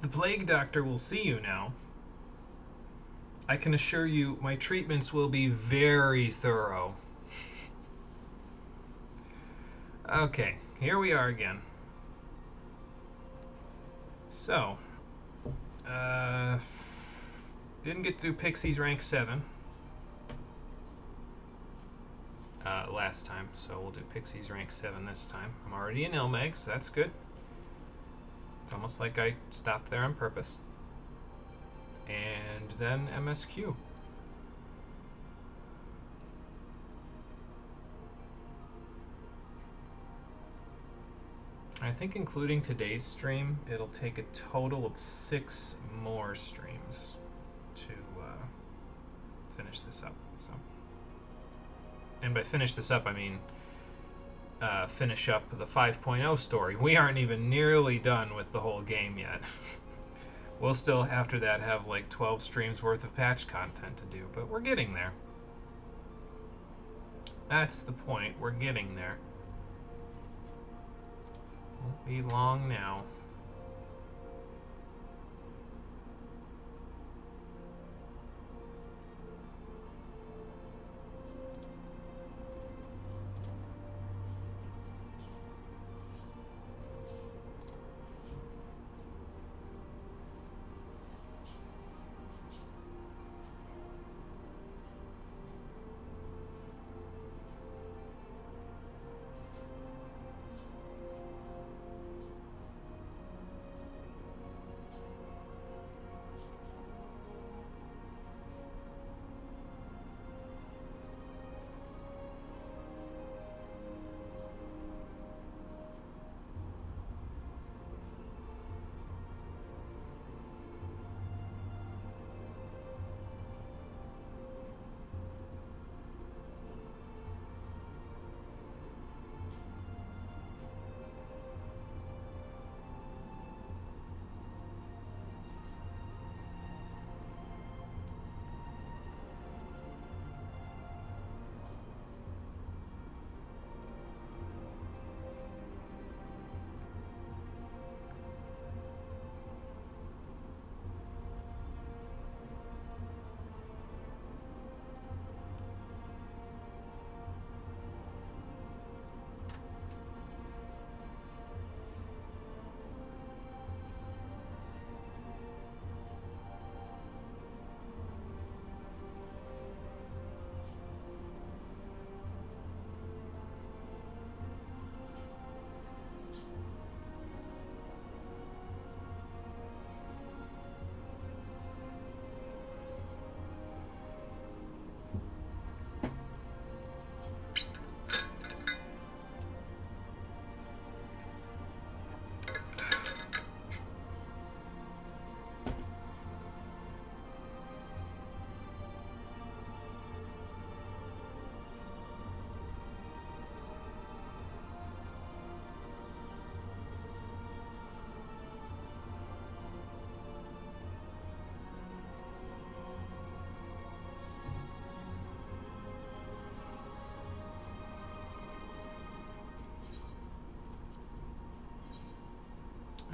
The Plague Doctor will see you now. I can assure you my treatments will be very thorough. Okay, here we are again. So, didn't get to do Pixies rank 7 last time, so we'll do Pixies rank 7 this time. I'm already in Ilmeg, so that's good. It's almost like I stopped there on purpose. And then MSQ. I think including today's stream, it'll take a total of 6 more streams to finish this up. So, and by finish this up, I mean finish up the 5.0 story. We aren't even nearly done with the whole game yet. We'll still, after that, have like 12 streams worth of patch content to do, but we're getting there. That's the point. We're getting there. Won't be long now.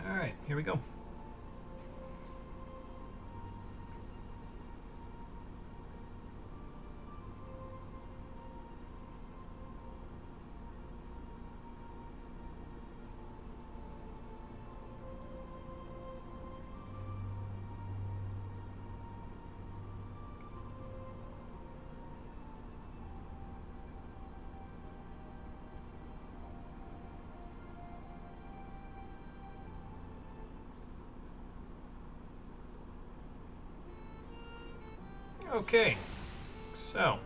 Alright, here we go. Okay, so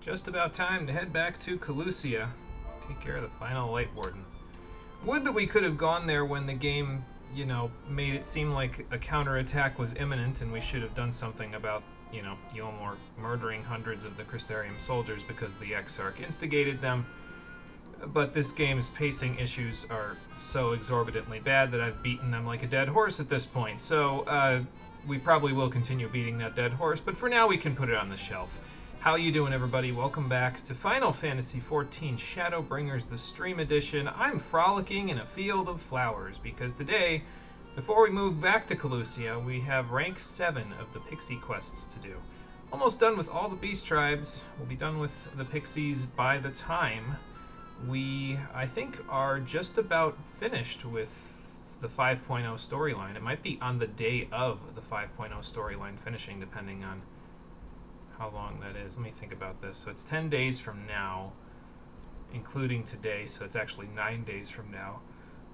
just about time to head back to Calusia, take care of the final Light Warden. Would that we could have gone there when the game, you know, made it seem like a counterattack was imminent and we should have done something about, you know, Yomor murdering hundreds of the Crystarium soldiers because the Exarch instigated them. But this game's pacing issues are so exorbitantly bad that I've beaten them like a dead horse at this point. So, we probably will continue beating that dead horse, but for now we can put it on the shelf. How you doing, everybody? Welcome back to Final Fantasy XIV Shadowbringers, the Stream Edition. I'm frolicking in a field of flowers because today Before we move back to Calusia, we have rank 7 of the Pixie quests to do. Almost done with all the beast tribes. We'll be done with the Pixies by the time we, I think, are just about finished with the 5.0 storyline. It might be on the day of the 5.0 storyline finishing, depending on how long that is. Let me think about this. So it's 10 days from now, including today, so it's actually 9 days from now.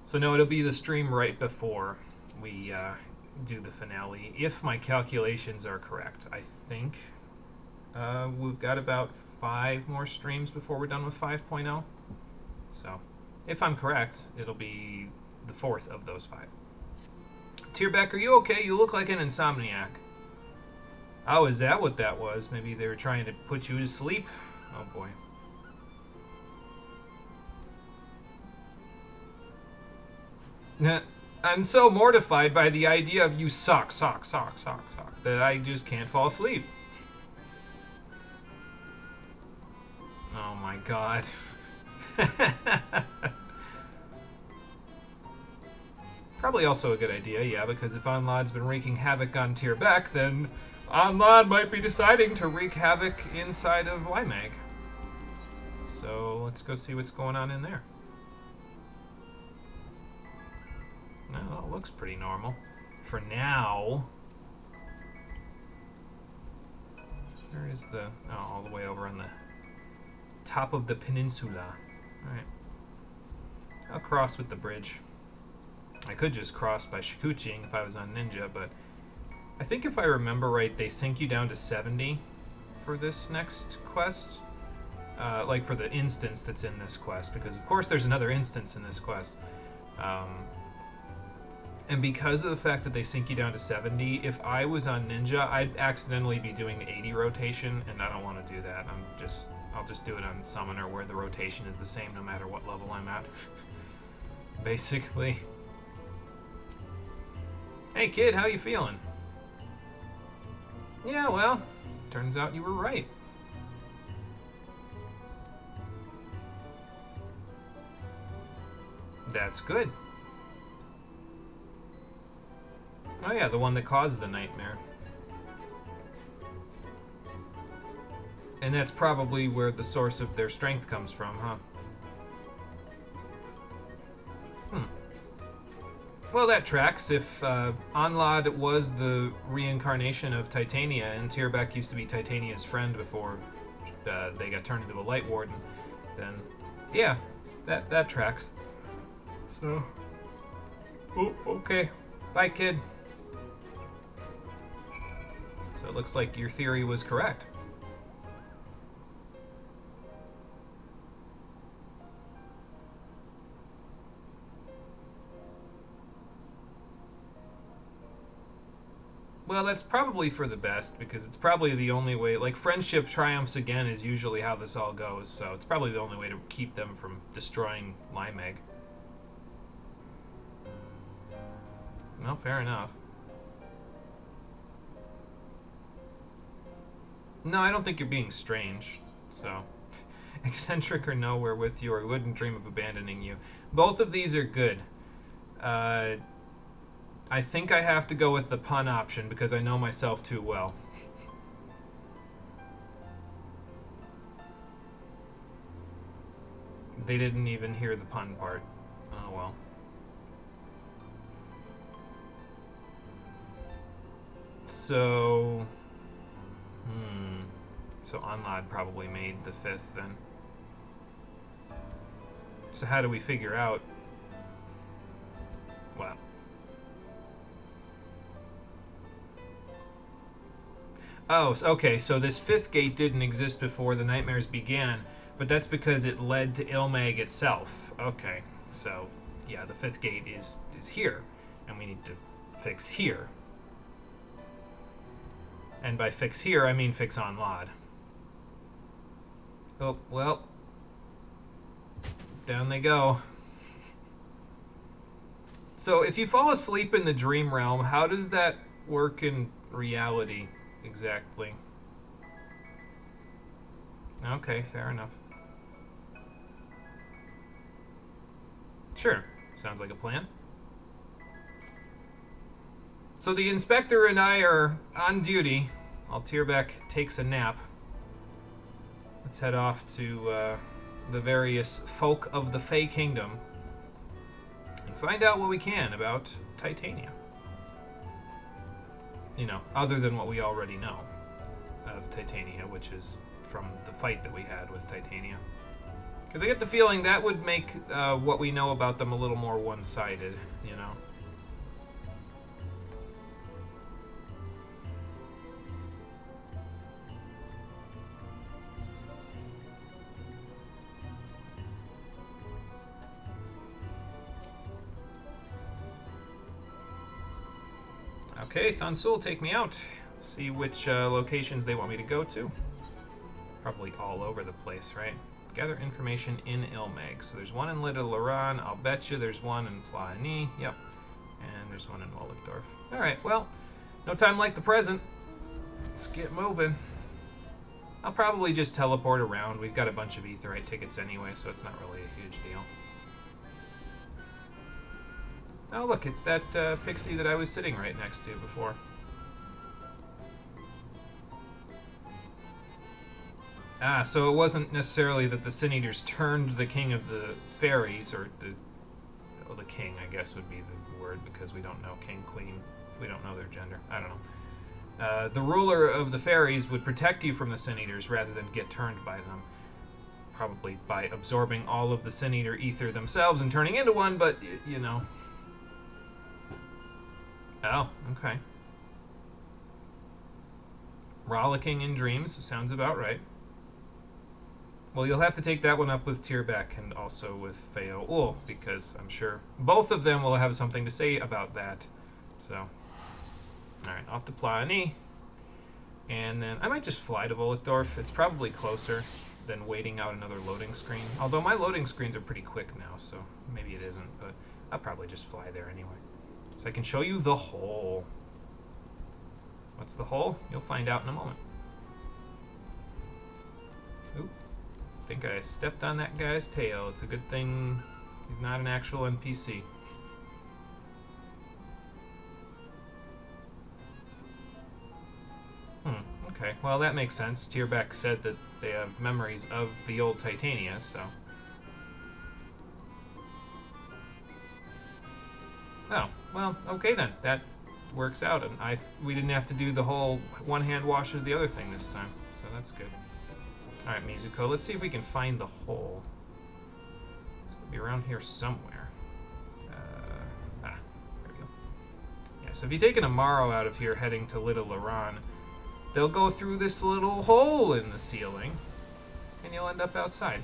So no, it'll be the stream right before we do the finale, if my calculations are correct. I think we've got about 5 more streams before we're done with 5.0. So if I'm correct, it'll be the 4th of those 5. Tierbeck, are you okay? You look like an insomniac. Oh, is that what that was? Maybe they were trying to put you to sleep? Oh boy. I'm so mortified by the idea of you suck, that I just can't fall asleep. Oh my god. Probably also a good idea, yeah, because if Onlad's been wreaking havoc on Tierbeck, then Onlad might be deciding to wreak havoc inside of Limag. So let's go see what's going on in there. No, it looks pretty normal. For now. Where is the... Oh, all the way over on the top of the peninsula. Alright. I'll cross with the bridge. I could just cross by Shikuchiing if I was on Ninja, but I think if I remember right, they sink you down to 70 for this next quest. Like for the instance that's in this quest, because of course there's another instance in this quest. And because of the fact that they sink you down to 70, if I was on Ninja, I'd accidentally be doing the 80 rotation, and I don't want to do that. I'll just do it on Summoner, where the rotation is the same no matter what level I'm at. Basically. Hey kid, how you feeling? Yeah, well, turns out you were right. That's good. Oh yeah, the one that caused the nightmare. And that's probably where the source of their strength comes from, huh? Well, that tracks. If Onlad was the reincarnation of Titania, and Tierbeck used to be Titania's friend before they got turned into a Light Warden, then yeah, that tracks. So, oh, okay. Bye, kid. So it looks like your theory was correct. Well, that's probably for the best, because it's probably the only way. Like, friendship triumphs again is usually how this all goes, so it's probably the only way to keep them from destroying Limeg. Well, fair enough. No, I don't think you're being strange, so... Eccentric or no, we're with you, or wouldn't dream of abandoning you. Both of these are good. I think I have to go with the pun option because I know myself too well. They didn't even hear the pun part. Oh well. So... So Onlad probably made the 5th then. So how do we figure out... Well... Oh, okay, so this 5th gate didn't exist before the nightmares began, but that's because it led to Ilmag itself. Okay, so, yeah, the 5th gate is here, and we need to fix here. And by fix here, I mean fix Onlad. Oh, well. Down they go. So, if you fall asleep in the dream realm, how does that work in reality? Exactly. Okay, fair enough. Sure, sounds like a plan. So the inspector and I are on duty while Tierbeck takes a nap. Let's head off to the various folk of the Fey Kingdom and find out what we can about Titania. You know, other than what we already know of Titania, which is from the fight that we had with Titania. Because I get the feeling that would make what we know about them a little more one-sided, you know? Okay, Thonsul, take me out. See which locations they want me to go to. Probably all over the place, right? Gather information in Ilmeg. So there's one in Little Laran. I'll bet you there's one in Plaini. Yep. And there's one in Waldorf. Alright, well, no time like the present. Let's get moving. I'll probably just teleport around. We've got a bunch of Aetheryte tickets anyway, so it's not really a huge deal. Oh, look, it's that pixie that I was sitting right next to before. Ah, so it wasn't necessarily that the Sin Eaters turned the king of the fairies, or the king, I guess would be the word, because we don't know king, queen, we don't know their gender, I don't know. The ruler of the fairies would protect you from the Sin Eaters rather than get turned by them. Probably by absorbing all of the Sin Eater ether themselves and turning into one, but, you know. Oh, okay. Rollicking in Dreams sounds about right. Well, you'll have to take that one up with Tierbeck and also with Feo Ul, because I'm sure both of them will have something to say about that. So, alright, off to Plaini. And then I might just fly to Volkdorf. It's probably closer than waiting out another loading screen. Although my loading screens are pretty quick now, so maybe it isn't, but I'll probably just fly there anyway. So I can show you the hole. What's the hole? You'll find out in a moment. Oop. I think I stepped on that guy's tail. It's a good thing he's not an actual NPC. Okay. Well, that makes sense. Tierbeck said that they have memories of the old Titania, so... Oh, well, okay then. That works out, and we didn't have to do the whole one hand washes the other thing this time, so that's good. All right, Mizuko, let's see if we can find the hole. It's gonna be around here somewhere. There we go. Yeah, so if you take an Amaro out of here heading to Little Laran, they'll go through this little hole in the ceiling, and you'll end up outside.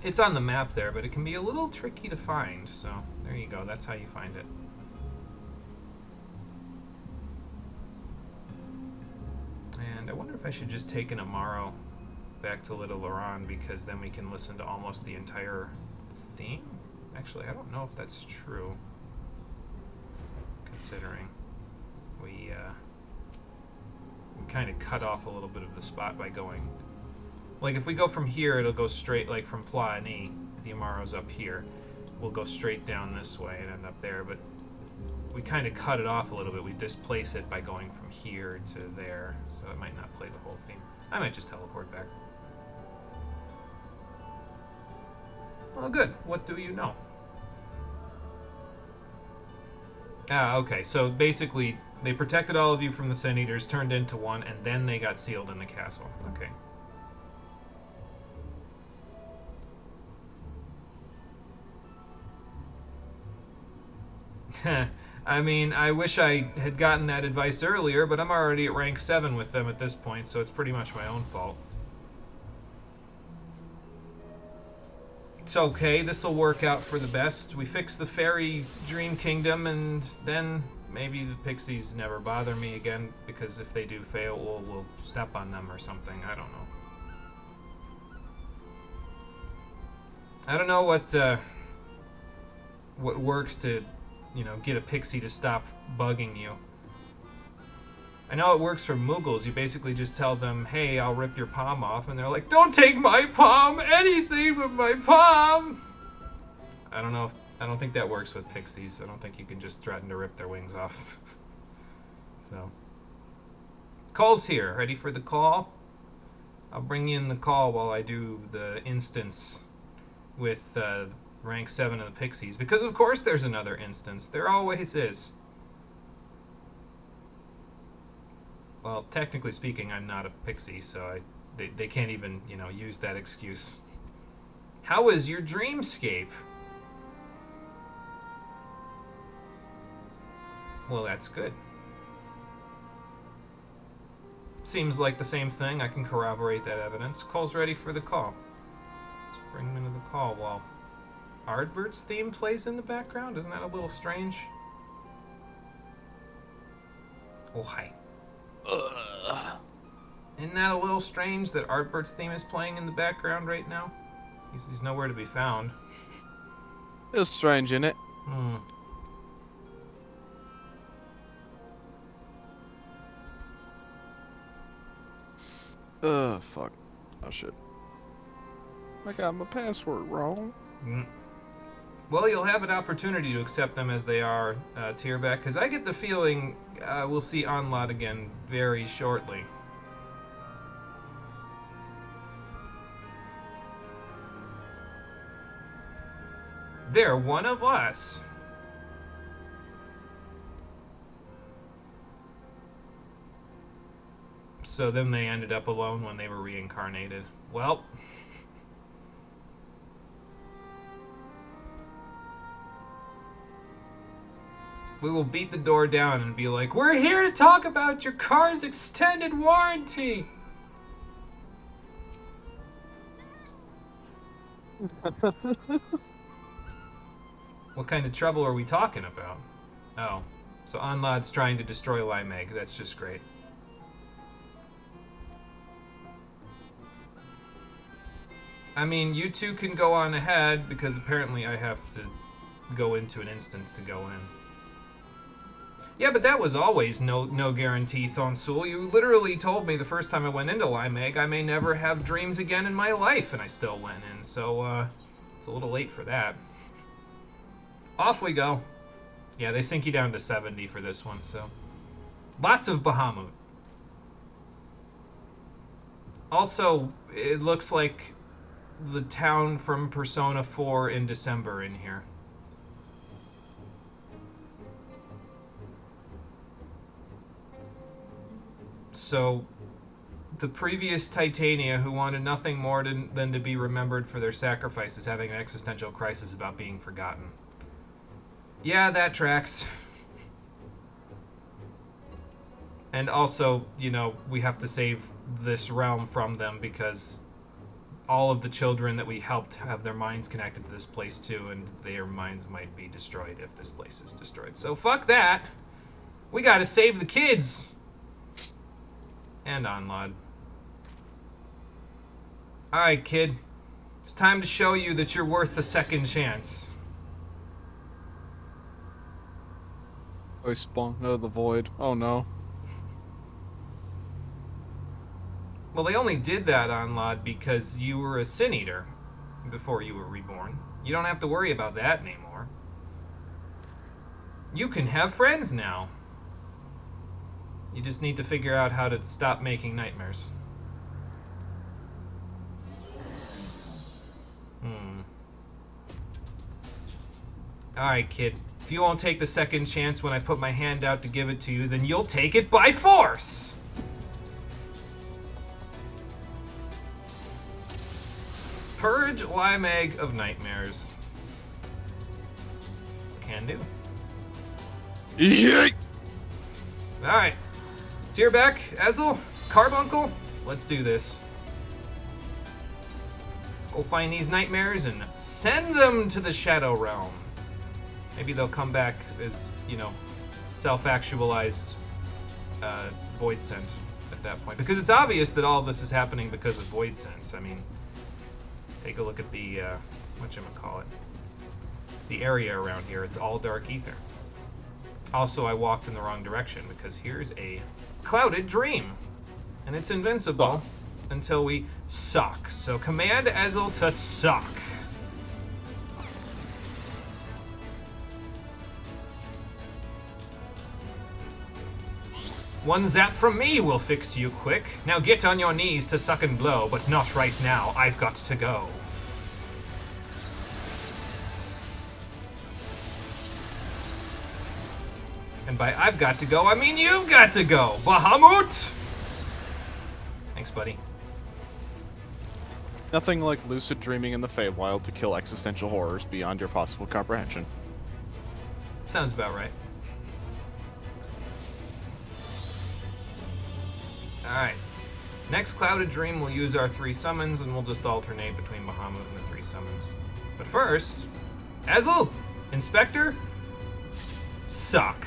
It's on the map there, but it can be a little tricky to find, so there you go. That's how you find it. And I wonder if I should just take an Amaro back to Little Laran, because then we can listen to almost the entire theme. Actually, I don't know if that's true, considering we kind of cut off a little bit of the spot by going... Like, if we go from here, it'll go straight, like, from Plaini. The Amaro's up here. We'll go straight down this way and end up there, but we kind of cut it off a little bit. We displace it by going from here to there, so it might not play the whole theme. I might just teleport back. Well, good. What do you know? Ah, okay. So, basically, they protected all of you from the Sin Eaters, turned into one, and then they got sealed in the castle. Okay. I mean, I wish I had gotten that advice earlier, but I'm already at rank 7 with them at this point, so it's pretty much my own fault. It's okay, this'll work out for the best. We fix the fairy dream kingdom, and then maybe the pixies never bother me again, because if they do fail, we'll step on them or something. I don't know. I don't know what works to, you know, get a pixie to stop bugging you. I know it works for Muggles. You basically just tell them, hey, I'll rip your palm off, and they're like, don't take my palm, anything but my palm! I don't think that works with pixies. I don't think you can just threaten to rip their wings off. So, call's here. Ready for the call? I'll bring in the call while I do the instance with rank 7 of the Pixies. Because of course there's another instance. There always is. Well, technically speaking, I'm not a Pixie, so they can't even, use that excuse. How is your dreamscape? Well, that's good. Seems like the same thing. I can corroborate that evidence. Cole's ready for the call. Let's bring him into the call while Ardbert's theme plays in the background. Isn't that a little strange? Oh, hi. Isn't that a little strange that Artbert's theme is playing in the background right now? He's nowhere to be found. It's strange, isn't it? Fuck. Oh, shit. I got my password wrong. Well, you'll have an opportunity to accept them as they are, Tierbeck, because I get the feeling we'll see Onlad again very shortly. They're one of us. So then they ended up alone when they were reincarnated. Well... we will beat the door down and be like, we're here to talk about your car's extended warranty. What kind of trouble are we talking about? Oh, so Onlad's trying to destroy Limeg. That's just great. I mean, you two can go on ahead because apparently I have to go into an instance to go in. Yeah, but that was always no guarantee, Thonsul. You literally told me the first time I went into Limeg I may never have dreams again in my life, and I still went in, so it's a little late for that. Off we go. Yeah, they sink you down to 70 for this one, so... lots of Bahamut. Also, it looks like the town from Persona 4 in December in here. So, the previous Titania, who wanted nothing more than to be remembered for their sacrifices, having an existential crisis about being forgotten. Yeah, that tracks. And also, we have to save this realm from them because all of the children that we helped have their minds connected to this place too, and their minds might be destroyed if this place is destroyed. So fuck that. We gotta save the kids. And Onlad. Alright, kid. It's time to show you that you're worth a second chance. I spawned out of the void. Oh no. Well, they only did that, Onlad, because you were a Sin Eater before you were reborn. You don't have to worry about that anymore. You can have friends now. You just need to figure out how to stop making nightmares. Alright, kid. If you won't take the second chance when I put my hand out to give it to you, then you'll take it by force! Purge Limeg of nightmares. Can do. Yeet! Alright. Tierbeck, Ezel, Carbuncle, let's do this. Let's go find these nightmares and send them to the Shadow Realm. Maybe they'll come back as, self-actualized Void Scent at that point. Because it's obvious that all of this is happening because of Void Sense. I mean, take a look at the, whatchamacallit, the area around here. It's all dark ether. Also, I walked in the wrong direction because here's a clouded dream. And it's invincible until we suck. So command Ezel to suck. One zap from me will fix you quick. Now get on your knees to suck and blow, but not right now. I've got to go. And by I've got to go, I mean you've got to go. Bahamut! Thanks, buddy. Nothing like lucid dreaming in the Feywild to kill existential horrors beyond your possible comprehension. Sounds about right. Alright. Next Clouded Dream, we'll use our 3 summons, and we'll just alternate between Bahamut and the 3 summons. But first, Ezel, Inspector, suck.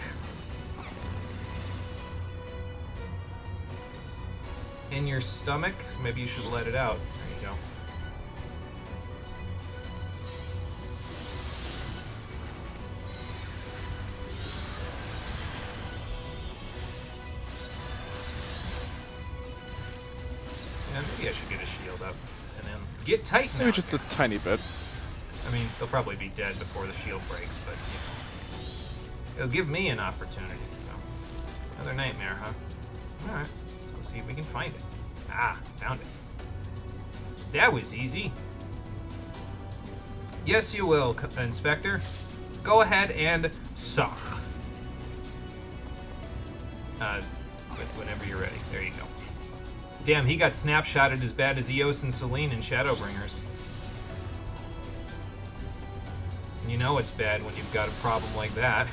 In your stomach, maybe you should let it out. There you go. Yeah, maybe I should get a shield up and then get tight now. Maybe just a tiny bit. I mean, they'll probably be dead before the shield breaks, but you know, it'll give me an opportunity. So, another nightmare, huh? All right, let's go see if we can find it. Ah, found it. That was easy. Yes, you will, Inspector. Go ahead and suck. Whenever you're ready. There you go. Damn, he got snapshotted as bad as Eos and Selene in Shadowbringers. And you know it's bad when you've got a problem like that.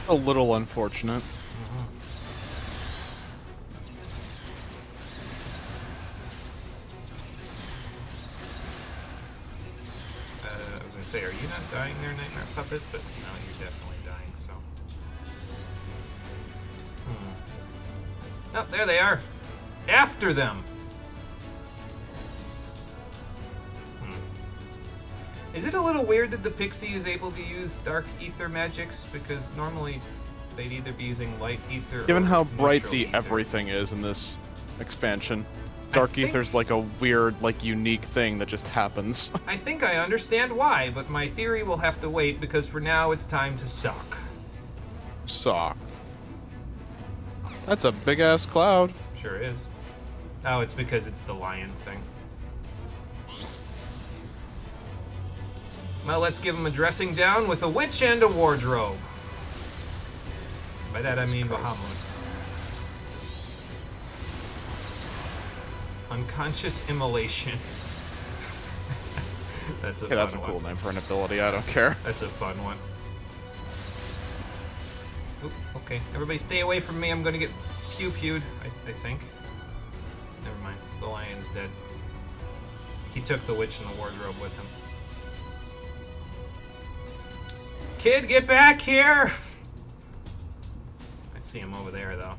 A little unfortunate. I was gonna say, are you not dying there, Nightmare Puppet? But no, you're definitely dying, so. Oh, there they are. After them. Is it a little weird that the Pixie is able to use dark ether magics? Because normally they'd either be using light ether Given or how bright neutral the ether. everything is in this expansion, dark think- ether's like a weird, like unique thing that just happens. I think I understand why, but my theory will have to wait because for now it's time to suck. Sock. That's a big ass cloud. Sure is. Oh, it's because it's the lion thing. Well, let's give him a dressing down with a witch and a wardrobe. By that I mean Bahamut. Unconscious immolation. That's a Okay, fun that's a one. cool name for an ability, I don't care. That's a fun one. Oop, okay, everybody stay away from me. I'm gonna get pew-pewed, I think. Never mind, the lion's dead. He took the witch and the wardrobe with him. Kid, get back here! I see him over there, though.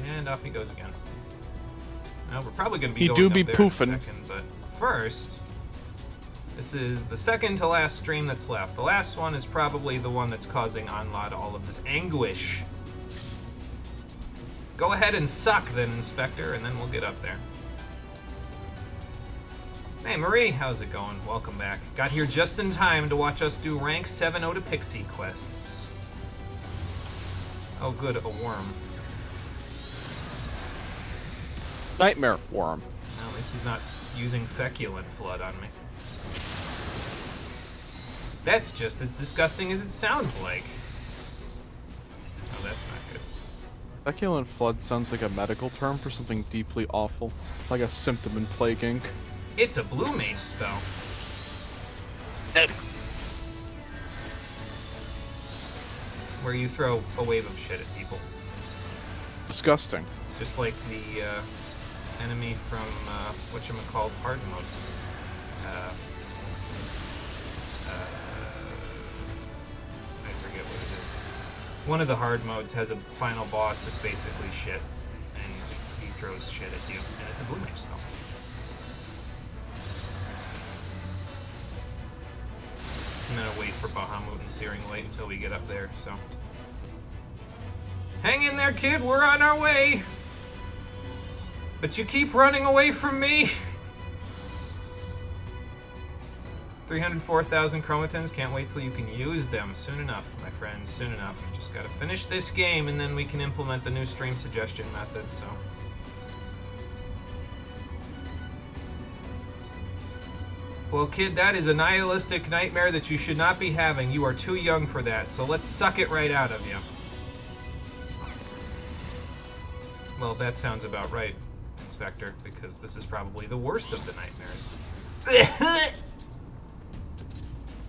And off he goes again. Now, we're probably going to be He going do up be there poofing. in a second, but first, this is the second to last stream that's left. The last one is probably the one that's causing Onlad all of this anguish. Go ahead and suck, then, Inspector, and then we'll get up there. Hey Marie, how's it going? Welcome back. Got here just in time to watch us do rank 7 Oda Pixie quests. Oh good, a worm. Nightmare worm. Well, at least he's not using feculent flood on me. That's just as disgusting as it sounds like. Oh, that's not good. Feculent flood sounds like a medical term for something deeply awful, like a symptom in Plague Inc. It's a blue mage spell. Where you throw a wave of shit at people. Disgusting. Just like the enemy from whatchamacallit hard mode. I forget what it is. One of the hard modes has a final boss that's basically shit, and he throws shit at you, and it's a blue mage spell. I'm gonna wait for Bahamut and Searing Light until we get up there, so. Hang in there, kid, we're on our way! But you keep running away from me! 304,000 chromatins. Can't wait till you can use them. Soon enough, my friends. Soon enough. Just gotta finish this game, and then we can implement the new stream suggestion method, so... Well, kid, that is a nihilistic nightmare that you should not be having. You are too young for that, so let's suck it right out of you. Well, that sounds about right, Inspector, because this is probably the worst of the nightmares.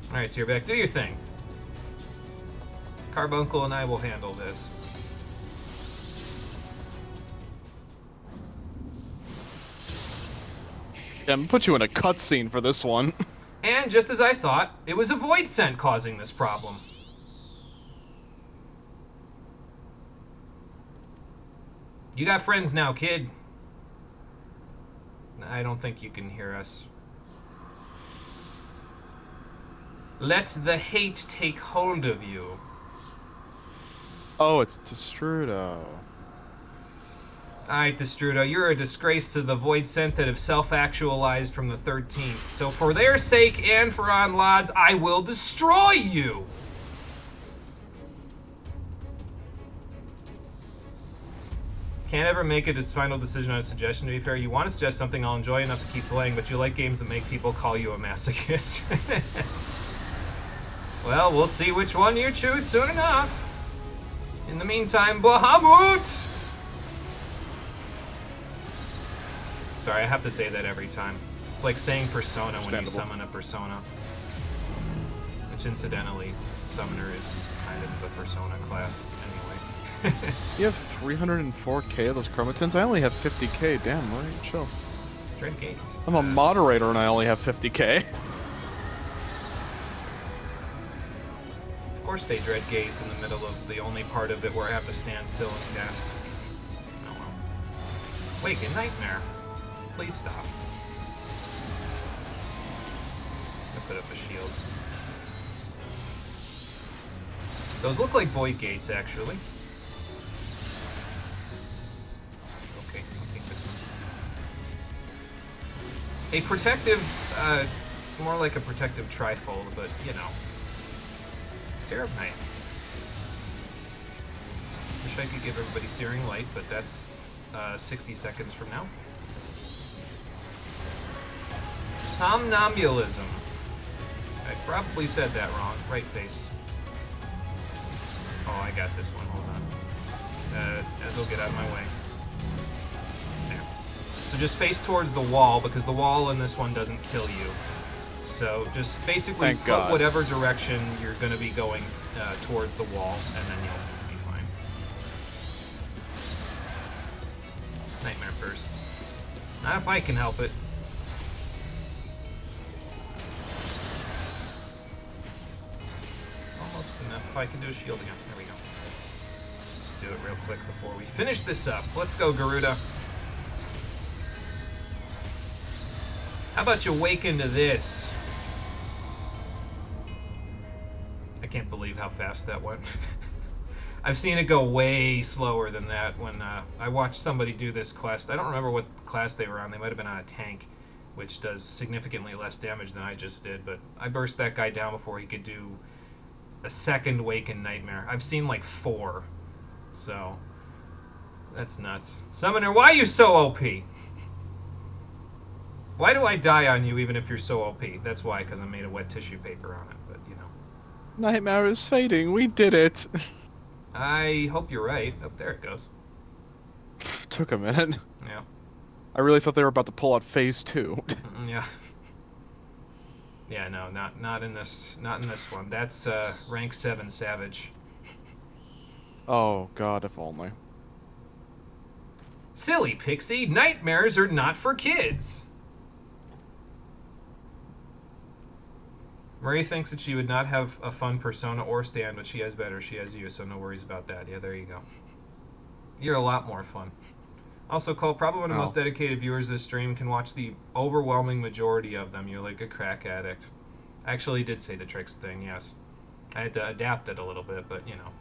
Alright, so you're back. Do your thing. Carbuncle and I will handle this. Yeah, I'm gonna put you in a cutscene for this one. And just as I thought, it was a void scent causing this problem. You got friends now, kid. I don't think you can hear us. Let the hate take hold of you. Oh, it's Destrudo. Alright, Destrudo, you're a disgrace to the void scent that have self-actualized from the 13th. So for their sake and for Onlad's, I will destroy you! Can't ever make a final decision on a suggestion, to be fair. You want to suggest something I'll enjoy enough to keep playing, but you like games that make people call you a masochist. Well, we'll see which one you choose soon enough. In the meantime, Bahamut! Sorry, I have to say that every time. It's like saying Persona when you summon a Persona. Which, incidentally, Summoner is kind of the Persona class anyway. You have 304k of those chromatins? I only have 50k. Damn, right? Chill. Dread Gates. I'm a moderator and I only have 50k. Of course they dread gazed in the middle of the only part of it where I have to stand still and cast. Oh well. Wake in Nightmare. Please stop. I'll put up a shield. Those look like void gates, actually. Okay, I'll take this one. A protective, more like a protective trifold, but, you know. Terror Knight. Wish I could give everybody Searing Light, but that's 60 seconds from now. Somnambulism. I probably said that wrong. Right face. Oh, I got this one. Hold on. Ezreal, get out of my way. There. So just face towards the wall, because the wall in this one doesn't kill you. So just basically put whatever direction you're going to be going towards the wall, and then you'll be fine. Nightmare Burst. Not if I can help it. Almost enough. If I can do a shield again. There we go. Let's do it real quick before we finish this up. Let's go, Garuda. How about you wake into this? I can't believe how fast that went. I've seen it go way slower than that when I watched somebody do this quest. I don't remember what class they were on. They might have been on a tank, which does significantly less damage than I just did. But I burst that guy down before he could do a second Wake in Nightmare. I've seen like 4. So, that's nuts. Summoner, why are you so OP? Why do I die on you even if you're so OP? That's why, because I made a wet tissue paper on it, but you know. Nightmare is fading. We did it. I hope you're right. Oh, there it goes. Took a minute. Yeah. I really thought they were about to pull out phase 2. Yeah. Yeah, no, not in this one. That's rank 7 Savage. Oh god, if only. Silly Pixie, nightmares are not for kids. Marie thinks that she would not have a fun Persona or stand, but she has better. She has you, so no worries about that. Yeah, there you go. You're a lot more fun. Also, Cole, probably one of the most dedicated viewers of this stream, can watch the overwhelming majority of them. You're like a crack addict. I actually did say the tricks thing, yes. I had to adapt it a little bit, but you know.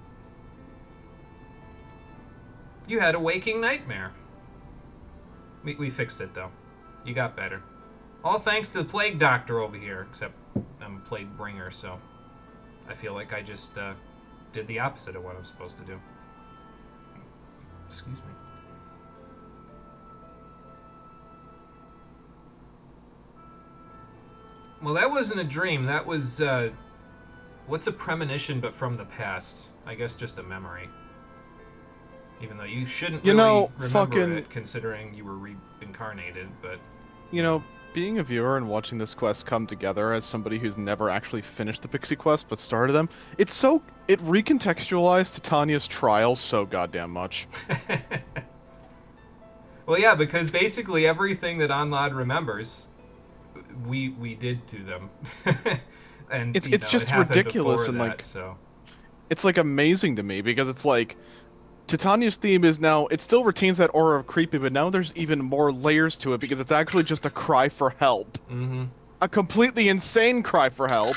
You had a waking nightmare. We fixed it, though. You got better. All thanks to the plague doctor over here, except played Bringer, so I feel like I just did the opposite of what I'm supposed to do. Excuse me. Well, that wasn't a dream. That was, what's a premonition but from the past? I guess just a memory. Even though you shouldn't You really know, remember fucking, it, considering you were reincarnated, but... you know, being a viewer and watching this quest come together as somebody who's never actually finished the Pixie Quest but started them, it recontextualized Titania's trials so goddamn much. Well, yeah, because basically everything that Anlad remembers, we did to them. And, It's you it's know, it just happened ridiculous before and that, like so... it's like amazing to me because it's like Titania's theme is now it still retains that aura of creepy, but now there's even more layers to it because it's actually just a cry for help. Mm-hmm. A completely insane cry for help.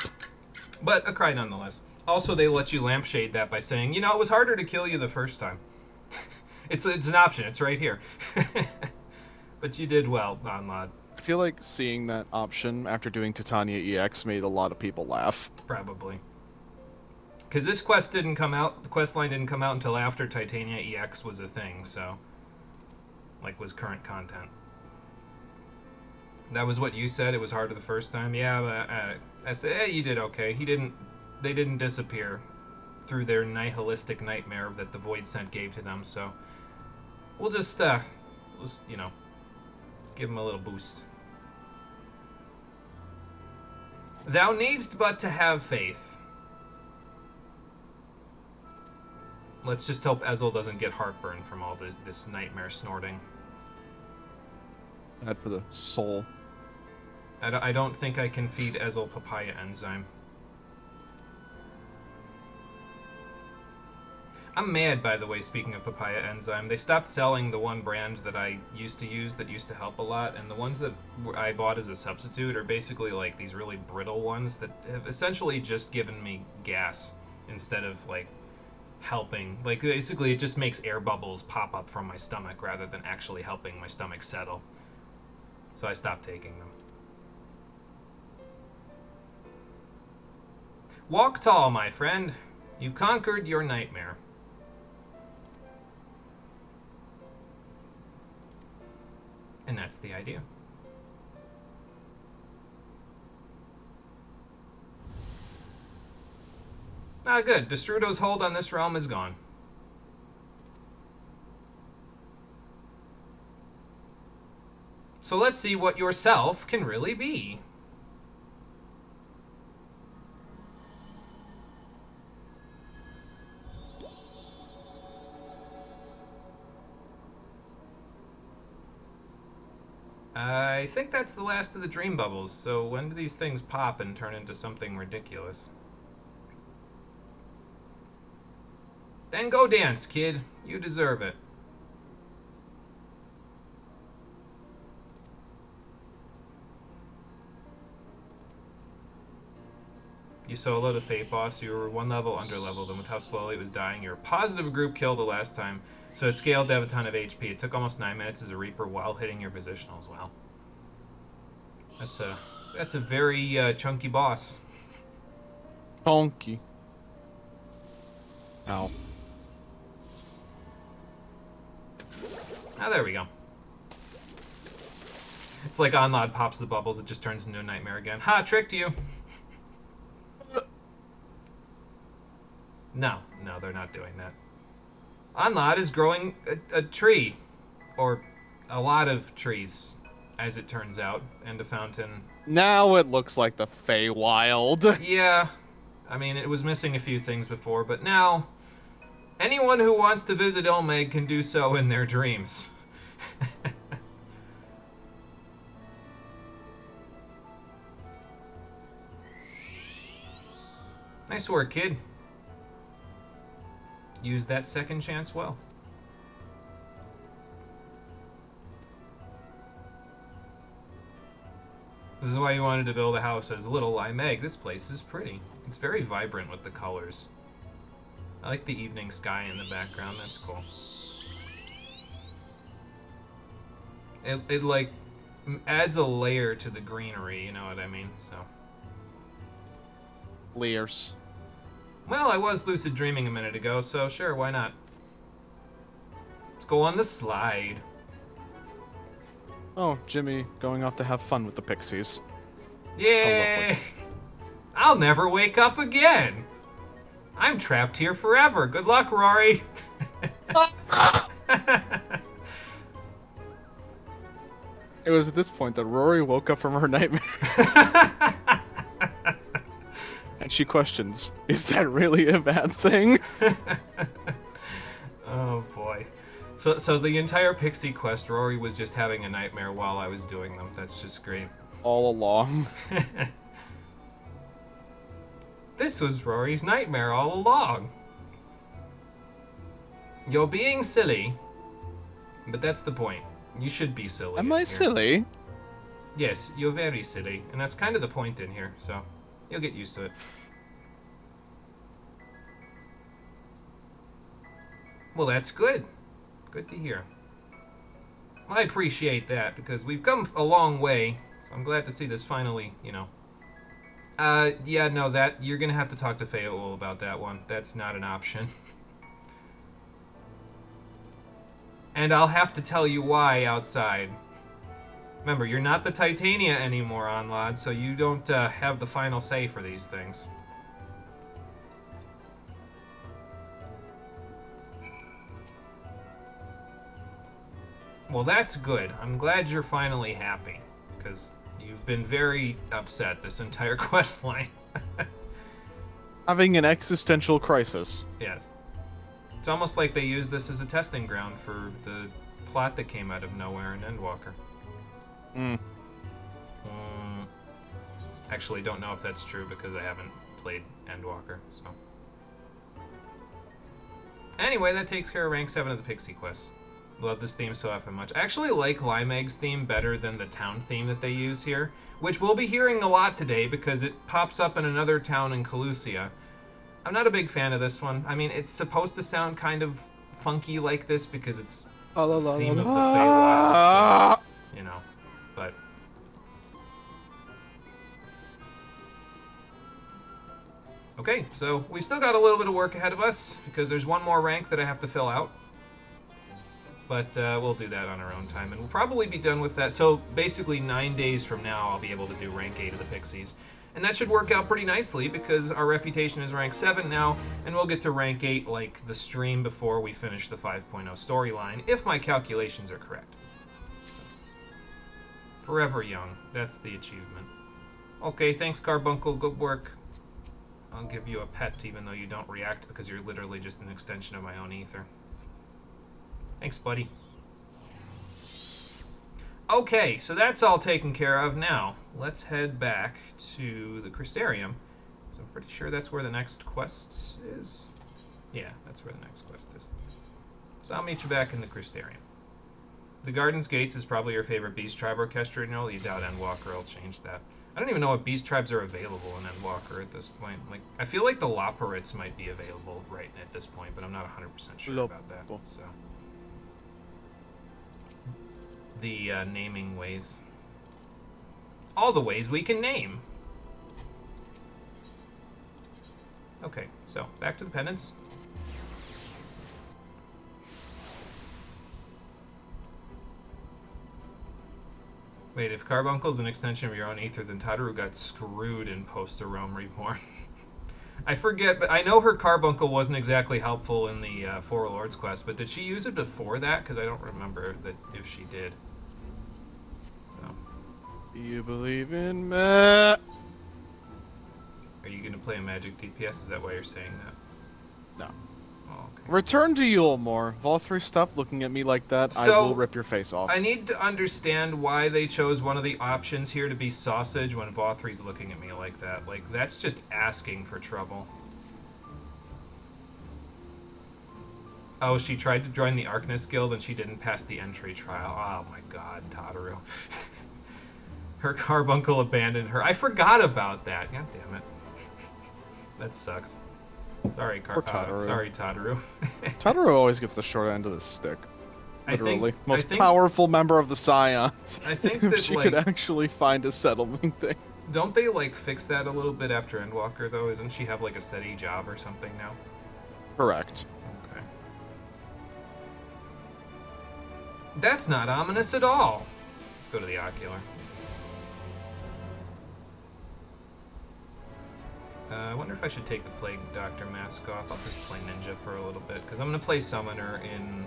But a cry nonetheless. Also, they let you lampshade that by saying, you know, it was harder to kill you the first time. It's an option. It's right here. But you did well, Anlad. I feel like seeing that option after doing Titania EX made a lot of people laugh. Probably. Because this quest didn't come out, the quest line didn't come out until after Titania EX was a thing, so... Like, was current content. That was what you said, it was harder the first time? Yeah, but I said, you did okay. They didn't disappear through their nihilistic nightmare that the Void Scent gave to them, so... We'll just, you know, give them a little boost. Thou needst but to have faith. Let's just hope Ezel doesn't get heartburn from all this nightmare snorting. Bad for the soul. I don't think I can feed Ezel papaya enzyme. I'm mad, by the way, speaking of papaya enzyme. They stopped selling the one brand that I used to use that used to help a lot, and the ones that I bought as a substitute are basically like these really brittle ones that have essentially just given me gas instead of, like, helping. Like, basically it just makes air bubbles pop up from my stomach rather than actually helping my stomach settle. So I stopped taking them. Walk tall, my friend. You've conquered your nightmare. And that's the idea. Ah, good. Destrudo's hold on this realm is gone. So let's see what yourself can really be. I think that's the last of the dream bubbles, so when do these things pop and turn into something ridiculous? Then go dance, kid. You deserve it. You solo the Fate boss, you were one level underleveled, and with how slowly it was dying, you were positive a group killed the last time, so it scaled to have a ton of HP. It took almost 9 minutes as a Reaper while hitting your positionals. Well, that's a very chunky boss. Chunky. Ow. Ah, there we go. It's like Onlad pops the bubbles, it just turns into a nightmare again. Ha, tricked you! No, they're not doing that. Onlad is growing a tree. Or a lot of trees, as it turns out, and a fountain. Now it looks like the Feywild. Yeah, I mean, it was missing a few things before, but now, anyone who wants to visit Ilmeg can do so in their dreams. Nice work, kid. Use that second chance well. This is why you wanted to build a house as Little Limeg. This place is pretty. It's very vibrant with the colors. I like the evening sky in the background. That's cool. It like adds a layer to the greenery, you know what I mean? So Leers. Well, I was lucid dreaming a minute ago, so sure, why not? Let's go on the slide. Oh, Jimmy going off to have fun with the pixies. Yay! I'll never wake up again. I'm trapped here forever. Good luck, Rory. It was at this point that Rory woke up from her nightmare. And she questions, is that really a bad thing? Oh boy. So the entire Pixie quest, Rory was just having a nightmare while I was doing them. That's just great. All along. This was Rory's nightmare all along. You're being silly, but that's the point. You should be silly. Am I silly? Yes, you're very silly, and that's kind of the point in here, so you'll get used to it. Well, that's good. Good to hear. I appreciate that, because we've come a long way, so I'm glad to see this finally, you know. Yeah, no, that, you're gonna have to talk to Feaul about that one. That's not an option. And I'll have to tell you why outside. Remember, you're not the Titania anymore, Onlad, so you don't have the final say for these things. Well, that's good. I'm glad you're finally happy, because you've been very upset this entire quest line. Having an existential crisis. Yes. It's almost like they use this as a testing ground for the plot that came out of nowhere in Endwalker. Actually, don't know if that's true because I haven't played Endwalker, so. Anyway, that takes care of rank 7 of the Pixie Quest. Love this theme so effing much. I actually like Limeeg's theme better than the town theme that they use here, which we'll be hearing a lot today because it pops up in another town in Calusia. I'm not a big fan of this one. I mean, it's supposed to sound kind of funky like this because it's the theme of the Feywild, so, you know, but... Okay, so we've still got a little bit of work ahead of us because there's one more rank that I have to fill out. But we'll do that on our own time, and we'll probably be done with that. So basically 9 days from now, I'll be able to do rank 8 of the Pixies. And that should work out pretty nicely because our reputation is rank 7 now, and we'll get to rank 8 like the stream before we finish the 5.0 storyline, if my calculations are correct. Forever young, that's the achievement. Okay, thanks Carbuncle, good work. I'll give you a pet even though you don't react because you're literally just an extension of my own ether. Thanks, buddy. Okay, so that's all taken care of. Now, let's head back to the Crystarium. So I'm pretty sure that's where the next quest is. Yeah, that's where the next quest is. So I'll meet you back in the Crystarium. The Garden's Gates is probably your favorite Beast Tribe Orchestra. No, you doubt Endwalker will change that. I don't even know what Beast Tribes are available in Endwalker at this point. Like, I feel like the Loporrits might be available right at this point, but I'm not 100% sure about that. So. The naming ways. All the ways we can name. Okay, so back to the pendants. Wait, if Carbuncle's an extension of your own ether, then Tataru got screwed in Post-Rome Reborn. I forget, but I know her Carbuncle wasn't exactly helpful in the Four Lords quest, but did she use it before that? Because I don't remember that if she did. So. You believe in me? Are you going to play a magic DPS? Is that why you're saying that? No. Oh, okay. Return to Yulmore. Valthri, stop looking at me like that. So, I will rip your face off. I need to understand why they chose one of the options here to be sausage when Valthri's looking at me like that. Like, that's just asking for trouble. Oh, she tried to join the Arcanist Guild and she didn't pass the entry trial. Oh my god, Tataru. Her Carbuncle abandoned her. I forgot about that. God damn it. That sucks. Sorry, Tataru. Sorry, Tataru. Tataru always gets the short end of the stick. Literally. I Most think, powerful member of the Scions. I think if that, she like, could actually find a settlement thing. Don't they, like, fix that a little bit after Endwalker, though? Doesn't she have, like, a steady job or something now? Correct. Okay. That's not ominous at all. Let's go to the Ocular. I wonder if I should take the Plague Doctor mask off. I'll just play Ninja for a little bit, because I'm going to play Summoner in...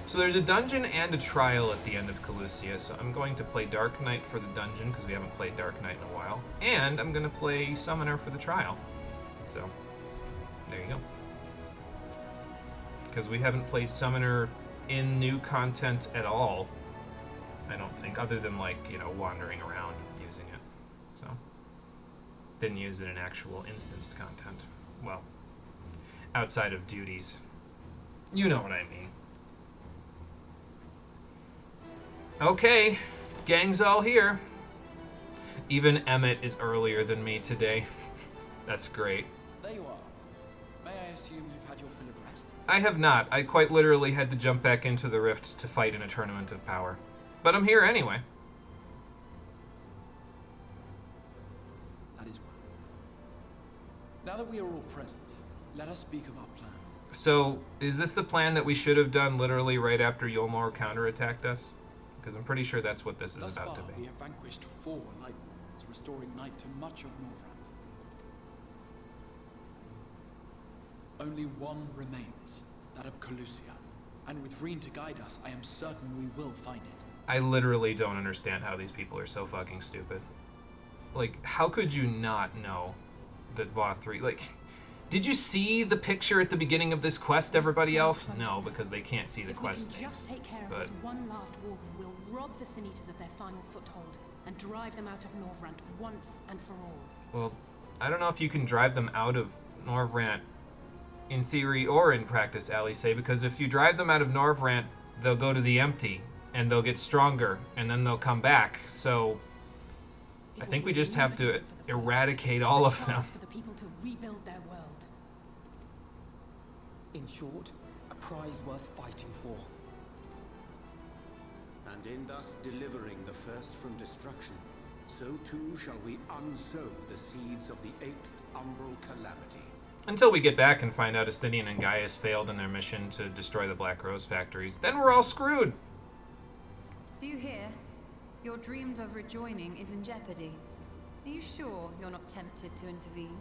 So there's a dungeon and a trial at the end of Calusia, so I'm going to play Dark Knight for the dungeon, because we haven't played Dark Knight in a while. And I'm going to play Summoner for the trial. So, there you go. Because we haven't played Summoner in new content at all, I don't think, other than, like, you know, wandering around using it. So, didn't use it in actual instanced content. Well, outside of duties. You know what I mean. Okay, gang's all here. Even Emmett is earlier than me today. That's great. There you are. May I assume you've had your fill of rest? I have not. I quite literally had to jump back into the rift to fight in a tournament of power. But I'm here anyway. That is well. Now that we are all present, let us speak of our plan. So, is this the plan that we should have done literally right after Yolmor counterattacked us? Because I'm pretty sure that's what this is Thus about far, to we be. have vanquished 4 lightnings, restoring night to much of Norvrand. Only one remains, that of Calusia. And with Reen to guide us, I am certain we will find it. I literally don't understand how these people are so fucking stupid. Like, how could you not know that Va3... Like, did you see the picture at the beginning of this quest, everybody else? No, because they can't see the quest If we can names. just take care of But this one last warden, we'll rob the Sin Eaters of their final foothold and drive them out of Norvrant once and for all. Well, I don't know if you can drive them out of Norvrant in theory or in practice, Alice, because if you drive them out of Norvrant, they'll go to the Empty, and they'll get stronger, and then they'll come back, so... I think we just have to eradicate all of them. For the people to rebuild their world. In short, a prize worth fighting for. And in thus delivering the first from destruction, so too shall we unsow the seeds of the 8th umbral calamity. Until we get back and find out Estinian and Gaius failed in their mission to destroy the Black Rose factories, then we're all screwed. Do you hear? Your dreamed of rejoining is in jeopardy. Are you sure you're not tempted to intervene?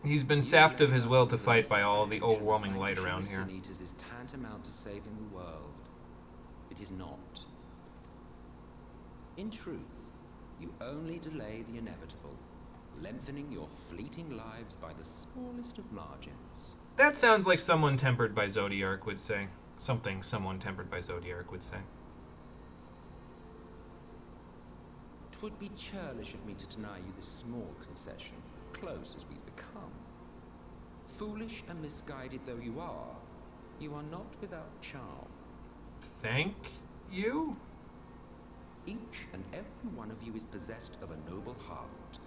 He's been sapped of his will to fight by all the overwhelming light around here. Sin Eaters is tantamount to saving the world. It is not. In truth, you only delay the inevitable, lengthening your fleeting lives by the smallest of margins. That sounds like someone tempered by Zodiark would say. Something someone tempered by Zodiark would say. 'Twould be churlish of me to deny you this small concession, close as we've become. Foolish and misguided though you are not without charm. Thank you? Each and every one of you is possessed of a noble heart.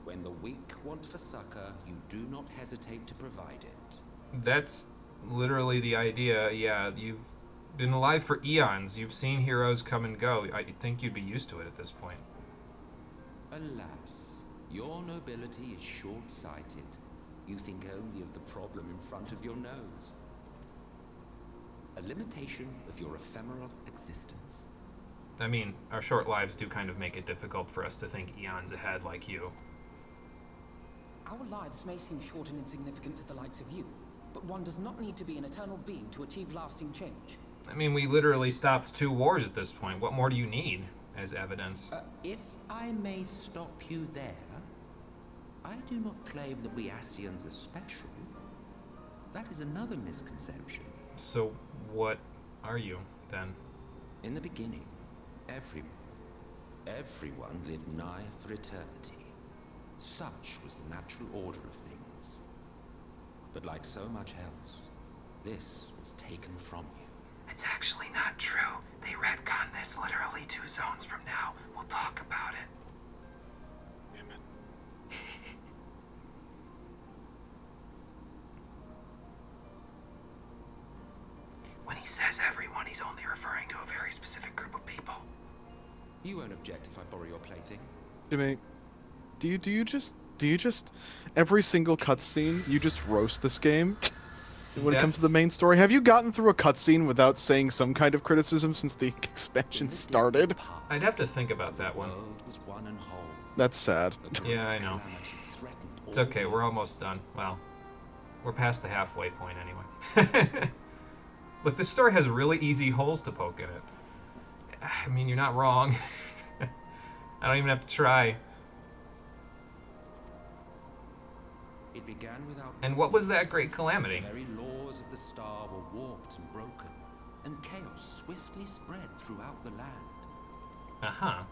When the weak want for succor, you do not hesitate to provide it. That's literally the idea. Yeah, you've been alive for eons. You've seen heroes come and go. I think you'd be used to it at this point. Alas, your nobility is short-sighted. You think only of the problem in front of your nose. A limitation of your ephemeral existence. I mean, our short lives do kind of make it difficult for us to think eons ahead like you. Our lives may seem short and insignificant to the likes of you, but one does not need to be an eternal being to achieve lasting change. I mean, we literally stopped 2 wars at this point. What more do you need as evidence? If I may stop you there, I do not claim that we Asians are special. That is another misconception. So, what are you, then? In the beginning, everyone lived nigh for eternity. Such was the natural order of things. But like so much else, this was taken from you. It's actually not true. They retconned this literally 2 zones from now. We'll talk about it. Damn it. When he says everyone, he's only referring to a very specific group of people. You won't object if I borrow your plaything. Jimmy, do you just every single cutscene you just roast this game when it comes to the main story? Have you gotten through a cutscene without saying some kind of criticism since the expansion started? I'd have to think about that one. Was one and whole. That's sad. Yeah, I know. It's okay, we're almost done. Well, we're past the halfway point anyway. Look, this story has really easy holes to poke in it. I mean, you're not wrong. I don't even have to try. It began without. And what was that great calamity? The very laws of the star were warped and broken, and chaos swiftly spread throughout the land. Uh-huh.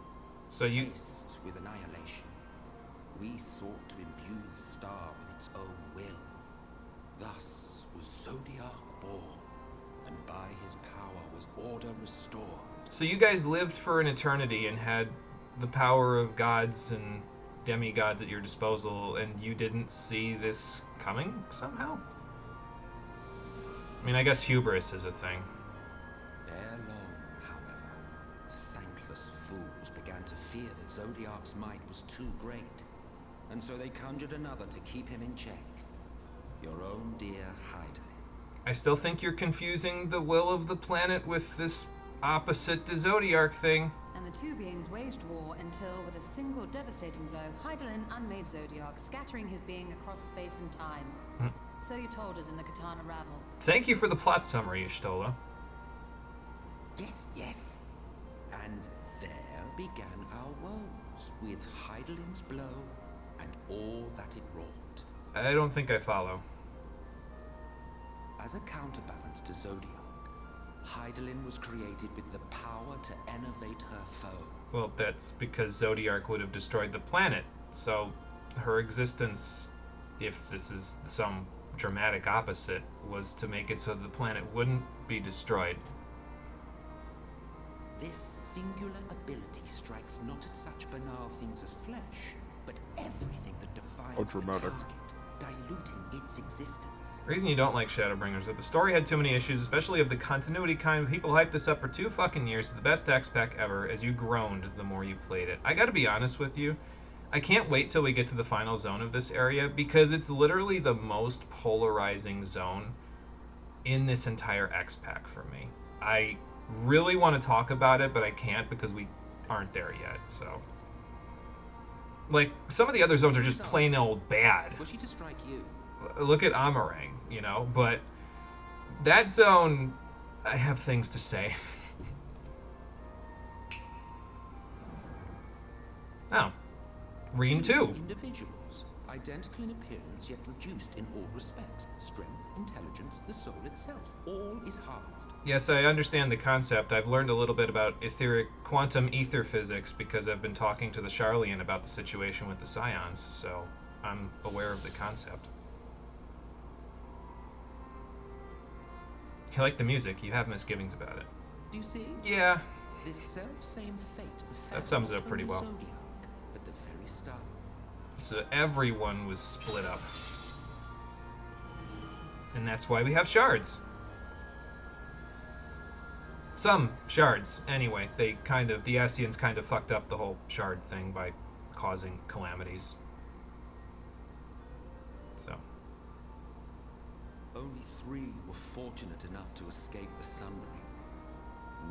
So you... Faced with annihilation, we sought to imbue the star with its own will. Thus was Zodiac born, and by his power was order restored. So you guys lived for an eternity and had the power of gods and demigods at your disposal, and you didn't see this coming somehow? I mean, I guess hubris is a thing. Ere long, however, thankless fools began to fear that Zodiac's might was too great, and so they conjured another to keep him in check. Your own dear Hydaelyn. I still think you're confusing the will of the planet with this opposite to Zodiac thing. And the two beings waged war until, with a single devastating blow, Hydaelyn unmade Zodiac, scattering his being across space and time. So you told us in the Katana Ravel. Thank you for the plot summary, Y'shtola. Yes, yes. And there began our woes, with Hydaelyn's blow and all that it wrought. I don't think I follow. As a counterbalance to Zodiac, Hydaelyn was created with the power to enervate her foe. Well, that's because Zodiac would have destroyed the planet, so her existence, if this is some dramatic opposite, was to make it so the planet wouldn't be destroyed. This singular ability strikes not at such banal things as flesh, but everything that defines the target, diluting its existence. The reason you don't like Shadowbringers is that the story had too many issues, especially of the continuity kind. People hyped this up for 2 fucking years. It's the best X-Pack ever, as you groaned the more you played it. I gotta be honest with you, I can't wait till we get to the final zone of this area, because it's literally the most polarizing zone in this entire X-Pack for me. I really want to talk about it, but I can't because we aren't there yet, so... Like, some of the other zones are just plain old bad. Was she to strike you? Look at Amarang, you know, but that zone, I have things to say. Oh. Reen 2. Individuals, identical in appearance yet reduced in all respects. Strength, intelligence, the soul itself, all is halved. Yes, I understand the concept. I've learned a little bit about etheric quantum ether physics because I've been talking to the Charlian about the situation with the Scions, so I'm aware of the concept. You like the music, you have misgivings about it. Do you see? Yeah. This self-same fate befell That sums it up not pretty only well. Zodiac, but the very star. So everyone was split up. And that's why we have shards. Some shards, anyway. The Ascians kind of fucked up the whole shard thing by causing calamities. So. Only 3 were fortunate enough to escape the sundering.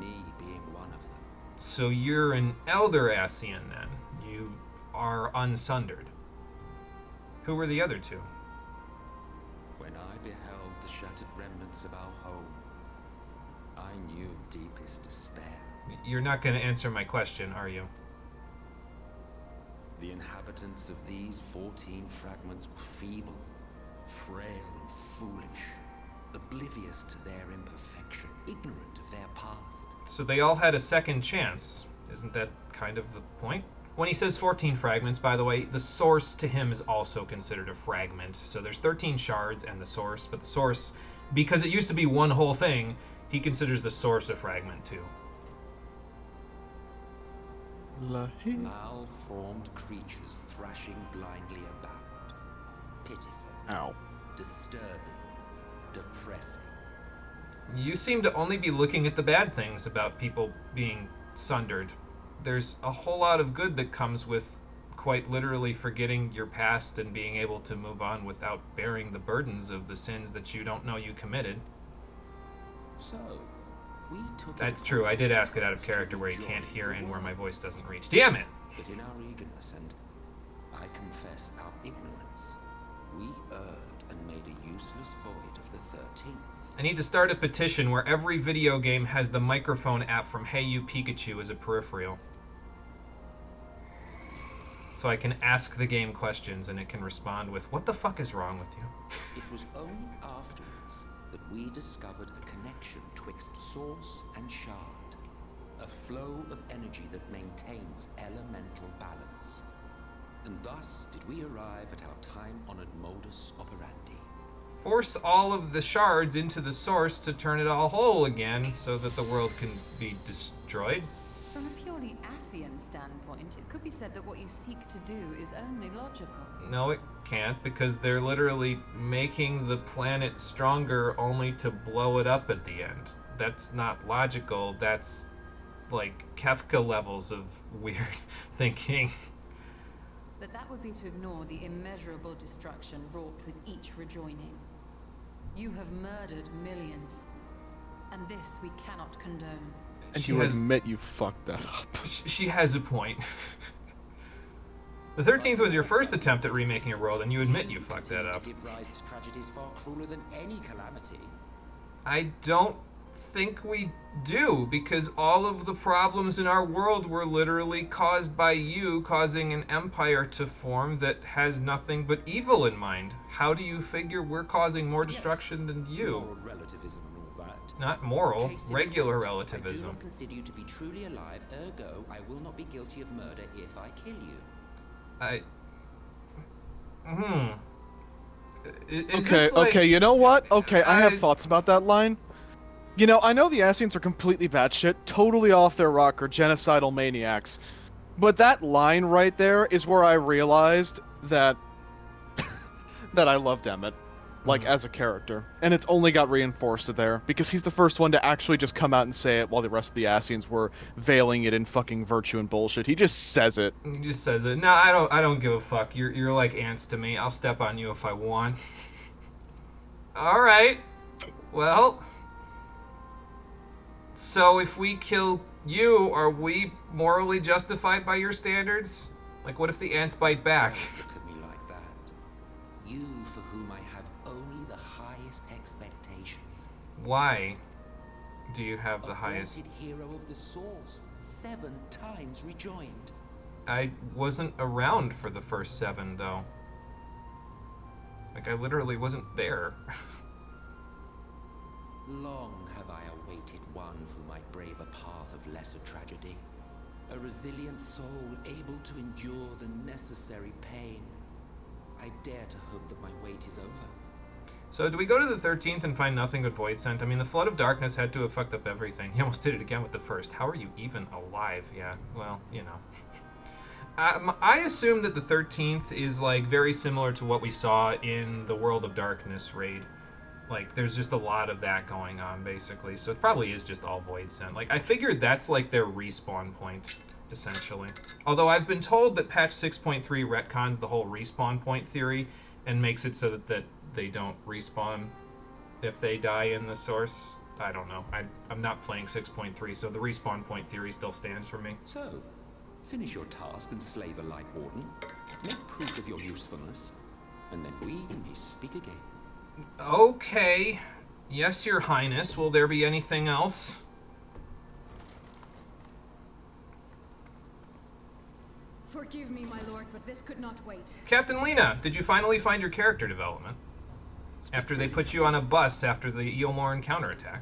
Me being one of them. So you're an Elder Ascian then? You are unsundered. Who were the other 2? When I beheld the shattered remnants of our home, I knew deepest despair. You're not going to answer my question, are you? The inhabitants of these 14 fragments were feeble, frail and foolish, oblivious to their imperfection, ignorant of their past. So they all had a second chance. Isn't that kind of the point? When he says 14 fragments, by the way, the source to him is also considered a fragment. So there's 13 shards and the source, but the source, because it used to be one whole thing, he considers the source a fragment too. Malformed creatures thrashing blindly about. Pitiful. Ow. Disturbing. Depressing. You seem to only be looking at the bad things about people being sundered. There's a whole lot of good that comes with quite literally forgetting your past and being able to move on without bearing the burdens of the sins that you don't know you committed. So, we took That's true. I did ask it out of character where you can't hear and where my voice doesn't reach. Damn it! But in our eagerness and, I confess, our ignorance, we erred and made a useless void of the 13th. I need to start a petition where every video game has the microphone app from Hey You Pikachu as a peripheral. So I can ask the game questions and it can respond with, what the fuck is wrong with you? It was only afterwards that we discovered a connection twixt source and shard. A flow of energy that maintains elemental balance. And thus did we arrive at our time-honored modus operandi. Force all of the shards into the source to turn it all whole again so that the world can be destroyed. From a purely Asian standpoint, it could be said that what you seek to do is only logical. No, it can't, because they're literally making the planet stronger only to blow it up at the end. That's not logical. That's like Kefka levels of weird thinking. But that would be to ignore the immeasurable destruction wrought with each rejoining. You have murdered millions, and this we cannot condone. And you admit you fucked that up. She has a point. The 13th was your first attempt at remaking a world, and you admit you fucked that up. Give rise to tragedies far crueler than any calamity. I don't think we do, because all of the problems in our world were literally caused by you causing an empire to form that has nothing but evil in mind. How do you figure we're causing more destruction than you? Moral relativism and all that. Not moral, Case in regular point, I do relativism. not consider you to be truly alive, ergo, I will not be guilty of murder if I kill you. Okay, you know what? Okay, I have thoughts about that line. You know, I know the Asians are completely batshit, totally off their rocker, genocidal maniacs. But that line right there is where I realized that that I loved Emmett, like, as a character. And it's only got reinforced there, because he's the first one to actually just come out and say it while the rest of the Asians were veiling it in fucking virtue and bullshit. He just says it. He just says it. No, I don't give a fuck. You're like ants to me. I'll step on you if I want. Alright. Well... So if we kill you, are we morally justified by your standards? Like, what if the ants bite back? Don't look at me like that. You, for whom I have only the highest expectations. Why do you have the highest... A vaunted hero of the Source, 7 times rejoined. I wasn't around for the first 7, though. Like, I literally wasn't there. Long have I awaited one who might brave a path of lesser tragedy. A resilient soul able to endure the necessary pain. I dare to hope that my wait is over. So do we go to the 13th and find nothing but Void Scent? I mean, the Flood of Darkness had to have fucked up everything. He almost did it again with the first. How are you even alive? Yeah, well, you know. I assume that the 13th is, like, very similar to what we saw in the World of Darkness raid. Like, there's just a lot of that going on, basically. So it probably is just all Void Scent. Like, I figured that's, like, their respawn point, essentially. Although I've been told that patch 6.3 retcons the whole respawn point theory and makes it so that they don't respawn if they die in the source. I don't know. I'm not playing 6.3, so the respawn point theory still stands for me. So, finish your task and slay the Light Warden. Make proof of your usefulness, and then we may speak again. Okay. Yes, Your Highness. Will there be anything else? Forgive me, my lord, but this could not wait. Captain Lena, did you finally find your character development? After they put you on a bus after the Eomorn counterattack.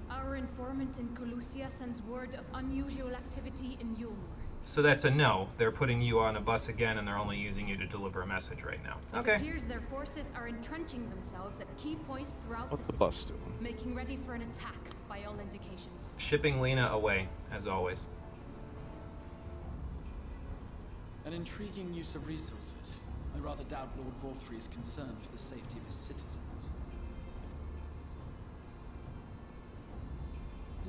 Our informant in Colusia sends word of unusual activity in Yulmor. So that's a no. They're putting you on a bus again and they're only using you to deliver a message right now. Okay. It appears their forces are entrenching themselves at key points throughout What's the the city, bus doing? making ready for an attack by all indications. Shipping Lena away, as always. An intriguing use of resources. I rather doubt Lord Vorthry is concerned for the safety of his citizens.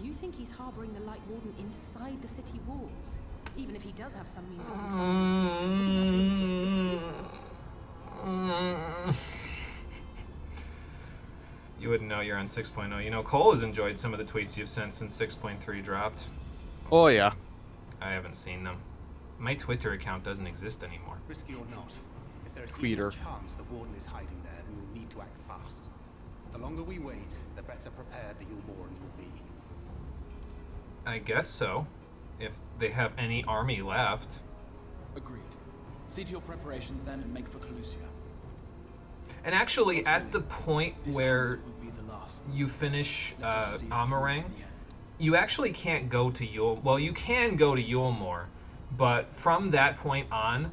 You think he's harboring the Light Warden inside the city walls? Even if he does have some means of controlling the Seers, wouldn't that be You wouldn't know you're on 6.0. You know, Cole has enjoyed some of the tweets you've sent since 6.3 dropped. Oh yeah. I haven't seen them. My Twitter account doesn't exist anymore. Risky or not, if there is even Tweeter. a chance the Warden is hiding there, we will need to act fast. The longer we wait, the better prepared the Yulmorans will be. I guess so. If they have any army left. Agreed. See to your preparations then and make for Calusia. And actually, at the point This where hunt will be the last. you finish Let us see it through Amarang, to the end. you actually can't go to Yule. Well, you can go to Yulmore, but from that point on,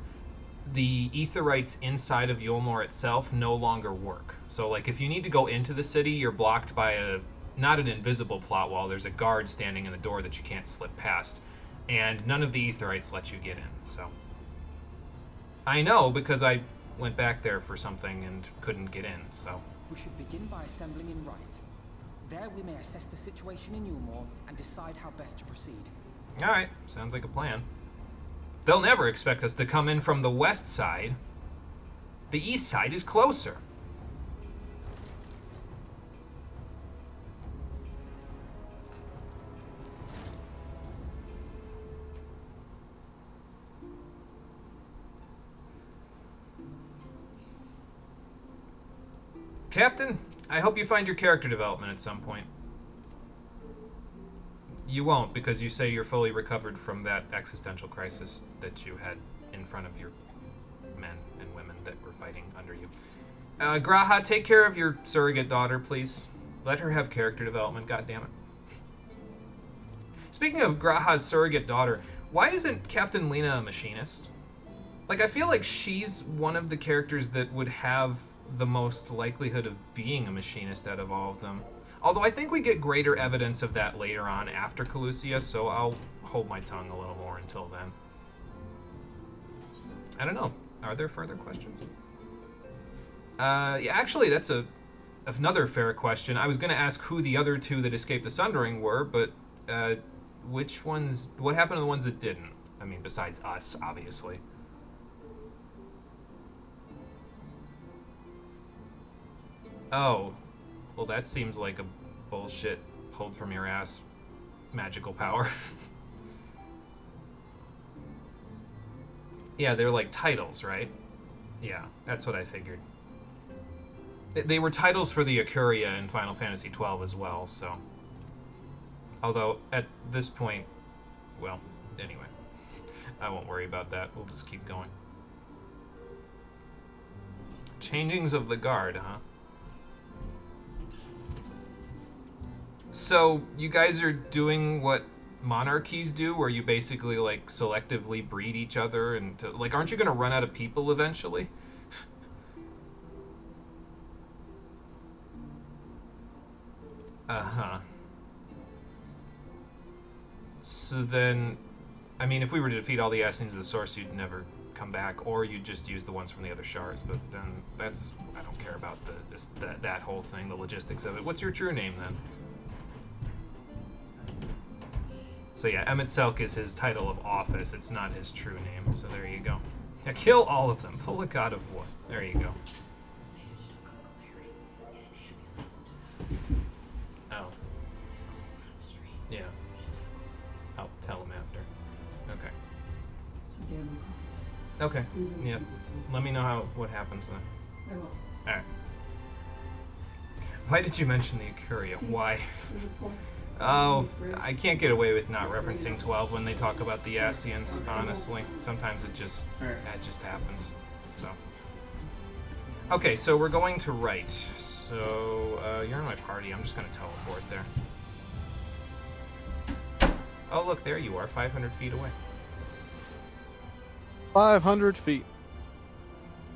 the Aetherites inside of Yulmore itself no longer work. So, like, if you need to go into the city, you're blocked by not an invisible plot wall. There's a guard standing in the door that you can't slip past, and none of the Aetherites let you get in. So, I know because I went back there for something and couldn't get in. So, We should begin by assembling in Right. There we may assess the situation in Yulmore and decide how best to proceed. all right, sounds like a plan. They'll never expect us to come in from the west side. The east side is closer. Captain, I hope you find your character development at some point. You won't, because you say you're fully recovered from that existential crisis that you had in front of your men and women that were fighting under you. Graha, take care of your surrogate daughter, please. Let her have character development, goddammit. Speaking of Graha's surrogate daughter, why isn't Captain Lena a machinist? Like, I feel like she's one of the characters that would have the most likelihood of being a machinist out of all of them. Although I think we get greater evidence of that later on after Calusia, so I'll hold my tongue a little more until then. I don't know. Are there further questions? Yeah, actually, that's another fair question. I was going to ask who the other two that escaped the Sundering were, but which ones... What happened to the ones that didn't? I mean, besides us, obviously. Oh, well, that seems like a bullshit pulled from your ass magical power. Yeah, they're like titles, right? Yeah, that's what I figured. They were titles for the Akuria in Final Fantasy XII as well, so... Although, at this point... Well, anyway. I won't worry about that. We'll just keep going. Changings of the Guard, huh? So, you guys are doing what monarchies do, where you basically, like, selectively breed each other, and, like, aren't you gonna run out of people eventually? Uh-huh. So then, I mean, if we were to defeat all the Assassins of the Source, you'd never come back, or you'd just use the ones from the other shards, but then that's... I don't care about that whole thing, the logistics of it. What's your true name, then? So yeah, Emmett Selk is his title of office. It's not his true name. So there you go. Yeah, kill all of them. Pull the God of War. There you go. Oh. Yeah. I'll tell him after. Okay. Okay. Yeah. Let me know what happens then. Alright. Why did you mention the Akuria? Why? Oh, I can't get away with not referencing 12 when they talk about the Ascians, honestly. Sometimes it just happens. So. Okay, so we're going to right. So, you're in my party. I'm just going to teleport there. Oh, look, there you are, 500 feet away. 500 feet.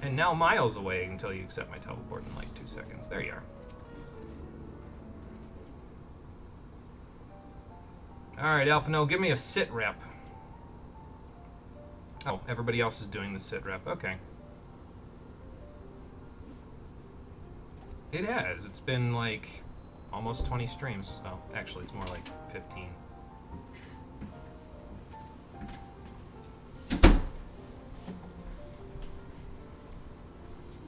And now miles away until you accept my teleport in like 2 seconds. There you are. Alright, Alpha, no, give me a sit rep. Oh, everybody else is doing the sit rep. Okay. It has. It's been like almost 20 streams. Well, actually, it's more like 15.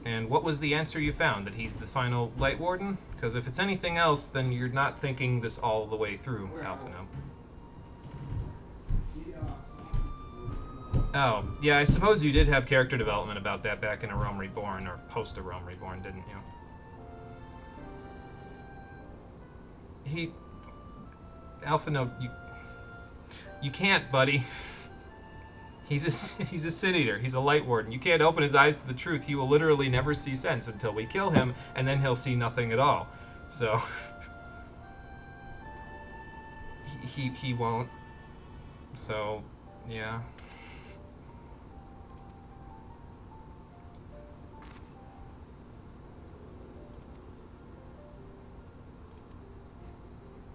And what was the answer you found? That he's the final Light Warden? Because if it's anything else, then you're not thinking this all the way through, Alphino. Oh, yeah, I suppose you did have character development about that back in A Realm Reborn, or post A Realm Reborn, didn't you? Alphino, you can't, buddy. He's a Sin Eater. He's a Light Warden. You can't open his eyes to the truth. He will literally never see sense until we kill him, and then he'll see nothing at all. So he won't. So yeah.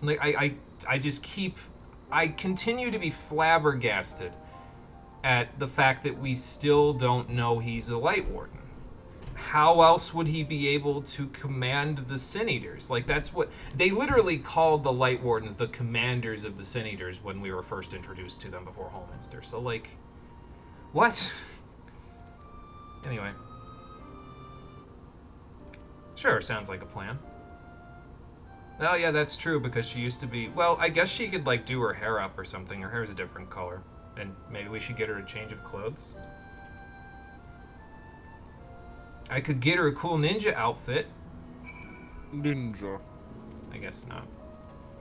Like I continue to be flabbergasted at the fact that we still don't know he's a Light Warden. How else would he be able to command the Sin Eaters? Like, that's what... They literally called the Light Wardens the commanders of the Sin Eaters when we were first introduced to them before Holminster. So, like... What? Anyway. Sure, sounds like a plan. Oh, yeah, that's true, because she used to be... Well, I guess she could, like, do her hair up or something. Her hair's a different color. And maybe we should get her a change of clothes. I could get her a cool ninja outfit. Ninja. I guess not.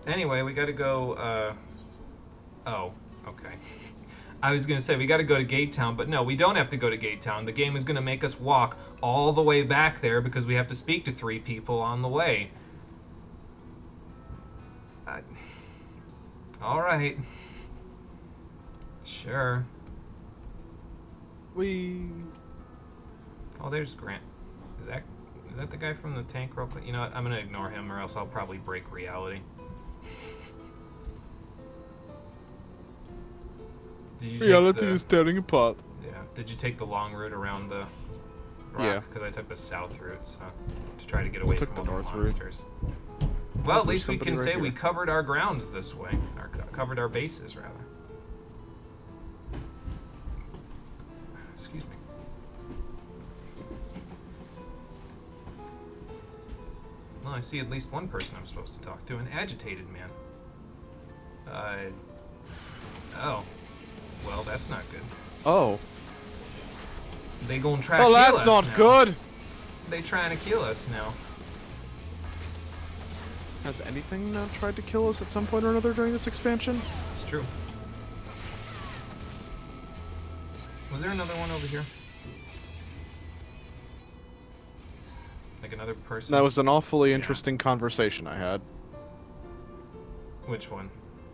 Anyway, we gotta go, Oh, okay. I was gonna say, we gotta go to Gate Town, but no, we don't have to go to Gate Town. The game is gonna make us walk all the way back there because we have to speak to 3 people on the way. Alright. Sure. Oh, there's Grant. Is that the guy from the tank real quick? You know what? I'm gonna ignore him or else I'll probably break reality. Did you Reality is tearing apart. Yeah. Did you take the long route around the rock? Yeah. Because I took the south route, so to try to get away from took the all the north route. monsters. Well, at least we somebody can right say here. we covered our grounds this way. Covered our bases, rather. Excuse me. Well, I see at least one person I'm supposed to talk to, an agitated man. Oh. Well, that's not good. Oh. They gonna try to Oh, kill us that's not now. good! They trying to kill us now. Has anything tried to kill us at some point or another during this expansion? It's true. Was there another one over here? Like another person? That was an awfully interesting conversation I had. Which one?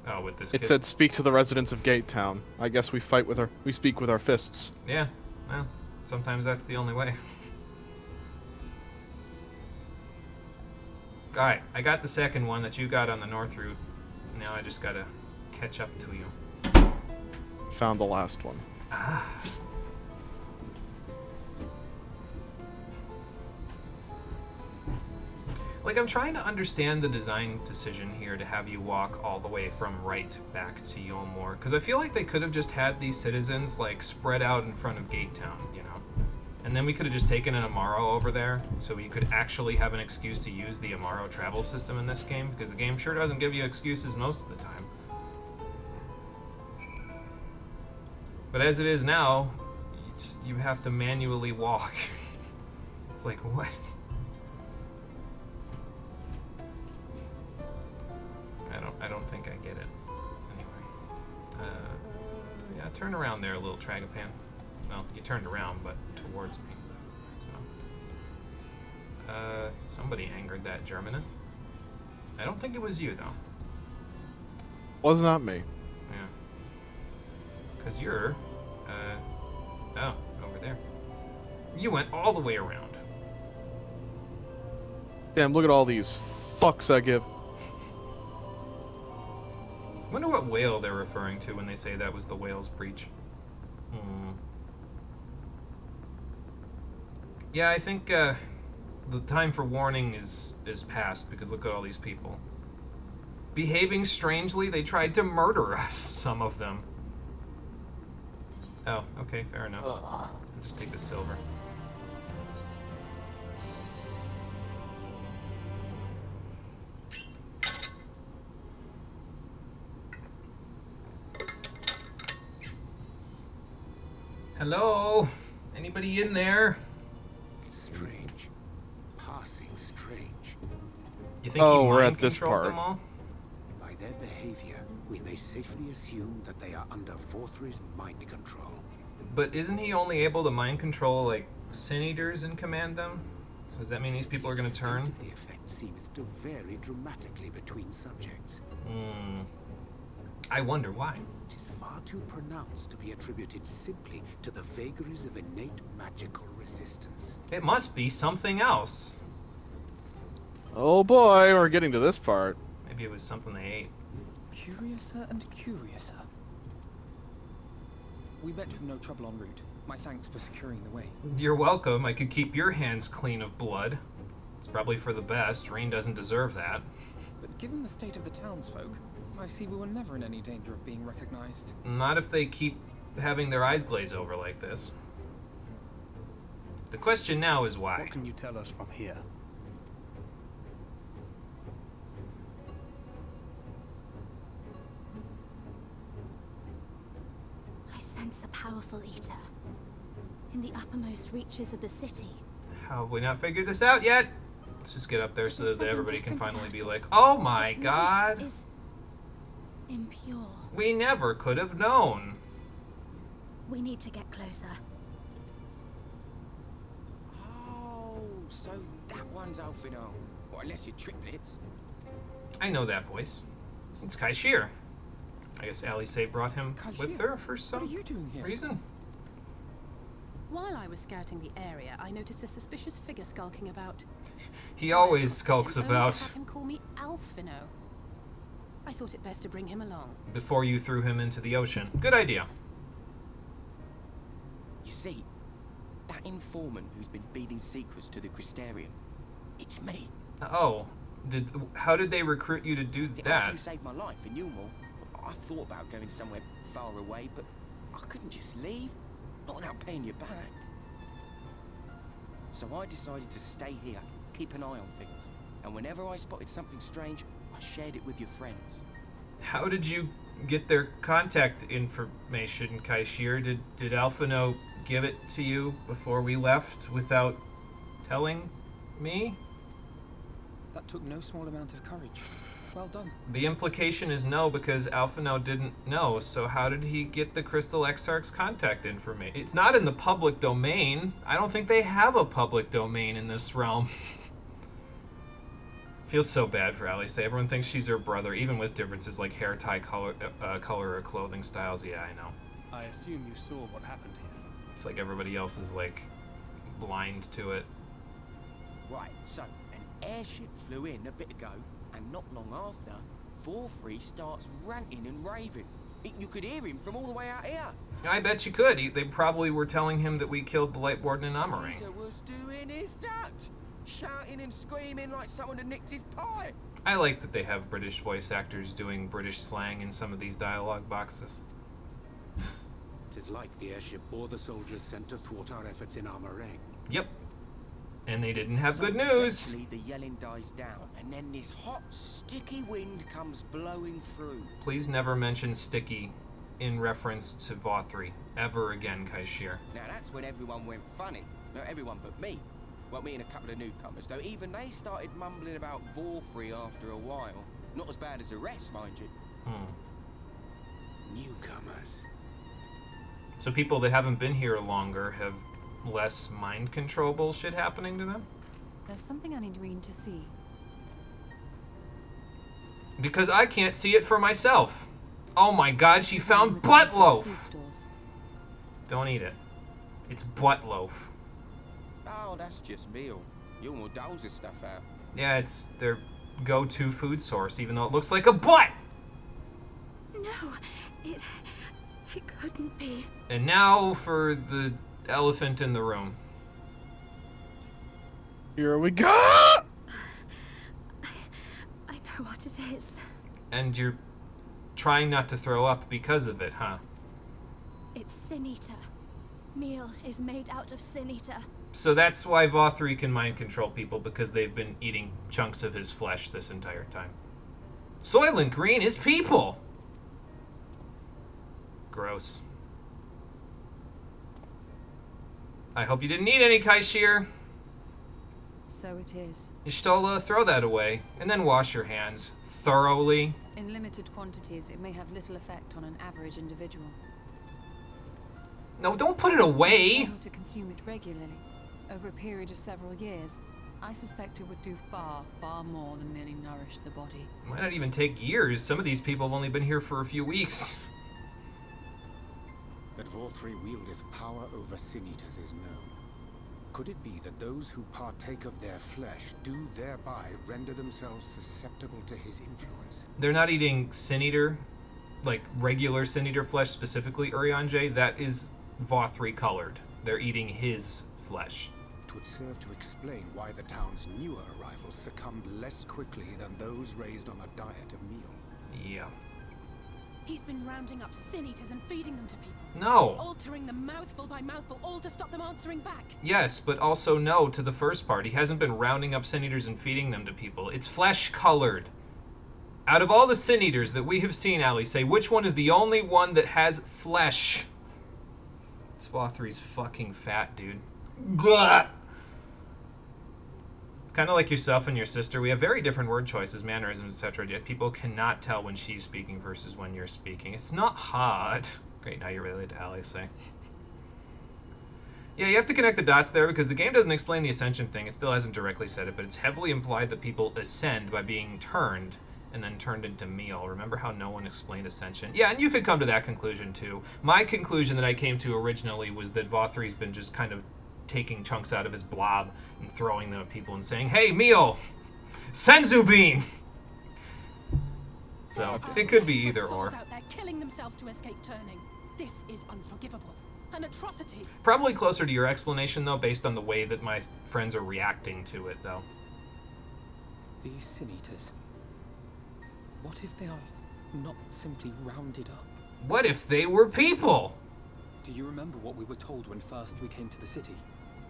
Oh, with this It kid? said, "Speak to the residents of Gate Town." I guess we speak with our fists. Yeah, well, sometimes that's the only way. Alright, I got the second one that you got on the north route. Now I just gotta catch up to you. Found the last one. Like, I'm trying to understand the design decision here to have you walk all the way from right back to Yolmor, because I feel like they could have just had these citizens, like, spread out in front of Gate Town, you know? And then we could have just taken an Amaro over there, so you could actually have an excuse to use the Amaro travel system in this game, because the game sure doesn't give you excuses most of the time. But as it is now, you have to manually walk. It's like, what? I don't think I get it. Anyway. Yeah, turn around there, little Tragapan. Well, you turned around, but towards me. So. Somebody angered that Germanin. I don't think it was you, though. Was not me. Yeah. Because you're, oh, over there. You went all the way around. Damn, look at all these fucks I give. Wonder what whale they're referring to when they say that was the whale's breach. Yeah, I think The time for warning is past, because look at all these people. Behaving strangely, they tried to murder us, some of them. Oh, okay, fair enough. I'll just take the silver. Hello? Anybody in there? Strange. Passing strange. You think he we're mind at this controlled part. them all? By their behavior, we may safely assume that they are under Vorthry's mind control. But isn't he only able to mind control, like, Sin Eaters and command them? So does that mean these people are going to turn? The extent of the effect seemeth to vary dramatically between subjects. I wonder why. It is far too pronounced to be attributed simply to the vagaries of innate magical resistance. It must be something else. Oh boy, we're getting to this part. Maybe it was something they ate. Curiouser and curiouser. We met with no trouble en route. My thanks for securing the way. You're welcome. I could keep your hands clean of blood. It's probably for the best. Rain doesn't deserve that. But given the state of the townsfolk, I see we were never in any danger of being recognized. Not if they keep having their eyes glaze over like this. The question now is why. What can you tell us from here? I sense a powerful eater in the uppermost reaches of the city. How have we not figured this out yet? Let's just get up there so There's that everybody something can different finally be about like, it. oh my Its light god, is impure. we never could have known. We need to get closer. Oh, so that one's Alfino. Well, unless you're triplets. I know that voice. It's Kaishir. I guess Alice brought him with her for some What are you doing here? reason. While I was scouting the area, I noticed a suspicious figure skulking about. He So I always approached skulks him, only to about have him call me Alfino. I thought it best to bring him along. before you threw him into the ocean. Good idea. You see, that informant who's been feeding secrets to the Crystarium, it's me. Oh, how did they recruit you to do After that? you saved my life in Newmore, I thought about going somewhere far away, but I couldn't just leave, not without paying you back. So I decided to stay here, keep an eye on things, and whenever I spotted something strange, I shared it with your friends. How did you get their contact information, Kaishir? Did Alphino give it to you before we left without telling me? That took no small amount of courage. Well done. The implication is no, because Alphino didn't know, so how did he get the Crystal Exarch's contact information? It's not in the public domain. I don't think they have a public domain in this realm. Feels so bad for Alice. Everyone thinks she's her brother, even with differences like hair tie color or clothing styles. Yeah, I know. I assume you saw what happened here. It's like everybody else is like blind to it. Right, so an airship flew in a bit ago, and not long after, Vorthry starts ranting and raving. You could hear him from all the way out here. I bet you could. They probably were telling him that we killed the Light Warden in Amarang. Caesar was doing his nuts, shouting and screaming like someone had nicked his pie. I like that they have British voice actors doing British slang in some of these dialogue boxes. It is like the airship bore the soldiers sent to thwart our efforts in Amarang. Yep. And they didn't have So good news. eventually the yelling dies down, and then this hot, sticky wind comes blowing through. Please never mention sticky in reference to Vothry ever again, Kaishir. Now that's when everyone went funny. Not everyone but me. Well, me and a couple of newcomers, though even they started mumbling about Vorthry after a while. Not as bad as the rest, mind you. Newcomers. So people that haven't been here longer have less mind control bullshit happening to them? There's something I need Reen to see. Because I can't see it for myself. Oh my god, she found butt loaf! Don't eat it. It's butt loaf. Oh, that's just meal. You almost doles this stuff out. Yeah, it's their go-to food source, even though it looks like a butt! No, it couldn't be. And now for the elephant in the room. Here we go! I know what it is. And you're trying not to throw up because of it, huh? It's Sin Eater. Meal is made out of Sin Eater. So that's why Vothri can mind control people, because they've been eating chunks of his flesh this entire time. Soylent Green is people! Gross. I hope you didn't eat any, Kaishir. So it is. Ishtola, throw that away, and then wash your hands thoroughly. In limited quantities, it may have little effect on an average individual. No, don't put it away! If you were to consume it regularly, over a period of several years, I suspect it would do far, far more than merely nourish the body. Might not even take years. Some of these people have only been here for a few weeks. That Vothri wieldeth power over Sin Eaters is known. Could it be that those who partake of their flesh do thereby render themselves susceptible to his influence? They're not eating Sin Eater, like regular Sin Eater flesh specifically, Urianger. That is Vothri colored. They're eating his flesh. It would serve to explain why the town's newer arrivals succumbed less quickly than those raised on a diet of meal. Yeah. He's been rounding up Sin Eaters and feeding them to people. No. Altering them mouthful by mouthful, all to stop them answering back. Yes, but also no to the first part. He hasn't been rounding up Sin Eaters and feeding them to people. It's flesh colored. Out of all the Sin Eaters that we have seen, Ali, say which one is the only one that has flesh? It's Vothri's fucking fat, dude. Blah! Kind of like yourself and your sister. We have very different word choices, mannerisms, etc. Yet people cannot tell when she's speaking versus when you're speaking. It's not hard. Great, now you're related to Ali, say. Yeah, you have to connect the dots there because the game doesn't explain the ascension thing. It still hasn't directly said it, but it's heavily implied that people ascend by being turned and then turned into meal. Remember how no one explained ascension? Yeah, and you could come to that conclusion too. My conclusion that I came to originally was that Vothri's been just kind of taking chunks out of his blob and throwing them at people and saying, "Hey, meal! Senzu bean!" So, it could be either or. Out there killing themselves to escape turning. This is unforgivable. An atrocity. Probably closer to your explanation, though, based on the way that my friends are reacting to it, though. These Sin Eaters. What if they are not simply rounded up? What if they were people? Do you remember what we were told when first we came to the city?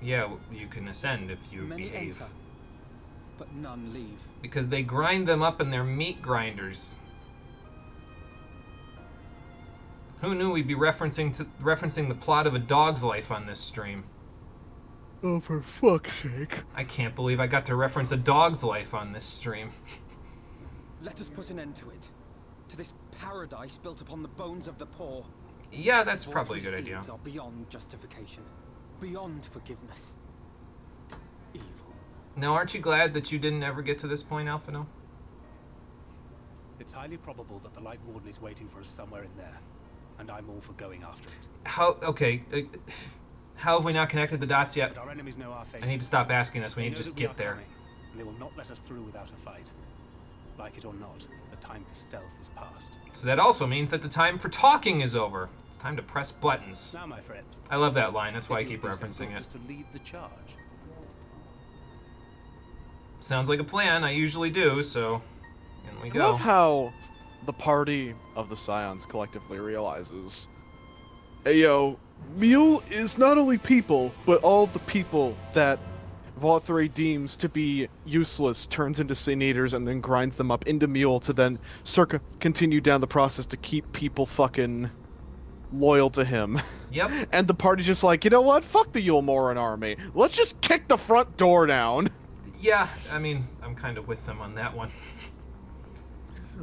Yeah, you can ascend if you Many behave. enter, but none leave. Because they grind them up in their meat grinders. Who knew we'd be referencing the plot of A Dog's Life on this stream? Oh, for fuck's sake. I can't believe I got to reference A Dog's Life on this stream. Let us put an end to it. To this paradise built upon the bones of the poor. Yeah, that's probably a good idea. Deeds are beyond justification, beyond forgiveness. Evil. Now, aren't you glad that you didn't ever get to this point, Alphino? It's highly probable that the Light Warden is waiting for us somewhere in there, and I'm all for going after it. Okay, how have we not connected the dots yet? But our enemies know our faces. I need to stop asking this. We They need to know just that we get are there. coming, and they will not let us through without a fight. Like it or not, the time for stealth is past. So that also means that the time for talking is over. It's time to press buttons. Now, my friend. I love that line. That's why I if keep you'll be so referencing good as it. to lead the charge. Sounds like a plan. I usually do, so in we I go. love how the party of the Scions collectively realizes, hey yo, Mule is not only people, but all the people that Vothri deems to be useless turns into Sin Eaters and then grinds them up into Mule to then continue down the process to keep people fucking loyal to him. Yep. And the party's just like, you know what? Fuck the Yulmoran army. Let's just kick the front door down. Yeah, I mean, I'm kind of with them on that one.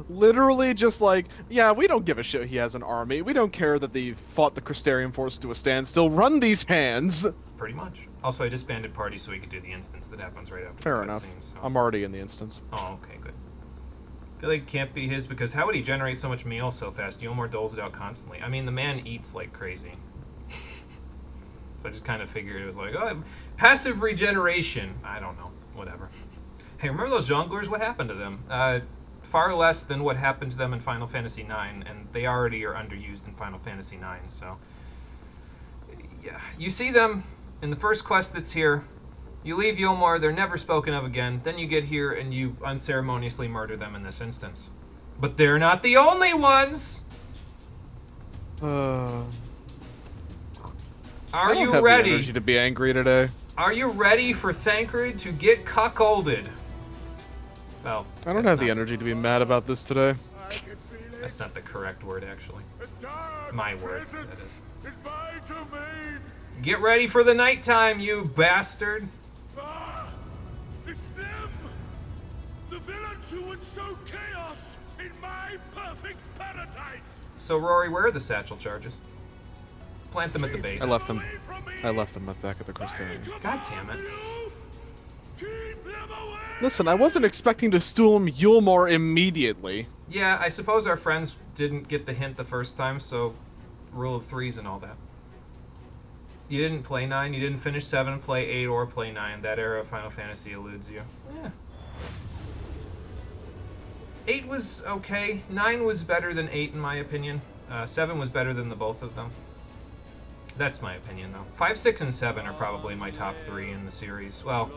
Literally just like, yeah, we don't give a shit he has an army. We don't care that they fought the Crystarian force to a standstill. Run these hands! Pretty much. Also, I disbanded party so we could do the instance that happens right after Fair the enough. cutscene, so. I'm already in the instance. Oh, okay, good. I feel like it can't be his because how would he generate so much meal so fast? Yulmor doles it out constantly. I mean, the man eats like crazy. So I just kind of figured it was like, oh, passive regeneration. I don't know. Whatever. Hey, remember those jongleurs? What happened to them? Far less than what happened to them in Final Fantasy IX, and they already are underused in Final Fantasy IX, so... Yeah, you see them in the first quest that's here. You leave Yulmore, they're never spoken of again. Then you get here and you unceremoniously murder them in this instance. But they're not the only ones! I Are don't you have ready? the energy to be angry today. Are you ready for Thancred to get cuckolded? Well, I don't have the energy to be mad about this today. That's not the correct word, actually. My word, that is. Get ready for the nighttime, you bastard! It's them! The villains who would sow chaos in my perfect paradise! So, Rory, where are the satchel charges? Plant them at the base. I left them back at the Crystarium. God damn it. Listen, I wasn't expecting to storm Yulmore immediately. Yeah, I suppose our friends didn't get the hint the first time, so rule of threes and all that. You didn't play 9, you didn't finish 7, play 8, or play 9. That era of Final Fantasy eludes you. Yeah. 8 was okay. 9 was better than 8 in my opinion. 7 was better than the both of them. That's my opinion, though. 5, 6, and 7 are probably my top 3 in the series. Well,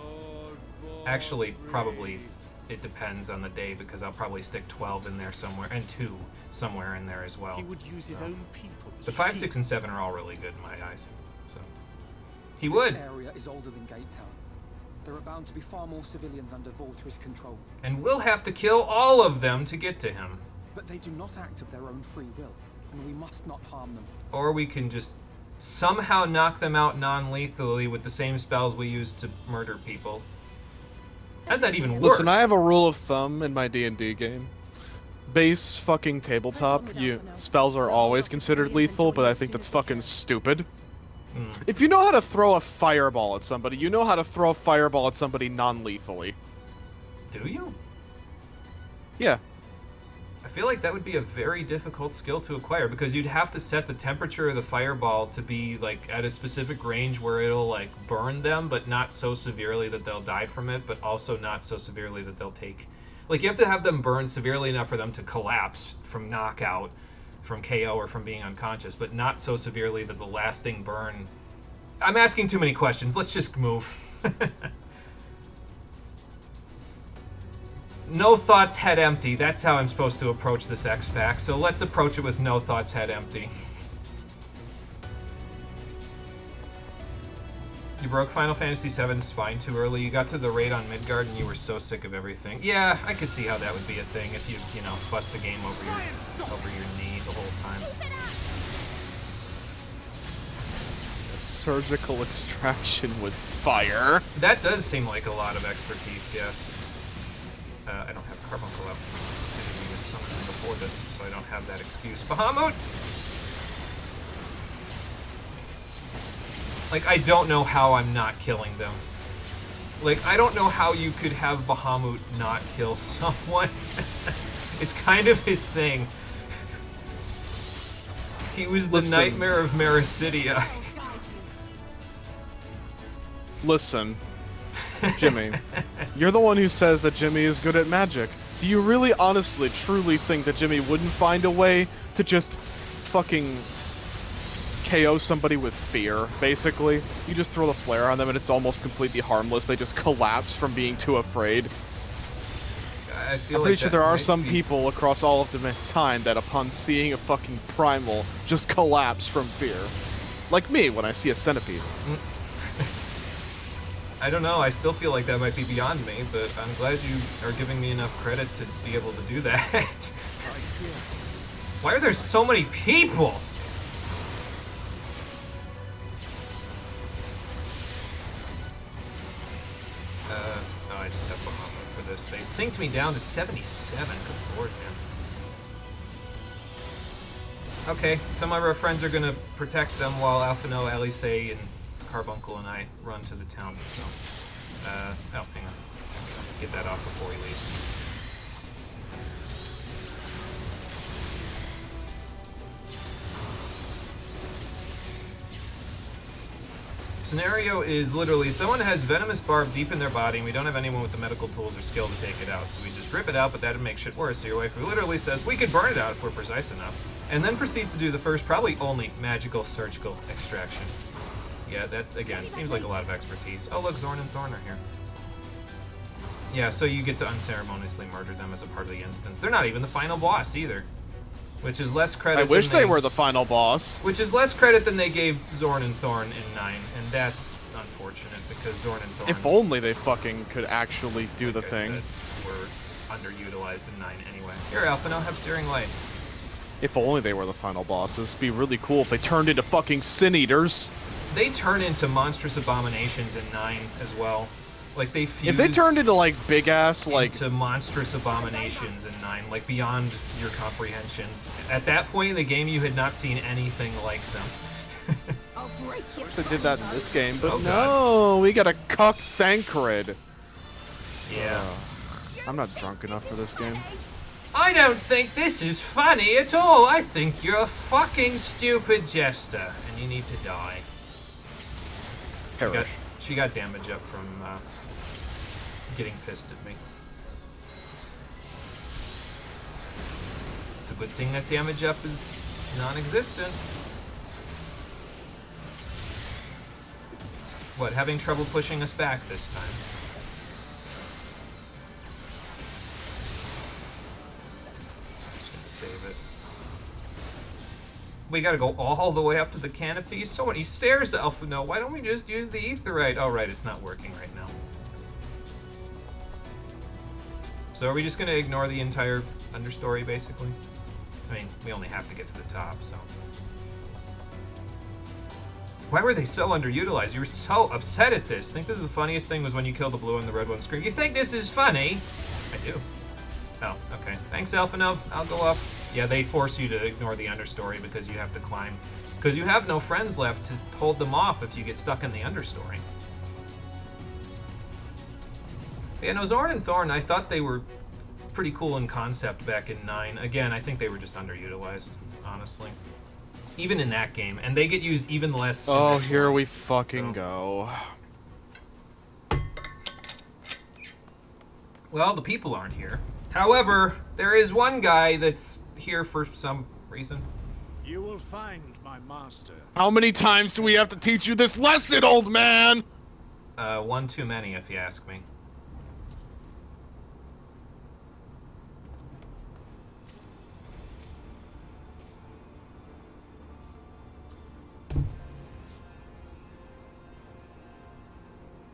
actually, probably it depends on the day, because I'll probably stick 12 in there somewhere, and 2 somewhere in there as well. He would use his own people. The 5, 6, and 7 are all really good in my eyes. So he would. This area is older than Gate Town. There are bound to be far more civilians under Vorthris control. And we'll have to kill all of them to get to him. But they do not act of their own free will, and we must not harm them. Or we can just somehow knock them out non-lethally with the same spells we use to murder people. How's that even work? Listen, I have a rule of thumb in my D&D game. Base fucking tabletop, spells are always considered lethal, but I think that's fucking stupid. If you know how to throw a fireball at somebody, you know how to throw a fireball at somebody non-lethally. Do you? Yeah. I feel like that would be a very difficult skill to acquire, because you'd have to set the temperature of the fireball to be like at a specific range where it'll like burn them, but not so severely that they'll die from it, but also not so severely that they'll take... Like, you have to have them burn severely enough for them to collapse from knockout, from KO, or from being unconscious, but not so severely that the lasting burn... I'm asking too many questions. Let's just move. No thoughts, head empty. That's how I'm supposed to approach this X-Pack, so let's approach it with no thoughts, head empty. You broke Final Fantasy VII's spine too early. You got to the raid on Midgard and you were so sick of everything. Yeah, I could see how that would be a thing if you know, bust the game over your knee the whole time. Surgical extraction with fire. That does seem like a lot of expertise, yes. I don't have Carbuncle up. I didn't even summon him before this, so I don't have that excuse. Bahamut! Like, I don't know how I'm not killing them. Like, I don't know how you could have Bahamut not kill someone. It's kind of his thing. He was the nightmare of Mericidia. Listen, Jimmy, you're the one who says that Jimmy is good at magic. Do you really honestly, truly think that Jimmy wouldn't find a way to just fucking KO somebody with fear, basically? You just throw the flare on them and it's almost completely harmless. They just collapse from being too afraid. I'm pretty sure there are some people across all of time that upon seeing a fucking primal just collapse from fear. Like me when I see a centipede. I don't know, I still feel like that might be beyond me, but I'm glad you are giving me enough credit to be able to do that. Why are there so many people? Oh, I just have Bahamut for this. They synced me down to 77. Good lord, man. Okay, some of our friends are gonna protect them while Alphino, Alice, and Carbuncle and I run to the town. So, oh, hang on. Get that off before he leaves. Scenario is literally someone has venomous barb deep in their body and we don't have anyone with the medical tools or skill to take it out, so we just rip it out, but that'd make shit worse. So your wife literally says we could burn it out if we're precise enough, and then proceeds to do the first, probably only, magical surgical extraction. Yeah, that, again, seems like a lot of expertise. Oh, look, Zorn and Thorn are here. Yeah, so you get to unceremoniously murder them as a part of the instance. They're not even the final boss, either. Which is less credit I wish they were the final boss. Which is less credit than they gave Zorn and Thorn in 9, and that's unfortunate, because Zorn and Thorn... If only they fucking could actually do the like I thing. said, were underutilized in 9 anyway. Here, Alphino, have Searing Light. If only they were the final bosses. It'd be really cool if they turned into fucking Sin Eaters. They turn into monstrous abominations in 9 as well. Like, they fuse... If they turned into, like, big-ass, like... into monstrous abominations in 9, like, beyond your comprehension. At that point in the game, you had not seen anything like them. I'll break you. They did that in this game, but Oh, no, we gotta cuck Thancred. Yeah. I'm not drunk enough for this game. I don't think this is funny at all. I think you're a fucking stupid jester, and you need to die. Perish. She got damage up from getting pissed at me. It's a good thing that damage up is non-existent. What, having trouble pushing us back this time? Just gonna save it. We gotta go all the way up to the canopy. So many stairs, Alphino. Why don't we just use the aetherite? Oh, right, it's not working right now. So are we just gonna ignore the entire understory, basically? I mean, we only have to get to the top, so. Why were they so underutilized? You were so upset at this. Think this is the funniest thing was when you kill the blue and the red one scream. You think this is funny? I do. Oh, okay. Thanks, Alphino. I'll go up. Yeah, they force you to ignore the understory because you have to climb. Because you have no friends left to hold them off if you get stuck in the understory. Yeah, no, Zorn and Thorn, I thought they were pretty cool in concept back in 9. Again, I think they were just underutilized, honestly. Even in that game. And they get used even less in Oh, this here one, we fucking so. go. Well, the people aren't here. However, there is one guy that's here for some reason. You will find my master. How many times do we have to teach you this lesson, old man? One too many, if you ask me.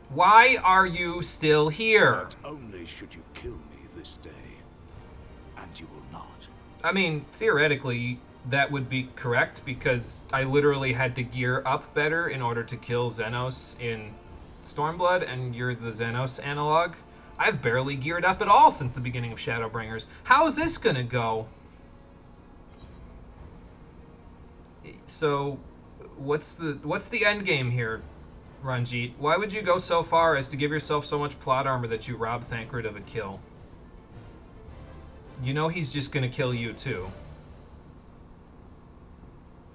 Why are you still here? Not only should you kill me this day, and you will not. I mean, theoretically, that would be correct, because I literally had to gear up better in order to kill Xenos in Stormblood, and you're the Xenos analog. I've barely geared up at all since the beginning of Shadowbringers. How's this gonna go? So, what's the end game here, Ranjit? Why would you go so far as to give yourself so much plot armor that you rob Thancred of a kill? You know he's just gonna kill you too.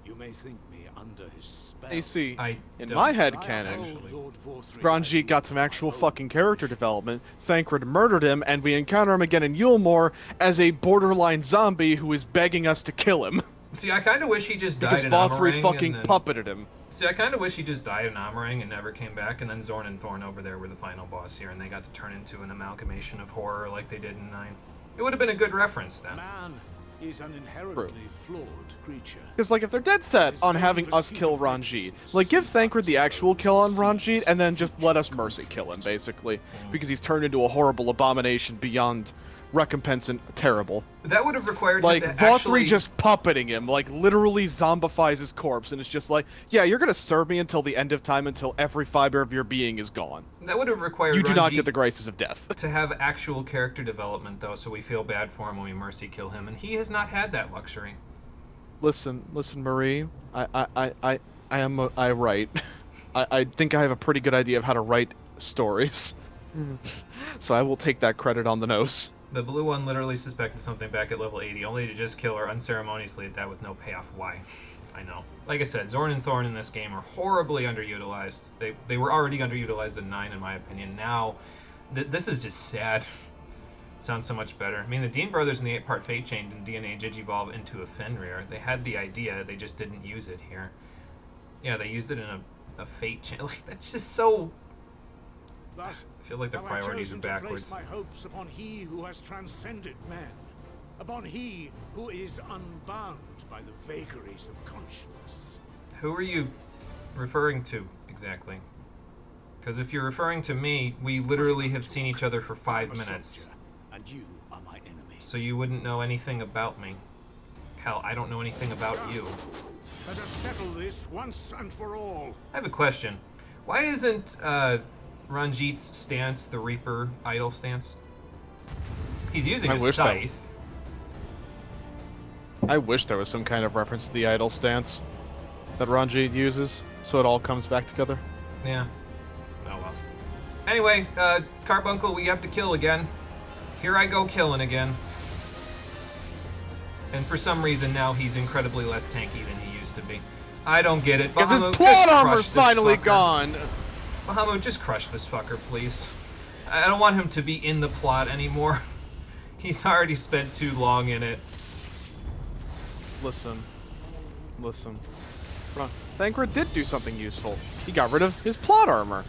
You may think me under his spell. AC, I in don't. my head canon, Ranjit got some actual fucking character development. Thancred murdered him, and we encounter him again in Yulmore as a borderline zombie who is begging us to kill him. See, I kind of wish he just died Because in Vothri Amarang fucking and then... puppeted him. See, I kind of wish he just died in Amarang and never came back, and then Zorn and Thorn over there were the final boss here, and they got to turn into an amalgamation of horror like they did in 9. It would have been a good reference then. Man is an inherently flawed creature. Because, like, if they're dead set on having us kill Ranjit, like, give Thancred the actual kill on Ranjit, and then just let us mercy kill him, basically. Because he's turned into a horrible abomination beyond recompense and terrible. That would have required like him to Vothri actually... just puppeting him, like literally zombifies his corpse, and it's just like, yeah, you're gonna serve me until the end of time, until every fiber of your being is gone. That would have required You do not Ranjit get the graces of death. to have actual character development, though, so we feel bad for him when we mercy kill him, and he has not had that luxury. Listen, Marie, I write. I think I have a pretty good idea of how to write stories. So I will take that credit on the nose. The blue one literally suspected something back at level 80, only to just kill her unceremoniously at that with no payoff. Why? I know. Like I said, Zorn and Thorn in this game are horribly underutilized. They were already underutilized in 9, in my opinion. Now, this is just sad. Sounds so much better. I mean, the Dean brothers in the 8-part Fate Chain and DNA Digivolve into a Fenrir. They had the idea, they just didn't use it here. Yeah, they used it in a a fate chain. Like, that's just so... Thus, I feel like the have I priorities are chosen to backwards. place my hopes upon he who has transcended men, upon he who is unbound by the vagaries of conscience. Who are you referring to, exactly? Because if you're referring to me, we literally have seen each other for 5 minutes. And you are my enemy. So you wouldn't know anything about me. Hell, I don't know anything about you. Let us settle this once and for all. I have a question. Why isn't Ranjit's stance the Reaper idol stance? He's using a scythe. I wish there was some kind of reference to the idol stance that Ranjit uses, so it all comes back together. Yeah. Oh well. Anyway, Carbuncle, we have to kill again. Here I go killing again. And for some reason now he's incredibly less tanky than he used to be. I don't get it. Because his Bahamut, plot just crush armor's this finally fucker. gone. Bahamut, just crush this fucker, please. I don't want him to be in the plot anymore. He's already spent too long in it. Listen. Thancred did do something useful. He got rid of his plot armor.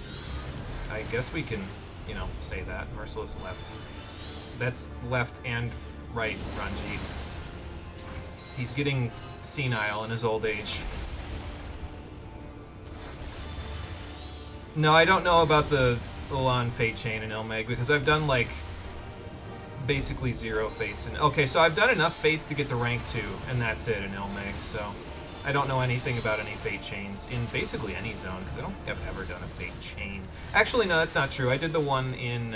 I guess we can, you know, say that. Merciless left. That's left and right, Ranjit. He's getting senile in his old age. No, I don't know about the Ulan Fate Chain in Ilmeg because I've done like basically 0 fates. Okay, so I've done enough fates to get to rank 2, and that's it in Ilmeg, so I don't know anything about any fate chains in basically any zone, because I don't think I've ever done a fate chain. Actually, no, that's not true. I did the one in,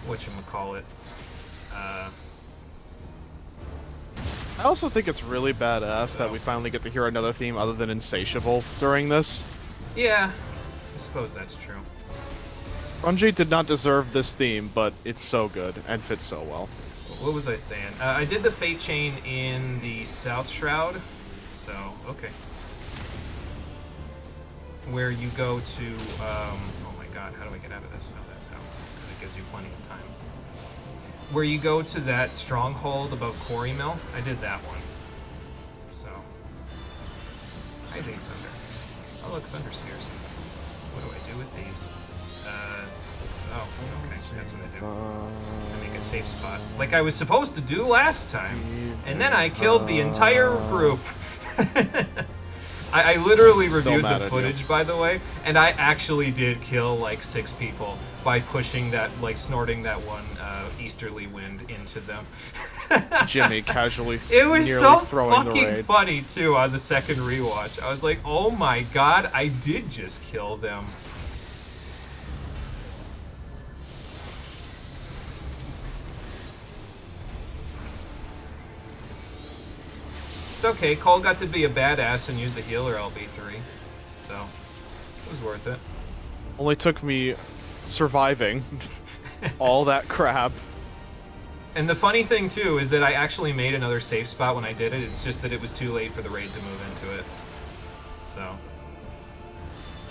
whatchamacallit, I also think it's really badass that we finally get to hear another theme other than Insatiable during this. yeah, I suppose that's true. Ranjit did not deserve this theme, but it's so good and fits so well. What was I saying? I did the fate chain in the South Shroud, so, okay. Where you go to, oh my god, how do I get out of this? Oh, that's how, because it gives you plenty of time. Where you go to that stronghold above Quarry Mill, I did that one. So, Rising Thunder. Oh look, Thunder Spheres. What do I do with these? Oh, okay, that's what I do. I make a safe spot. Like I was supposed to do last time. And then I killed the entire group. I literally reviewed the footage, by the way, and I actually did kill like 6 people by pushing that, like snorting that one easterly wind into them. Jimmy casually it was so throwing fucking funny too on the second rewatch. I was like, oh my god, I did just kill them. It's okay, Cole got to be a badass and use the healer LB3, so it was worth it. Only took me surviving all that crap. And the funny thing too is that I actually made another safe spot when I did it, it's just that it was too late for the raid to move into it. So,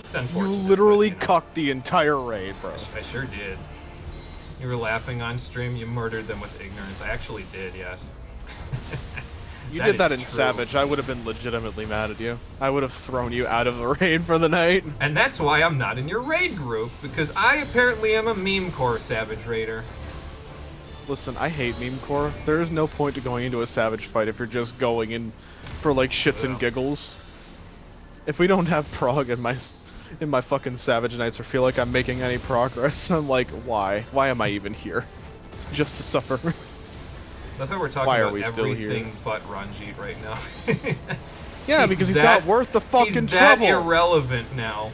it's unfortunate. You literally cucked the entire raid, bro. I sure did. You were laughing on stream, you murdered them with ignorance. I actually did, yes. You did that in Savage, I would have been legitimately mad at you. I would have thrown you out of the raid for the night. And that's why I'm not in your raid group, because I apparently am a meme core Savage Raider. Listen, I hate meme core. There is no point to going into a Savage fight if you're just going in for like shits and giggles. If we don't have prog in my fucking Savage Nights or feel like I'm making any progress, I'm like, why? Why am I even here? Just to suffer. That's why we're talking about everything but Ranjit right now. Yeah, because he's not worth the fucking trouble. He's that irrelevant now.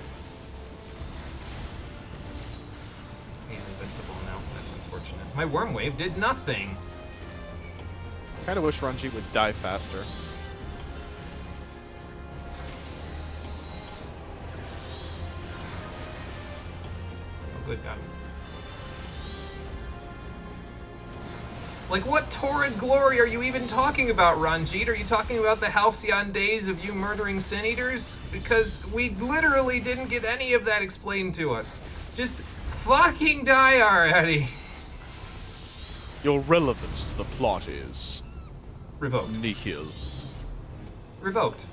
He's invincible now. That's unfortunate. My Worm Wave did nothing. I kinda wish Ranjit would die faster. Oh, good God. Like, what torrid glory are you even talking about, Ranjit? Are you talking about the halcyon days of you murdering Sin Eaters? Because we literally didn't get any of that explained to us. Just fucking die already. Your relevance to the plot is... revoked. Nihil. Revoked.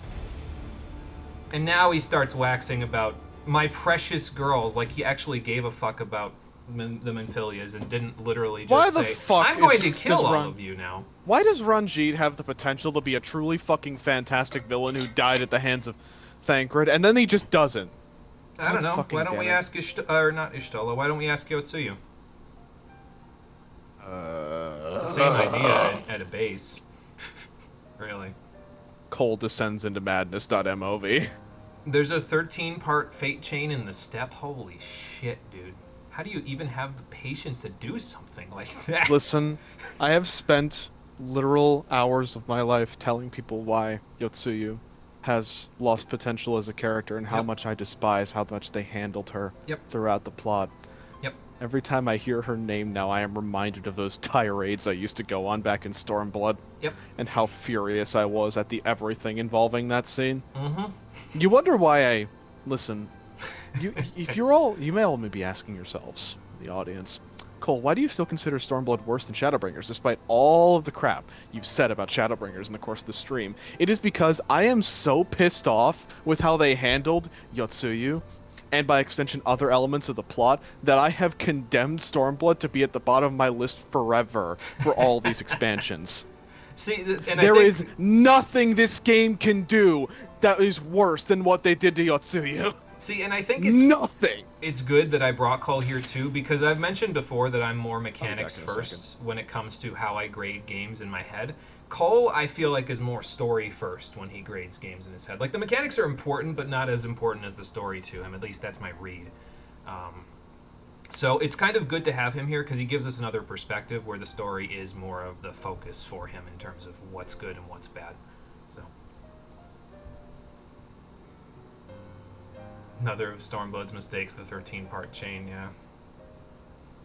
And now he starts waxing about my precious girls, like he actually gave a fuck about the Menphilias and didn't literally just say, I'm going to kill all of you now. Why does Ranjit have the potential to be a truly fucking fantastic villain who died at the hands of Thancred, and then he just doesn't? I don't know. Why don't we ask not Ishtala, why don't we ask Yotsuyu? It's the same idea at a base. Really. Cole descends into madness.mov. There's a 13-part fate chain in the steppe. Holy shit, dude. How do you even have the patience to do something like that? Listen, I have spent literal hours of my life telling people why Yotsuyu has lost potential as a character and how much I despise how much they handled her throughout the plot. Yep. Every time I hear her name now, I am reminded of those tirades I used to go on back in Stormblood. Yep. And how furious I was at the everything involving that scene. Mm-hmm. You wonder why I... Listen, if you're all... You may all be asking yourselves, the audience, Cole, why do you still consider Stormblood worse than Shadowbringers, despite all of the crap you've said about Shadowbringers in the course of the stream? It is because I am so pissed off with how they handled Yotsuyu, and by extension other elements of the plot, that I have condemned Stormblood to be at the bottom of my list forever for all these expansions. See, there is nothing this game can do that is worse than what they did to Yotsuyu. See, and I think it's nothing. It's good that I brought Cole here too, because I've mentioned before that I'm more mechanics first when it comes to how I grade games in my head. Cole, I feel like, is more story first when he grades games in his head. Like, the mechanics are important, but not as important as the story to him. At least that's my read. So it's kind of good to have him here because he gives us another perspective where the story is more of the focus for him in terms of what's good and what's bad. So another of Stormblood's mistakes, the 13-part chain, yeah.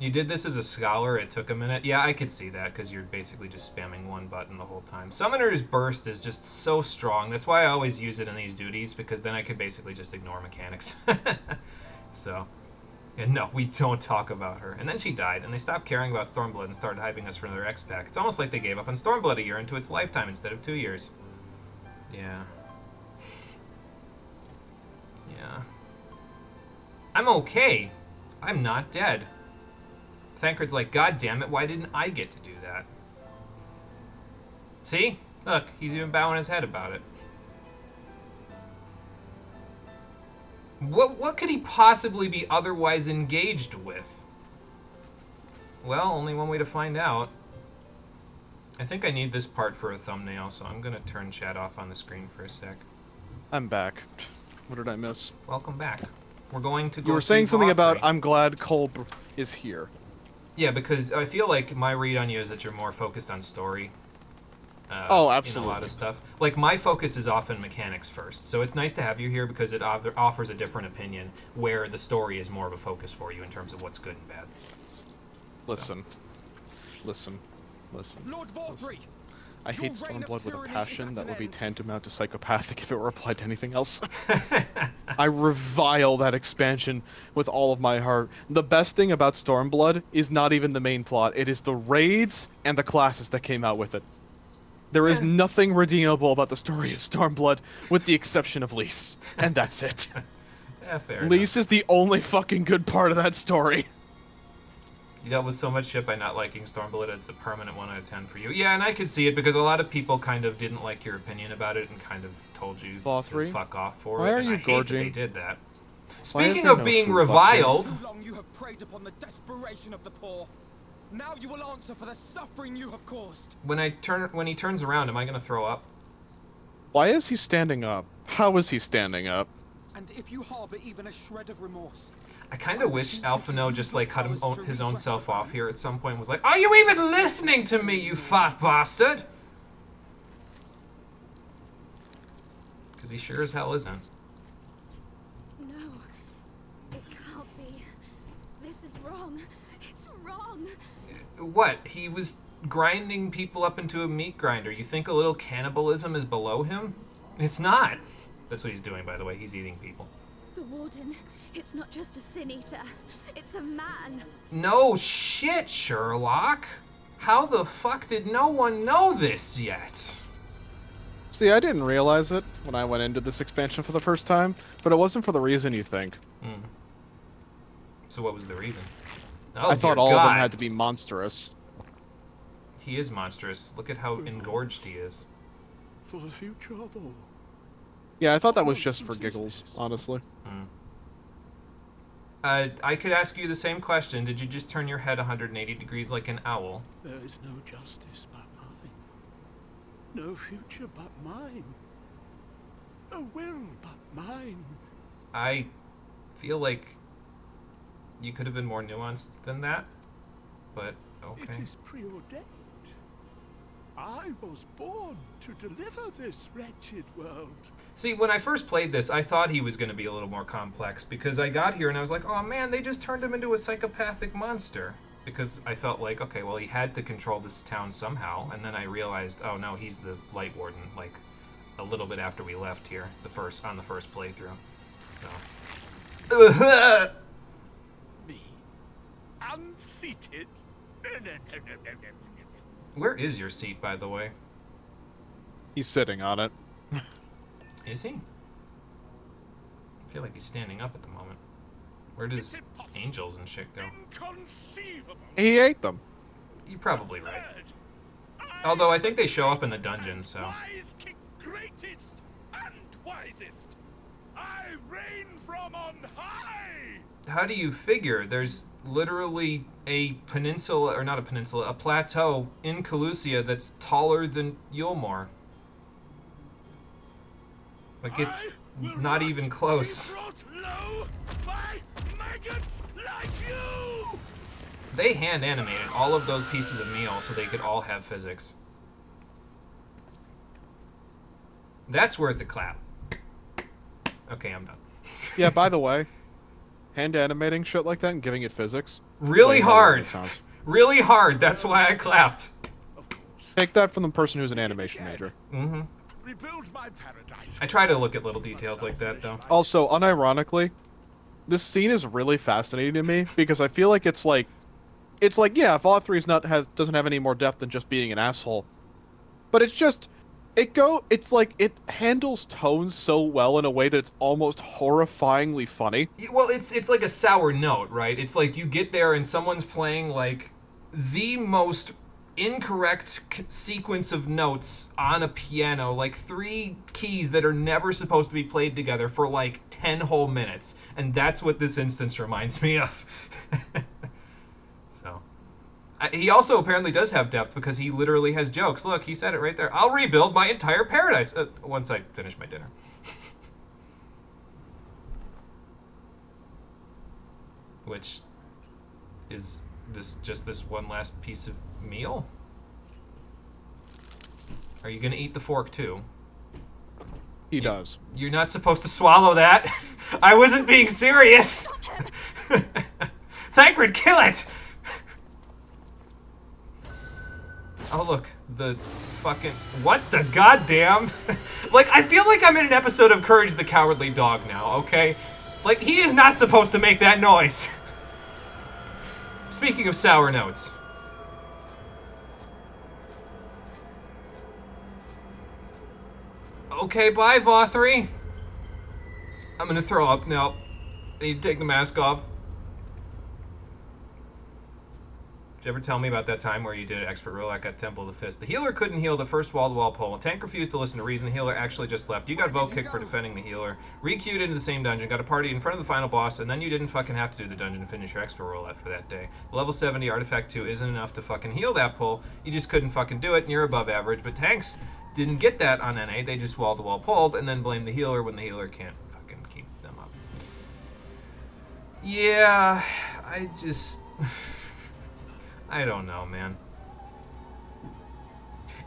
You did this as a scholar, it took a minute. Yeah, I could see that, because you're basically just spamming one button the whole time. Summoner's Burst is just so strong. That's why I always use it in these duties, because then I could basically just ignore mechanics. So, and no, we don't talk about her. And then she died, and they stopped caring about Stormblood and started hyping us for another X-Pack. It's almost like they gave up on Stormblood a year into its lifetime instead of 2 years. Yeah. Yeah. I'm okay. I'm not dead. Thancred's like, God damn it, why didn't I get to do that? See? Look, he's even bowing his head about it. What could he possibly be otherwise engaged with? Well, only one way to find out. I think I need this part for a thumbnail, so I'm gonna turn chat off on the screen for a sec. I'm back. What did I miss? Welcome back. We're going to go. You were saying something about I'm glad Cole is here. Yeah, because I feel like my read on you is that you're more focused on story. Oh, absolutely. In a lot of stuff. Like, my focus is often mechanics first, so it's nice to have you here because it offers a different opinion where the story is more of a focus for you in terms of what's good and bad. Listen. Lord Vorthree, I hate Stormblood with a passion that would be tantamount to psychopathic if it were applied to anything else. I revile that expansion with all of my heart. The best thing about Stormblood is not even the main plot. It is the raids and the classes that came out with it. There is nothing redeemable about the story of Stormblood, with the exception of Lys. And that's it. Yeah, fair Lys is the only fucking good part of that story. You dealt with so much shit by not liking Stormblood, it's a permanent 1 out of 10 for you. Yeah, and I could see it because a lot of people kind of didn't like your opinion about it and kind of told you to fuck off for it. Why are you gorging? They did that. Speaking of being reviled... Too long you have preyed upon the desperation of the poor. Now you will answer for the suffering you have caused. When he turns around, am I going to throw up? Why is he standing up? How is he standing up? And if you harbor even a shred of remorse, I kind of wish Alphino just like cut his own self off here at some point and was like, are you even listening to me, you fat bastard? Because he sure as hell isn't. No, it can't be. This is wrong. It's wrong. What? He was grinding people up into a meat grinder. You think a little cannibalism is below him? It's not. That's what he's doing, by the way. He's eating people. The Warden, it's not just a sin eater. It's a man. No shit, Sherlock. How the fuck did no one know this yet? See, I didn't realize it when I went into this expansion for the first time, but it wasn't for the reason you think. Mm. So what was the reason? Oh, I thought dear all God. of them had to be monstrous. He is monstrous. Look at how engorged he is. For the future of all. Yeah, I thought that was just for giggles, honestly. Hmm. I could ask you the same question. Did you just turn your head 180 degrees like an owl? There is no justice but mine. No future but mine. No will but mine. I feel like you could have been more nuanced than that, but okay. It is preordained. I was born to deliver this wretched world. See, when I first played this, I thought he was going to be a little more complex, because I got here and I was like, oh man, they just turned him into a psychopathic monster. Because I felt like, okay, well, he had to control this town somehow, and then I realized, oh no, he's the Light Warden, like, a little bit after we left here, on the first playthrough. So... Me? Unseated? No. Where is your seat, by the way? He's sitting on it. Is he? I feel like he's standing up at the moment. Where does angels and shit go? Inconceivable. He ate them. You're probably right. Although I think they show up in the dungeon, so... Wise king, greatest and wisest. I reign from on high. How do you figure? There's literally a peninsula, or not a peninsula, a plateau in Calusia that's taller than Yulmore. Like, it's not even close. Low by maggots like you. They hand animated all of those pieces of meal so they could all have physics. That's worth a clap. Okay, I'm done. Yeah, by the way, hand animating shit like that and giving it physics. Really hard. Really hard. That's why I clapped. Take that from the person who's an animation major. Mm-hmm. Rebuild my paradise. I try to look at little details like that, though. Also, unironically, this scene is really fascinating to me because I feel like it's like, yeah, Fallout 3 doesn't have any more depth than just being an asshole, but it's just, it's like it handles tones so well in a way that it's almost horrifyingly funny. Well, it's like a sour note, right? It's like you get there and someone's playing like the most incorrect sequence of notes on a piano, like 3 keys that are never supposed to be played together for like 10 whole minutes, and that's what this instance reminds me of. So he also apparently does have depth because he literally has jokes. Look, he said it right there. I'll rebuild my entire paradise once I finish my dinner. Which is this one last piece of meal? Are you gonna eat the fork too? He does. You're not supposed to swallow that. I wasn't being serious. Thancred, kill it! Oh look, the fucking... What the goddamn? Like, I feel like I'm in an episode of Courage the Cowardly Dog now, okay? Like, he is not supposed to make that noise. Speaking of sour notes. Okay, bye, Vothri. I'm gonna throw up. No. I need to take the mask off. Did you ever tell me about that time where you did expert rollback at Temple of the Fist? The healer couldn't heal the first wall-to-wall pull. Tank refused to listen to reason. The healer actually just left. You got vote kicked for defending the healer. Re-queued into the same dungeon. Got a party in front of the final boss, and then you didn't fucking have to do the dungeon to finish your expert roll after that day. Level 70 Artifact 2 isn't enough to fucking heal that pull. You just couldn't fucking do it, and you're above average. But tanks didn't get that on NA. They just wall-to-wall pulled, and then blame the healer when the healer can't fucking keep them up. Yeah, I just... I don't know, man.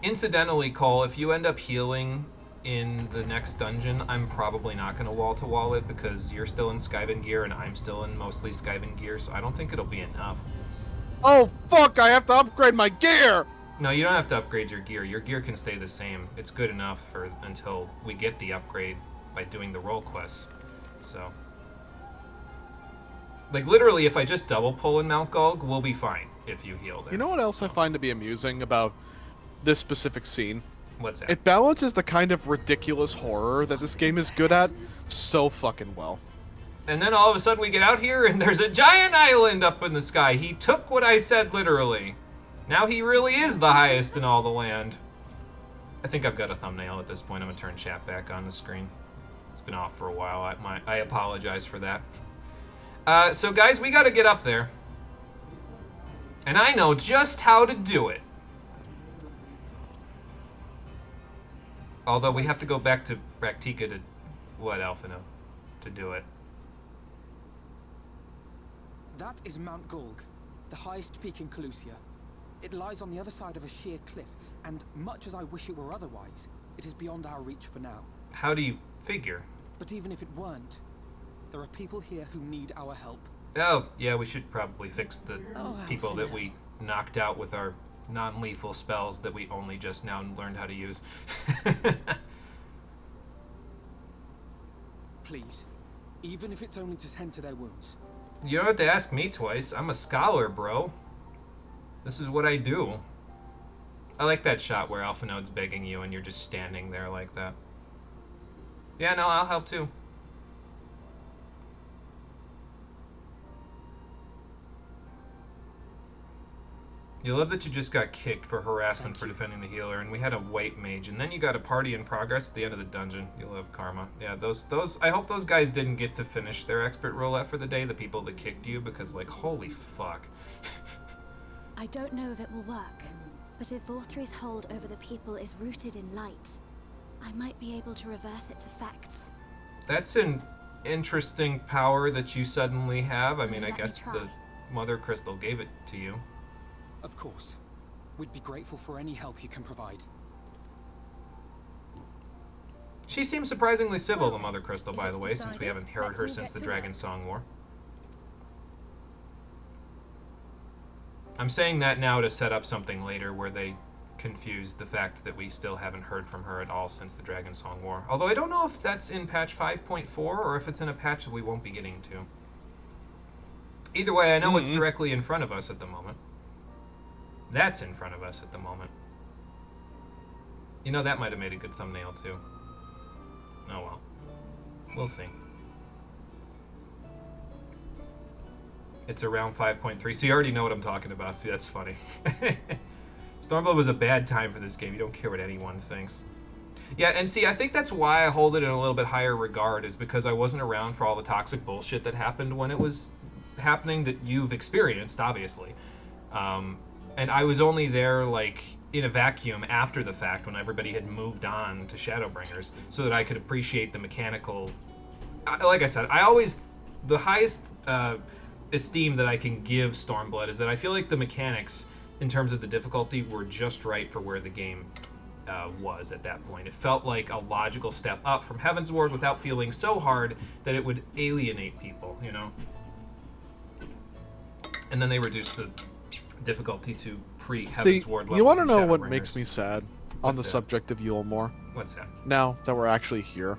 Incidentally, Cole, if you end up healing in the next dungeon, I'm probably not going to wall-to-wall it because you're still in Skaven gear and I'm still in mostly Skaven gear, so I don't think it'll be enough. Oh, fuck! I have to upgrade my gear! No, you don't have to upgrade your gear. Your gear can stay the same. It's good enough until we get the upgrade by doing the role quests. So... Like, literally, if I just double pull in Mount Gulg, we'll be fine if you heal there. You know what else I find to be amusing about this specific scene? What's that? It balances the kind of ridiculous horror that this game is good at so fucking well. And then all of a sudden we get out here and there's a giant island up in the sky. He took what I said literally. Now he really is the highest in all the land. I think I've got a thumbnail at this point. I'm gonna turn chat back on the screen. It's been off for a while. I apologize for that. So guys, we gotta get up there. And I know just how to do it. Although we have to go back to Raktika to, what, Alphino? To do it. That is Mount Golg, the highest peak in Calusia. It lies on the other side of a sheer cliff, and much as I wish it were otherwise, it is beyond our reach for now. How do you figure? But even if it weren't, there are people here who need our help. Oh, yeah, we should probably fix the people that we knocked out with our non-lethal spells that we only just now learned how to use. Please, even if it's only to tend to their wounds. You don't have to ask me twice. I'm a scholar, bro. This is what I do. I like that shot where Alphinode's begging you and you're just standing there like that. Yeah, no, I'll help too. You love that you just got kicked for harassment for defending the healer, and we had a white mage, and then you got a party in progress at the end of the dungeon. You love karma. Yeah, those. I hope those guys didn't get to finish their expert roulette for the day, the people that kicked you, because, like, holy fuck. I don't know if it will work, but if Vorthri's hold over the people is rooted in light, I might be able to reverse its effects. That's an interesting power that you suddenly have. I mean, I guess the Mother Crystal gave it to you. Of course. We'd be grateful for any help you can provide. She seems surprisingly civil, the Mother Crystal, by the way, since we haven't heard her since the Dragon Song War. I'm saying that now to set up something later where they confuse the fact that we still haven't heard from her at all since the Dragon Song War. Although I don't know if that's in patch 5.4 or if it's in a patch that we won't be getting to. Either way, I know it's directly in front of us at the moment. That's in front of us at the moment. You know, that might have made a good thumbnail, too. Oh, well. We'll see. It's around 5.3, so you already know what I'm talking about. See, that's funny. Stormblood was a bad time for this game. You don't care what anyone thinks. Yeah, and see, I think that's why I hold it in a little bit higher regard, is because I wasn't around for all the toxic bullshit that happened when it was happening that you've experienced, obviously. And I was only there, like, in a vacuum after the fact when everybody had moved on to Shadowbringers so that I could appreciate the mechanical... Like I said, I always... The highest esteem that I can give Stormblood is that I feel like the mechanics, in terms of the difficulty, were just right for where the game was at that point. It felt like a logical step up from Heavensward without feeling so hard that it would alienate people, you know? And then they reduced the difficulty to pre-Heavensward levels. You want to know what Shadowbringers. makes me sad on the subject of Yulmore? What's that? Now that we're actually here.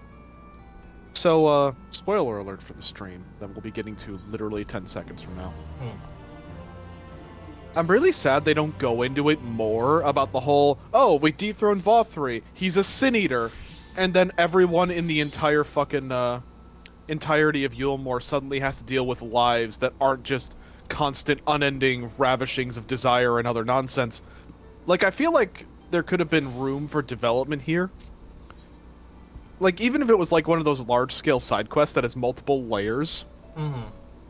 So, spoiler alert for the stream that we'll be getting to literally 10 seconds from now. I'm really sad they don't go into it more about the whole, oh, we dethroned Vothri, he's a Sin Eater, and then everyone in the entire fucking, entirety of Yulmore suddenly has to deal with lives that aren't just constant, unending ravishings of desire and other nonsense. Like, I feel like there could have been room for development here. Like, even if it was like one of those large-scale side quests that has multiple layers.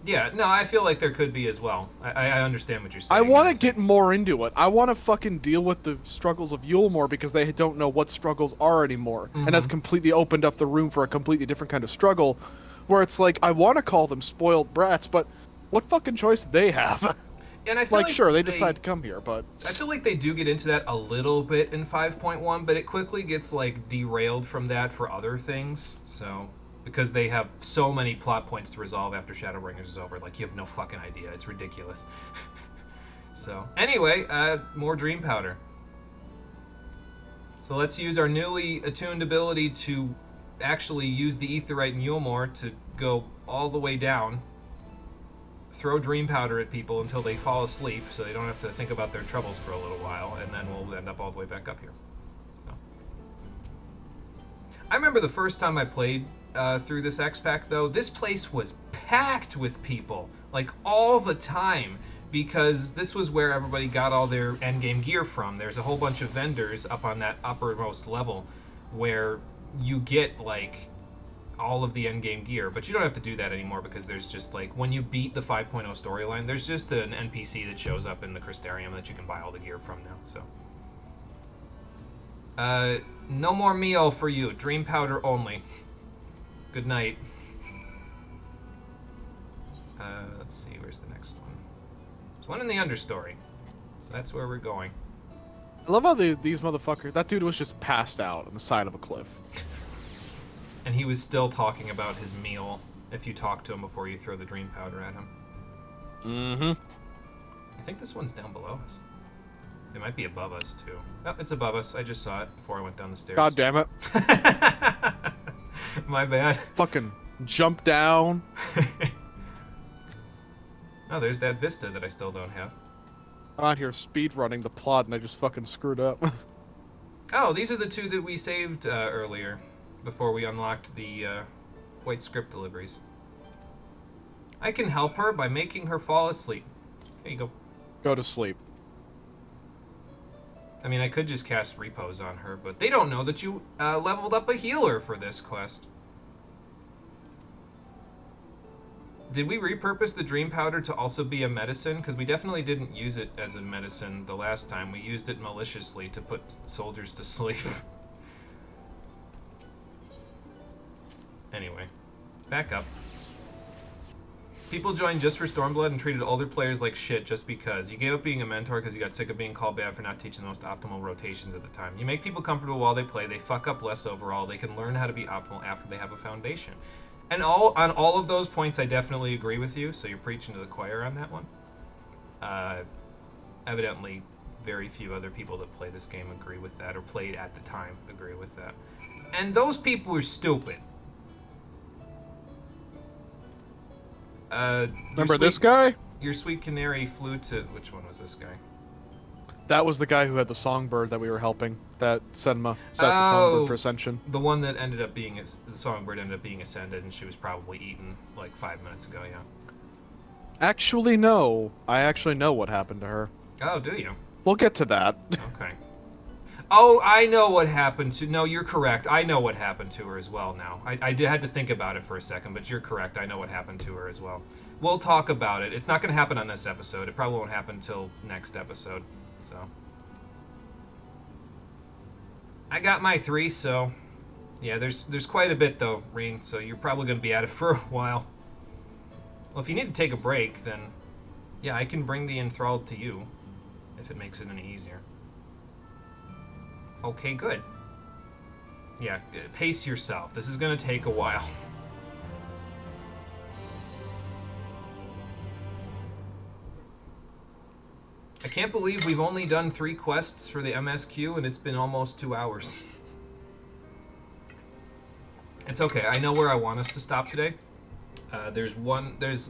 Yeah, no, I feel like there could be as well. I understand what you're saying. I want to get more into it. I want to fucking deal with the struggles of Yulmore because they don't know what struggles are anymore. And that's completely opened up the room for a completely different kind of struggle, where it's like, I want to call them spoiled brats, but what fucking choice do they have? And I feel like sure, they decide to come here, but... I feel like they do get into that a little bit in 5.1, but it quickly gets, like, derailed from that for other things, so... Because they have so many plot points to resolve after Shadowbringers is over. Like, you have no fucking idea. It's ridiculous. So, anyway, more Dream Powder. So let's use our newly attuned ability to actually use the Aetheryte in Yulmore to go all the way down. Throw Dream Powder at people until they fall asleep so they don't have to think about their troubles for a little while, and then we'll end up all the way back up here. So. I remember the first time I played through this X-Pack, though, this place was packed with people, like, all the time, because this was where everybody got all their endgame gear from. There's a whole bunch of vendors up on that uppermost level where you get, like, all of the endgame gear, but you don't have to do that anymore because there's just, like, when you beat the 5.0 storyline, there's just an NPC that shows up in the Crystarium that you can buy all the gear from now, so. No more meal for you. Dream powder only. Good night. Let's see, where's the next one? There's one in the understory. So that's where we're going. I love how these motherfuckers... That dude was just passed out on the side of a cliff. And he was still talking about his meal if you talk to him before you throw the dream powder at him. Mm-hmm. I think this one's down below us. It might be above us, too. Oh, it's above us. I just saw it before I went down the stairs. God damn it. My bad. Fucking jump down. Oh, there's that vista that I still don't have. I'm out here speed running the plot and I just fucking screwed up. Oh, these are the two that we saved earlier before we unlocked the white script deliveries. I can help her by making her fall asleep. There you go. Go to sleep. I mean, I could just cast repose on her, but they don't know that you leveled up a healer for this quest. Did we repurpose the dream powder to also be a medicine? Because we definitely didn't use it as a medicine the last time. We used it maliciously to put soldiers to sleep. Anyway, back up. People joined just for Stormblood and treated older players like shit just because. You gave up being a mentor because you got sick of being called bad for not teaching the most optimal rotations at the time. You make people comfortable while they play. They fuck up less overall. They can learn how to be optimal after they have a foundation. And on all of those points, I definitely agree with you, so you're preaching to the choir on that one. Evidently, very few other people that play this game agree with that, or played at the time agree with that. And those people are stupid. Remember this guy? Your sweet canary flew to... Which one was this guy? That was the guy who had the songbird that we were helping. That Senma set the songbird for ascension. The one that ended up being... The songbird ended up being ascended, and she was probably eaten like 5 minutes ago, yeah. Actually, no. I actually know what happened to her. Oh, do you? We'll get to that. Okay. Oh, I know what happened to... No, you're correct. I know what happened to her as well now. I had to think about it for a second, but you're correct. I know what happened to her as well. We'll talk about it. It's not going to happen on this episode. It probably won't happen until next episode. So... I got my 3, so... Yeah, there's quite a bit, though, Reen, so you're probably going to be at it for a while. Well, if you need to take a break, then... Yeah, I can bring the enthralled to you, if it makes it any easier. Okay, good. Yeah, pace yourself. This is going to take a while. I can't believe we've only done 3 quests for the MSQ and it's been almost 2 hours. It's okay. I know where I want us to stop today. There's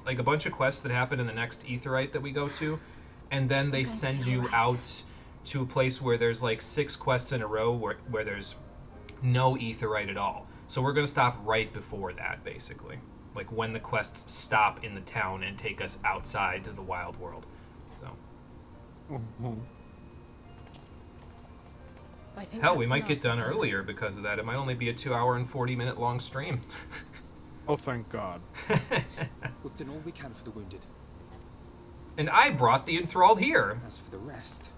like a bunch of quests that happen in the next Aetheryte that we go to, and then they send you out to a place where there's like 6 quests in a row where there's no Aetheryte at all. So we're going to stop right before that, basically. Like when the quests stop in the town and take us outside to the wild world. So. I think Hell, we might get done earlier because of that. It might only be a 2-hour and 40-minute long stream. Oh, thank God. We've done all we can for the wounded. And I brought the enthralled here. As for the rest...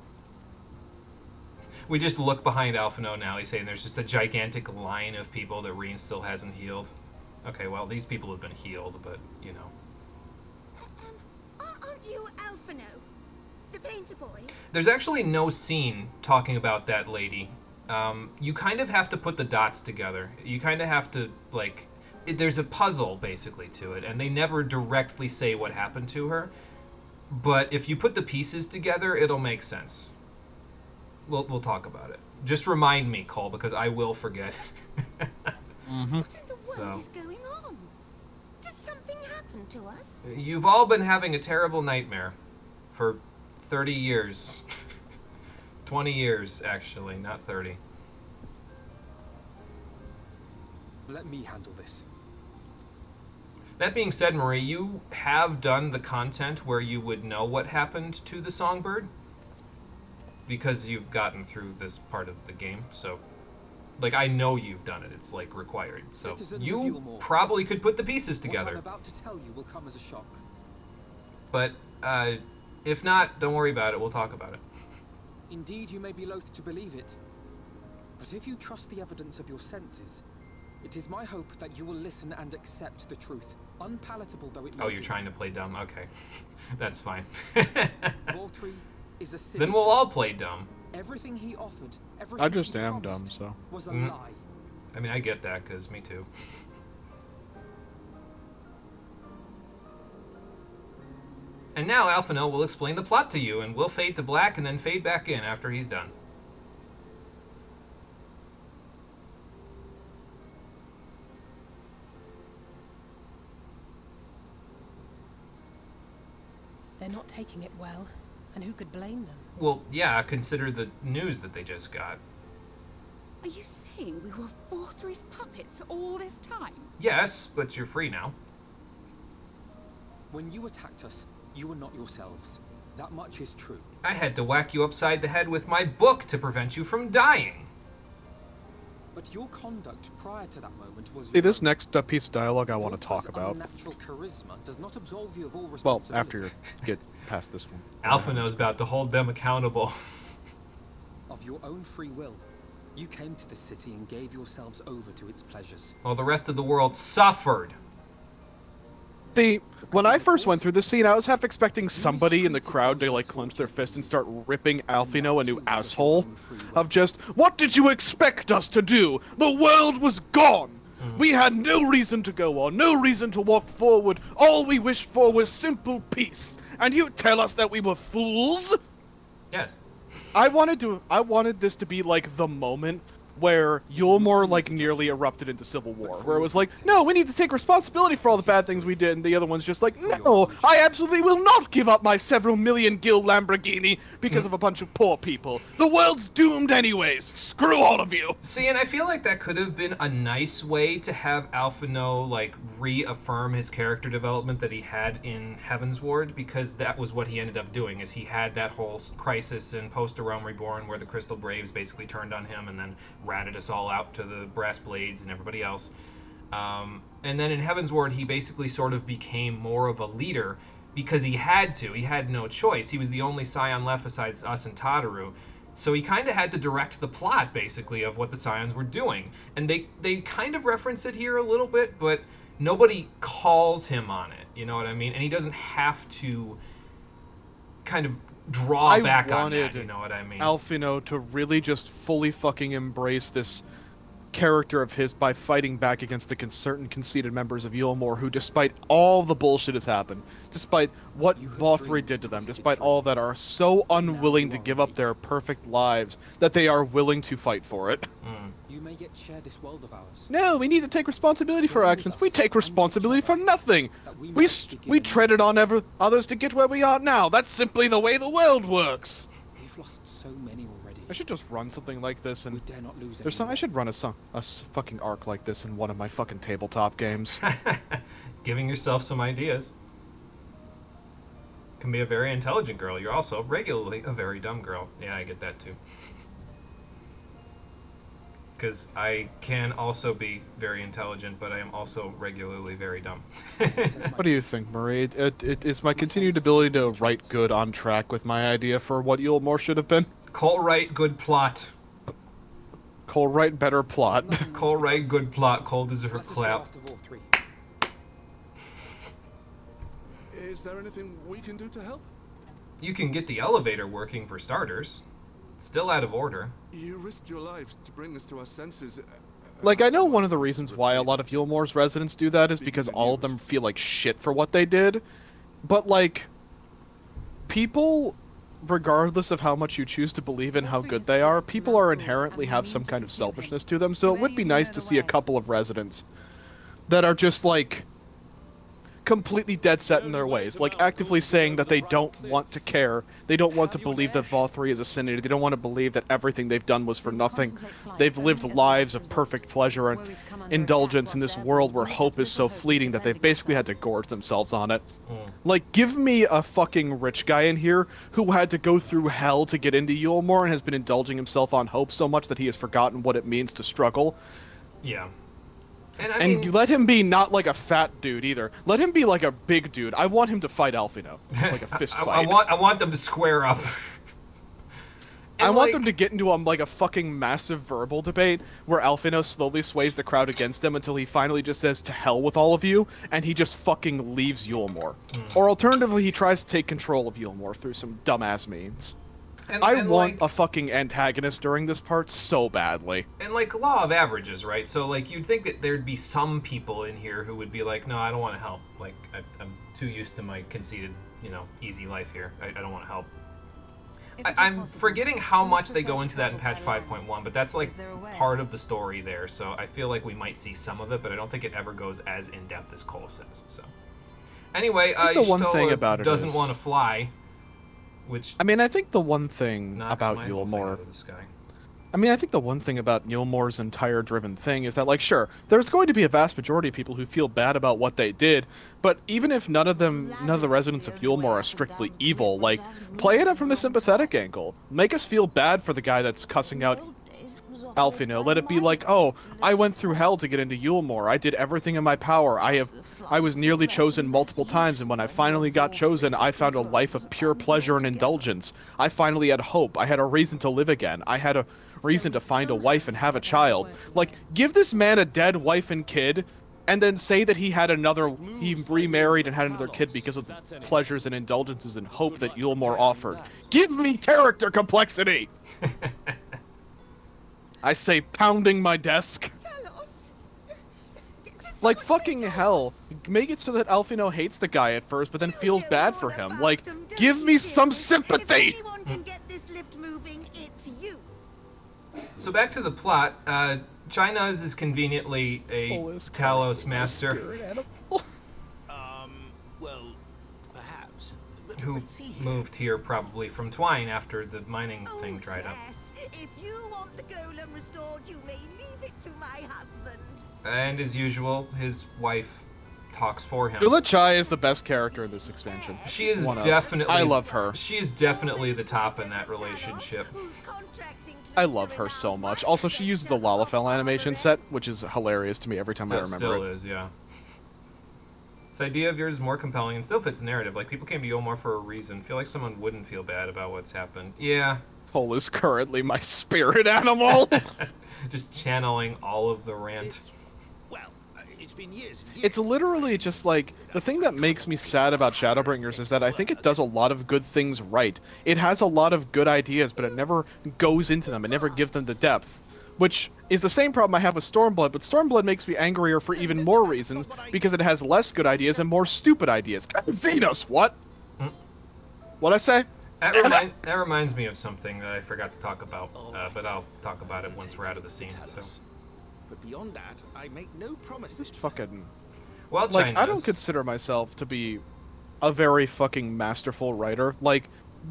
We just look behind Alphino now. He's saying there's just a gigantic line of people that Reen still hasn't healed. Okay, well, these people have been healed, but, you know. Aren't you Alphino? The painter boy? There's actually no scene talking about that lady. You kind of have to put the dots together. You kind of have to, like... There's a puzzle, basically, to it, and they never directly say what happened to her. But if you put the pieces together, it'll make sense. We'll talk about it. Just remind me, Cole, because I will forget. What in the world is going on? Did something happen to us? You've all been having a terrible nightmare for 30 years. 20 years, actually, not 30. Let me handle this. That being said, Marie, you have done the content where you would know what happened to the songbird because you've gotten through this part of the game. So, like, I know you've done it. It's like required. So you probably could put the pieces together. What I'm about to tell you will come as a shock. But if not, don't worry about it. We'll talk about it. Indeed, you may be loath to believe it. But if you trust the evidence of your senses, it is my hope that you will listen and accept the truth, unpalatable though it may be. Oh, you're trying to play dumb? Okay. That's fine. Vorthree is a sin. Then we'll all play dumb. Everything he offered, everything I just he am promised dumb, so. was a lie. I mean, I get that, because me too. And now Alphinaud will explain the plot to you, and we'll fade to black and then fade back in after he's done. They're not taking it well, and who could blame them? Well, yeah, consider the news that they just got. Are you saying we were Vorthry's puppets all this time? Yes, but you're free now. When you attacked us, you were not yourselves. That much is true. I had to whack you upside the head with my book to prevent you from dying. But your conduct prior to that moment was... See, this next piece of dialogue I want to talk about. Unnatural charisma does not absolve you of all Well, responsibility. after you get past this one. Alphinaud's about to hold them accountable. Of your own free will, you came to this city and gave yourselves over to its pleasures. While the rest of the world suffered. See, when I first went through this scene, I was half expecting somebody in the crowd to, like, clench their fist and start ripping Alphinaud a new asshole. Of just, what did you expect us to do? The world was gone! We had no reason to go on, no reason to walk forward. All we wished for was simple peace. And you tell us that we were fools? Yes. I wanted this to be, like, the moment where Yulmore, like, nearly erupted into civil war, where it was like, no, we need to take responsibility for all the bad things we did, and the other one's just like, no, I absolutely will not give up my several million gil Lamborghini because of a bunch of poor people. The world's doomed anyways. Screw all of you. See, and I feel like that could have been a nice way to have Alphinaud, like, reaffirm his character development that he had in Heavensward, because that was what he ended up doing, is he had that whole crisis in Post-A Realm Reborn where the Crystal Braves basically turned on him and then ratted us all out to the Brass Blades and everybody else. And then in Heavensward, he basically sort of became more of a leader because he had to. He had no choice. He was the only Scion left besides us and Tadaru. So he kind of had to direct the plot, basically, of what the Scions were doing. And they kind of reference it here a little bit, but nobody calls him on it. You know what I mean? And he doesn't have to kind of draw back on that, you know what I mean? Alphinaud to really just fully fucking embrace this character of his by fighting back against the certain conceited members of Yulmore who, despite all the bullshit has happened, despite what Vorthry did to them, despite all that, are so unwilling to give up their perfect lives that they are willing to fight for it. You may yet share this world of ours. No, we need to take responsibility for our actions. We take responsibility for nothing. We treaded on others to get where we are now. That's simply the way the world works. We've lost so many already. I should just run something like this, and we dare not lose I should run a fucking arc like this in one of my fucking tabletop games. Giving yourself some ideas. Can be a very intelligent girl. You're also regularly a very dumb girl. Yeah, I get that too. Because I can also be very intelligent, but I am also regularly very dumb. What do you think, Marie? Is my continued ability to write good on track with my idea for what Yulmore should have been? Cole write good plot. Cole write better plot. Cole write good plot. Cole deserve clap. Is there anything we can do to help? You can get the elevator working for starters. It's still out of order. You risked your lives to bring us to our senses. Like, I know one of the reasons why a lot of Yulmore's residents do that is because all of them feel like shit for what they did. But, like, people, regardless of how much you choose to believe in how good they are, people are inherently have some kind of selfishness to them, so it would be nice to see a couple of residents that are just, like, completely dead set in their ways, like actively saying that they don't want to care, they don't want to believe that Vol3 is a sin, they don't want to believe that everything they've done was for nothing. They've lived lives of perfect pleasure and indulgence in this world where hope is so fleeting that they've basically had to gorge themselves on it. Like, give me a fucking rich guy in here who had to go through hell to get into Yulmore and has been indulging himself on hope so much that he has forgotten what it means to struggle. Yeah. And I mean, you let him be not like a fat dude either. Let him be like a big dude. I want him to fight Alphino, like a fist fight. I want them to square up. I want them to get into like a fucking massive verbal debate where Alphino slowly sways the crowd against him until he finally just says to hell with all of you, and he just fucking leaves Yulmore. Or alternatively, he tries to take control of Yulmore through some dumbass means. I want a fucking antagonist during this part so badly. And like law of averages, right? So like you'd think that there'd be some people in here who would be like, no, I don't want to help. Like I'm too used to my conceited, easy life here. I don't want to help. I'm forgetting how much they go into that in patch 5.1, but that's like part of the story there. So I feel like we might see some of it, but I don't think it ever goes as in depth as Cole says. So anyway, Y'shtola doesn't want to fly. Which I think the one thing about Yulmore, I think the one thing about Yulmore's entire driven thing is that, like, sure, there's going to be a vast majority of people who feel bad about what they did, but even if none of the residents of Yulmore are strictly evil, like, play it up from the sympathetic angle. Make us feel bad for the guy that's cussing out Alphino. Let it be like, oh, I went through hell to get into Yulmore. I did everything in my power. I was nearly chosen multiple times, and when I finally got chosen, I found a life of pure pleasure and indulgence. I finally had hope. I had a reason to live again. I had a reason to find a wife and have a child. Like, give this man a dead wife and kid, and then say that he remarried and had another kid because of the pleasures and indulgences and hope that Yulmore offered. Give me character complexity! I say, pounding my desk. Like, fucking hell. Make it so that Alphino hates the guy at first, but then feels bad for him. Like, give me some sympathy! So back to the plot. Chynuz is conveniently a Talos master. Well, perhaps. Who moved here probably from Twine after the mining thing dried up. If you want the golem restored, you may leave it to my husband. And as usual, his wife talks for him. Dula Chai is the best character in this expansion. She is definitely... I love her. She is definitely the top in that relationship. I love her so much. Also, she uses the Lalafell animation set, which is hilarious to me every time I remember still it. Is, yeah. This idea of yours is more compelling and still fits narrative. Like, people came to Yulmore for a reason. Feel like someone wouldn't feel bad about what's happened. Yeah. Cole is currently my spirit animal. Just channeling all of the rant. It's been years and years. It's literally just like, the thing that makes me sad about Shadowbringers is that I think it does a lot of good things right. It has a lot of good ideas, but it never goes into them. It never gives them the depth. Which is the same problem I have with Stormblood, but Stormblood makes me angrier for even more reasons, because it has less good ideas and more stupid ideas. Venus, what? What'd I say? That reminds me of something that I forgot to talk about, but I'll talk about it once we're out of the scene. So. But beyond that, I make no promises. Just fucking... Well, like, I don't consider myself to be a very fucking masterful writer. Like,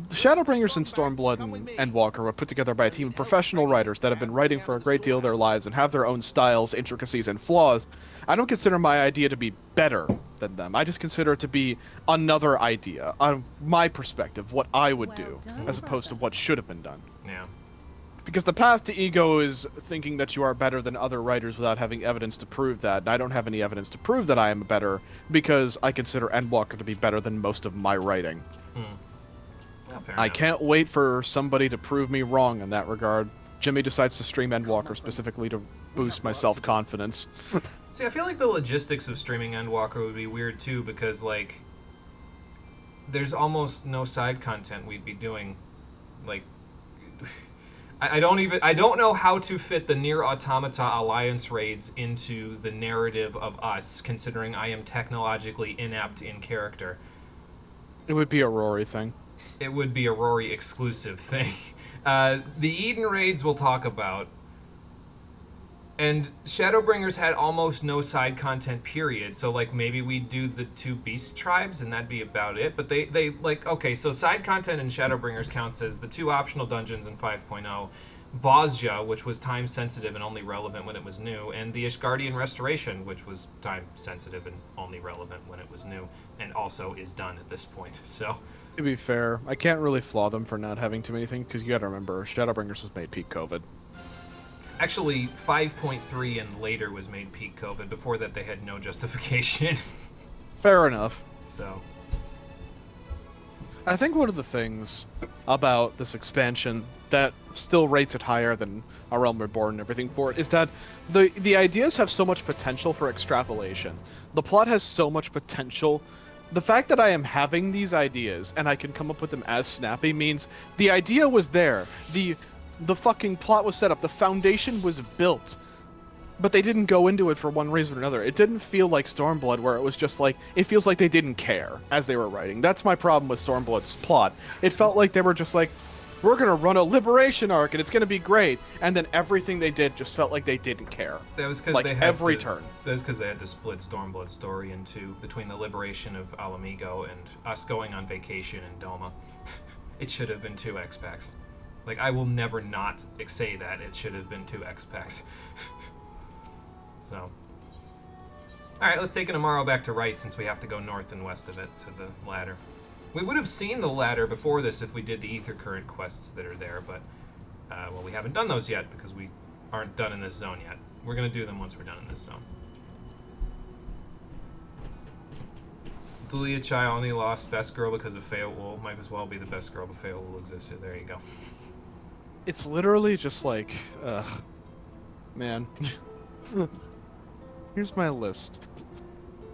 Shadowbringers and Stormblood and Endwalker were put together by a team of professional writers that have been writing for a great deal of their lives and have their own styles, intricacies, and flaws. I don't consider my idea to be better than them. I just consider it to be another idea, on my perspective, what I would do, as opposed to what should have been done. Yeah. Because the path to ego is thinking that you are better than other writers without having evidence to prove that, and I don't have any evidence to prove that I am better, because I consider Endwalker to be better than most of my writing. I can't wait for somebody to prove me wrong in that regard. Jimmy decides to stream Endwalker specifically to boost my self-confidence. See, I feel like the logistics of streaming Endwalker would be weird too, because like there's almost no side content we'd be doing. Like I don't know how to fit the Nier Automata Alliance raids into the narrative of us, considering I am technologically inept in character. It would be a Rory thing. It would be a Rory exclusive thing. The Eden raids we'll talk about. And Shadowbringers had almost no side content, period. So, like, maybe we'd do the 2 beast tribes and that'd be about it. But they like, okay, so side content in Shadowbringers counts as the 2 optional dungeons in 5.0, Bozja, which was time sensitive and only relevant when it was new, and the Ishgardian Restoration, which was time sensitive and only relevant when it was new, and also is done at this point. So, to be fair, I can't really flaw them for not having too many things, because you gotta remember, Shadowbringers was made peak COVID. Actually, 5.3 and later was made peak COVID. Before that, they had no justification. Fair enough. So, I think one of the things about this expansion that still rates it higher than A Realm Reborn and everything for it is that the ideas have so much potential for extrapolation. The plot has so much potential. The fact that I am having these ideas and I can come up with them as snappy means the idea was there. The fucking plot was set up. The foundation was built. But they didn't go into it for one reason or another. It didn't feel like Stormblood, where it was just like, it feels like they didn't care as they were writing. That's my problem with Stormblood's plot. It felt like they were just like, we're going to run a liberation arc and it's going to be great. And then everything they did just felt like they didn't care. That was because like they had every to, turn. That was because they had to split Stormblood's story in 2 between the liberation of Alamigo and us going on vacation in Doma. It should have been 2 X-Packs. Like, I will never not say that. It should have been 2 X-Packs. So. Alright, let's take an Amaro back to right since we have to go north and west of it to the ladder. We would have seen the ladder before this if we did the Ether Current quests that are there, but, well, we haven't done those yet because we aren't done in this zone yet. We're going to do them once we're done in this zone. Dalia Chai only lost best girl because of Feoul. Might as well be the best girl, but Feoul existed. There you go. It's literally just like, man. Here's my list.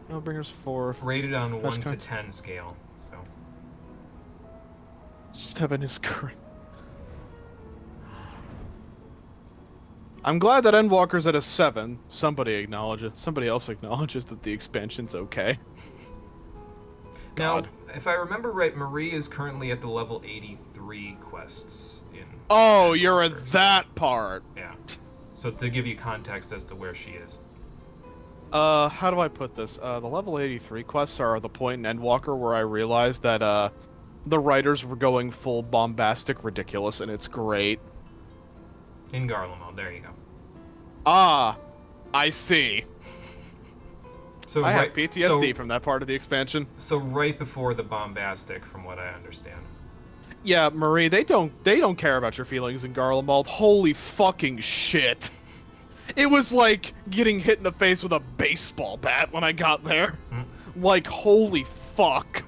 Shadowbringers 4. Rated on 1 to 10 scale, so. 7 is correct. I'm glad that Endwalker's at a 7. Somebody else acknowledges that the expansion's okay. Now, if I remember right, Marie is currently at the level 83 quests in. Oh, you're at that part. Yeah. So to give you context as to where she is. How do I put this? The level 83 quests are the point in Endwalker where I realized that, the writers were going full bombastic ridiculous, and it's great. In Garlemald, there you go. Ah, I see. So I have PTSD from that part of the expansion. So right before the bombastic, from what I understand. Yeah, Marie, they don't care about your feelings in Garlemald. Holy fucking shit. It was like getting hit in the face with a baseball bat when I got there. Like, holy fuck.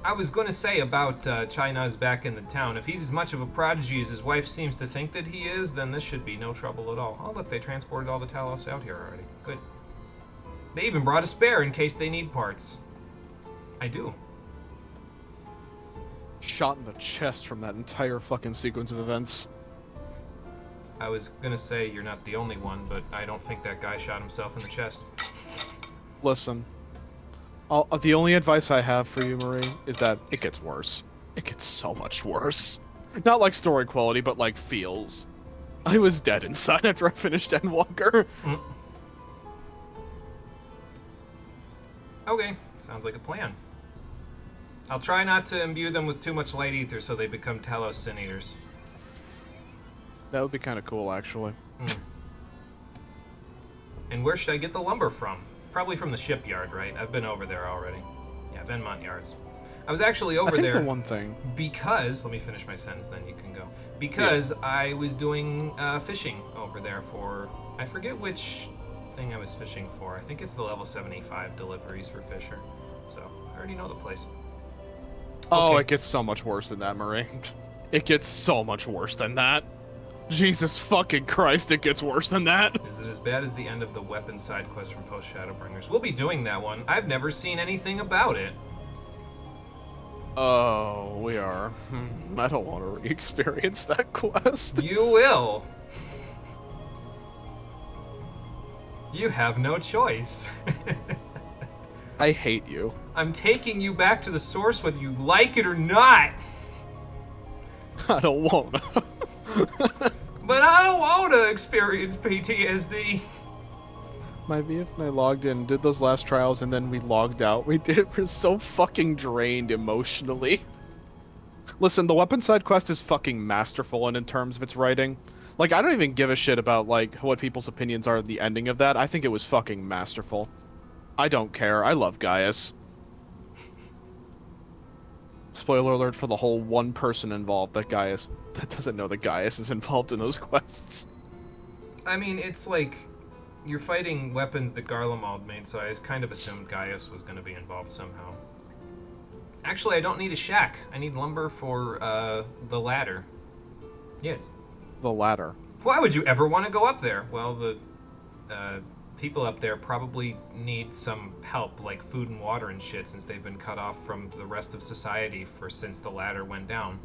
I was going to say about China's back in the town. If he's as much of a prodigy as his wife seems to think that he is, then this should be no trouble at all. Oh, look, they transported all the Talos out here already. Good. They even brought a spare in case they need parts. I do. Shot in the chest from that entire fucking sequence of events. I was going to say you're not the only one, but I don't think that guy shot himself in the chest. Listen. The only advice I have for you, Marie, is that it gets worse. It gets so much worse. Not like story quality, but like feels. I was dead inside after I finished Endwalker. Okay, sounds like a plan. I'll try not to imbue them with too much light ether so they become Talos Sin Eaters. That would be kind of cool, actually. And where should I get the lumber from? Probably from the shipyard, right? I've been over there already. Yeah, Venmont Yards. I was actually over there. The one thing. Because, let me finish my sentence, then you can go. Because I was doing fishing over there for, I forget which thing I was fishing for. I think it's the level 75 deliveries for Fisher. So, I already know the place. Oh, Okay. it gets so much worse than that, Marie. It gets so much worse than that. Jesus fucking Christ, it gets worse than that. Is it as bad as the end of the weapon side quest from Post Shadowbringers? We'll be doing that one. I've never seen anything about it. Oh, we are. I don't want to re-experience that quest. You will. You have no choice. I hate you. I'm taking you back to the source whether you like it or not. I don't want to. But I don't want to experience PTSD. My VF and I logged in, did those last trials, and then we logged out. We're so fucking drained emotionally. Listen, the weapon side quest is fucking masterful in terms of its writing. Like, I don't even give a shit about, like, what people's opinions are of the ending of that. I think it was fucking masterful. I don't care. I love Gaius. Spoiler alert for the whole one person involved that doesn't know that Gaius is involved in those quests. I mean, it's like you're fighting weapons that Garlemald made, so I kind of assumed Gaius was going to be involved somehow. Actually, I don't need a shack. I need lumber for the ladder. Yes. The ladder. Why would you ever want to go up there? Well, the people up there probably need some help, like food and water and shit, since they've been cut off from the rest of society since the ladder went down.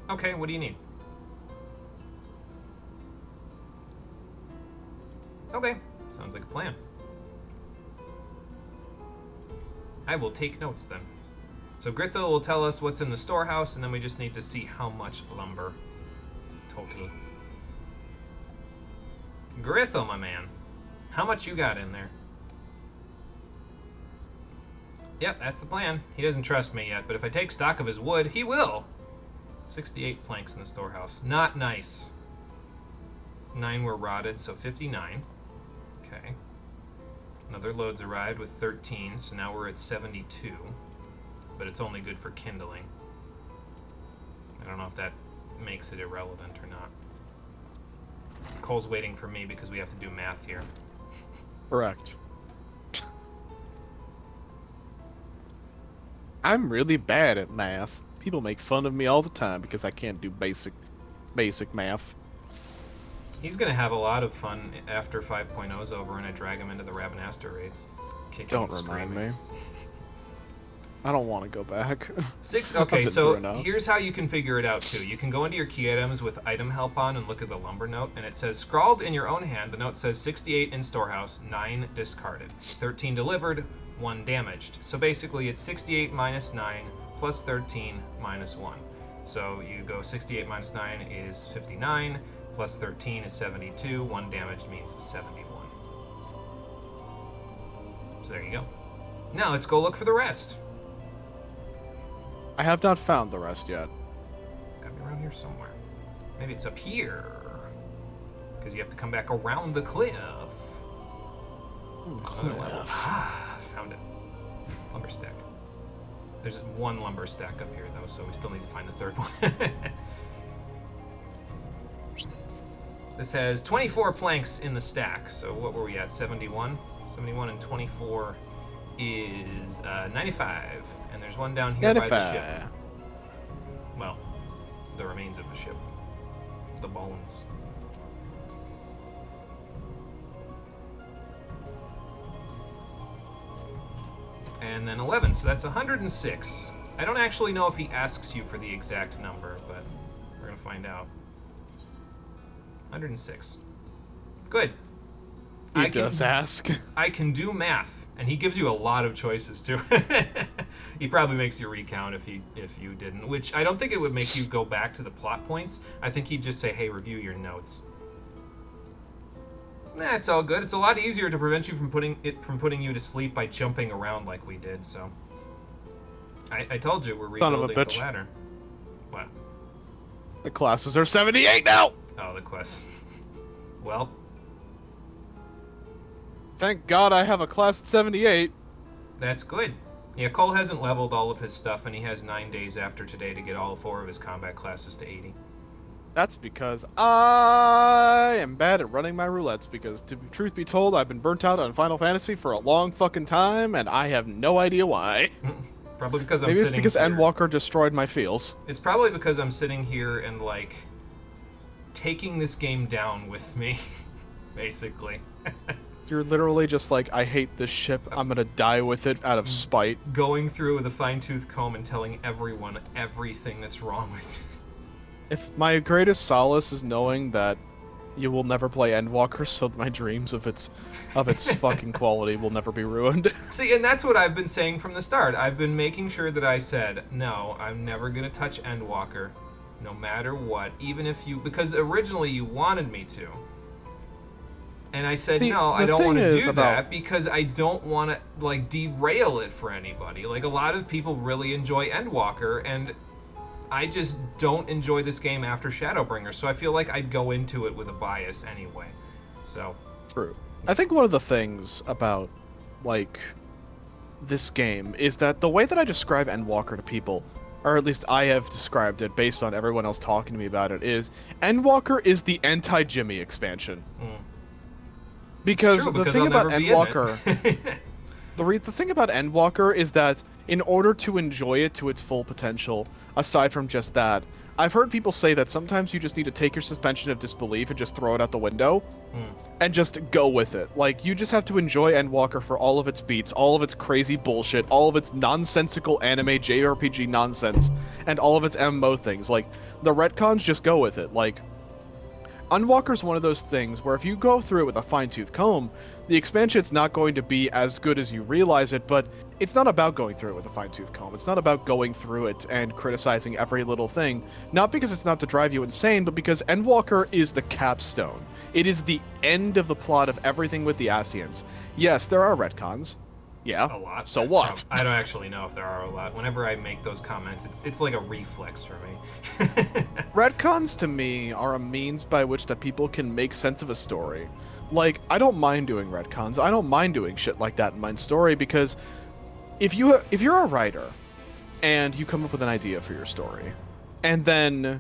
Okay, what do you need? Okay, sounds like a plan. I will take notes then. So Grithil will tell us what's in the storehouse, and then we just need to see how much lumber total. Grithil, my man, how much you got in there? Yep, that's the plan. He doesn't trust me yet, but if I take stock of his wood, he will. 68 planks in the storehouse. Not nice. 9 were rotted, so 59. Okay. Another load's arrived with 13, so now we're at 72. But it's only good for kindling. I don't know if that makes it irrelevant or not. Cole's waiting for me because we have to do math here. Correct. I'm really bad at math. People make fun of me all the time because I can't do basic math. He's gonna have a lot of fun after 5.0's over and I drag him into the Ravenaster raids. Don't remind me. I don't want to go back. Okay, so here's how you can figure it out too. You can go into your key items with item help on and look at the lumber note, and it says scrawled in your own hand, the note says 68 in storehouse, 9 discarded, 13 delivered, 1 damaged. So basically it's 68 minus 9 plus 13 minus 1. So you go 68 minus 9 is 59, plus 13 is 72, 1 damaged means 71. So there you go. Now let's go look for the rest. I have not found the rest yet. Gotta be around here somewhere. Maybe it's up here. Because you have to come back around the cliff. Found it. Lumber stack. There's 1 lumber stack up here, though, so we still need to find the 3rd one. This has 24 planks in the stack, so what were we at? 71? 71 and 24 is 95, and there's 1 down here 95. By the ship. Well, the remains of the ship. The bones. And then 11, so that's 106. I don't actually know if he asks you for the exact number, but we're gonna find out. 106. Good. He does ask. I can do math, and he gives you a lot of choices too. He probably makes you recount if you didn't, which I don't think it would make you go back to the plot points. I think he'd just say, "Hey, review your notes." It's all good. It's a lot easier to prevent you from putting you to sleep by jumping around like we did. So I told you we're rebuilding the ladder. What? The classes are 78 now. Oh, the quest. Well. Thank God I have a class at 78. That's good. Yeah, Cole hasn't leveled all of his stuff, and he has 9 days after today to get all 4 of his combat classes to 80. That's because I am bad at running my roulettes, because truth be told, I've been burnt out on Final Fantasy for a long fucking time, and I have no idea why. Probably because Maybe it's because Endwalker destroyed my feels. It's probably because I'm sitting here and, like, taking this game down with me, basically. You're literally just like, I hate this ship, I'm gonna die with it out of spite. Going through with a fine-tooth comb and telling everyone everything that's wrong with it. If my greatest solace is knowing that you will never play Endwalker, so my dreams of its fucking quality will never be ruined. See, and that's what I've been saying from the start. I've been making sure that I said, no, I'm never gonna touch Endwalker. no matter what, even if you, because originally you wanted me to. And I said, no, I don't want to do that because I don't want to, like, derail it for anybody. Like, a lot of people really enjoy Endwalker, and I just don't enjoy this game after Shadowbringers, so I feel like I'd go into it with a bias anyway. So. True. I think one of the things about, like, this game is that the way that I describe Endwalker to people, or at least I have described it based on everyone else talking to me about it, is Endwalker is the anti-Jimmy expansion. Because the thing about Endwalker, the thing about Endwalker is that in order to enjoy it to its full potential, aside from just that, I've heard people say that sometimes you just need to take your suspension of disbelief and just throw it out the window, and just go with it. Like, you just have to enjoy Endwalker for all of its beats, all of its crazy bullshit, all of its nonsensical anime JRPG nonsense, and all of its MMO things. Like, the retcons, just go with it. Like, Endwalker's one of those things where if you go through it with a fine-tooth comb, the expansion's not going to be as good as you realize it, but it's not about going through it with a fine-tooth comb. It's not about going through it and criticizing every little thing, not because it's not to drive you insane, but because Endwalker is the capstone. It is the end of the plot of everything with the Ascians. Yes, there are retcons. Yeah. A lot. So what? I don't actually know if there are a lot. Whenever I make those comments, it's like a reflex for me. Retcons to me are a means by which that people can make sense of a story. Like, I don't mind doing retcons. I don't mind doing shit like that in my story because if you're a writer and you come up with an idea for your story and then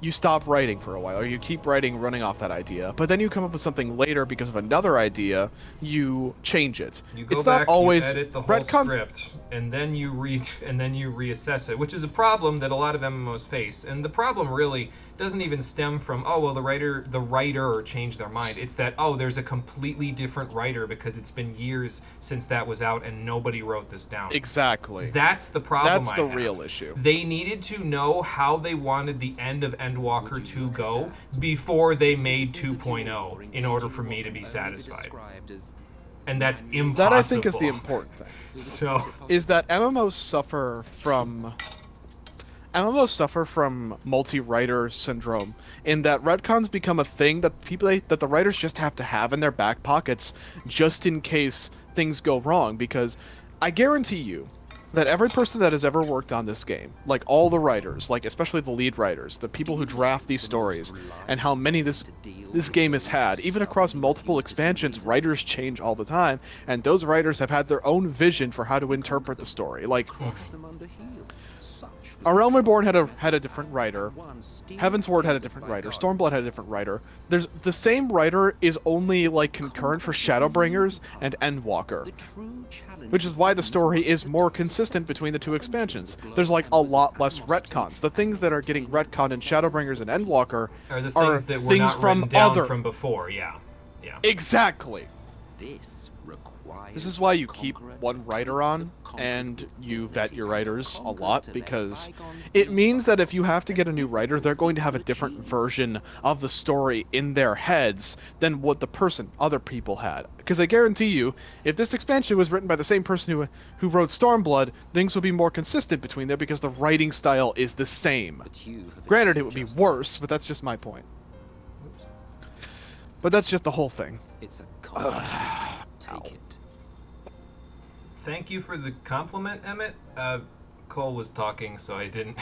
you stop writing for a while, or you keep writing running off that idea, but then you come up with something later because of another idea, you change it. You go it's back, not always you edit the whole script, and then you reassess it, which is a problem that a lot of MMOs face. And the problem really doesn't even stem from, oh, well, the writer changed their mind. It's that, oh, there's a completely different writer because it's been years since that was out and nobody wrote this down. Exactly. That's the problem. That's the real issue. They needed to know how they wanted the end of Endwalker to go before they made 2.0 in order for me to be satisfied. And that's impossible. That, I think, is the important thing. So is that MMOs suffer from multi-writer syndrome, in that retcons become a thing that that the writers just have to have in their back pockets just in case things go wrong, because I guarantee you that every person that has ever worked on this game, like all the writers, like especially the lead writers, the people who draft these stories, and how many this game has had, even across multiple expansions, writers change all the time, and those writers have had their own vision for how to interpret the story. Like, A Realm Reborn had a different writer. Heaven's Ward had a different writer. Stormblood had a different writer. There's the same writer is only like concurrent for Shadowbringers and Endwalker, which is why the story is more consistent between the two expansions. There's like a lot less retcons. The things that are getting retconned in Shadowbringers and Endwalker are the things that were not written down from before. Yeah. Exactly. This is why you keep one writer on, and you vet your writers a lot, because it means that if you have to get a new writer, they're going to have a different version of the story in their heads than what other people had. Because I guarantee you, if this expansion was written by the same person who wrote Stormblood, things would be more consistent between them because the writing style is the same. Granted, it would be worse, but that's just my point. But that's just the whole thing. It's a compliment. Take it. Thank you for the compliment, Emmett. Cole was talking, so I didn't...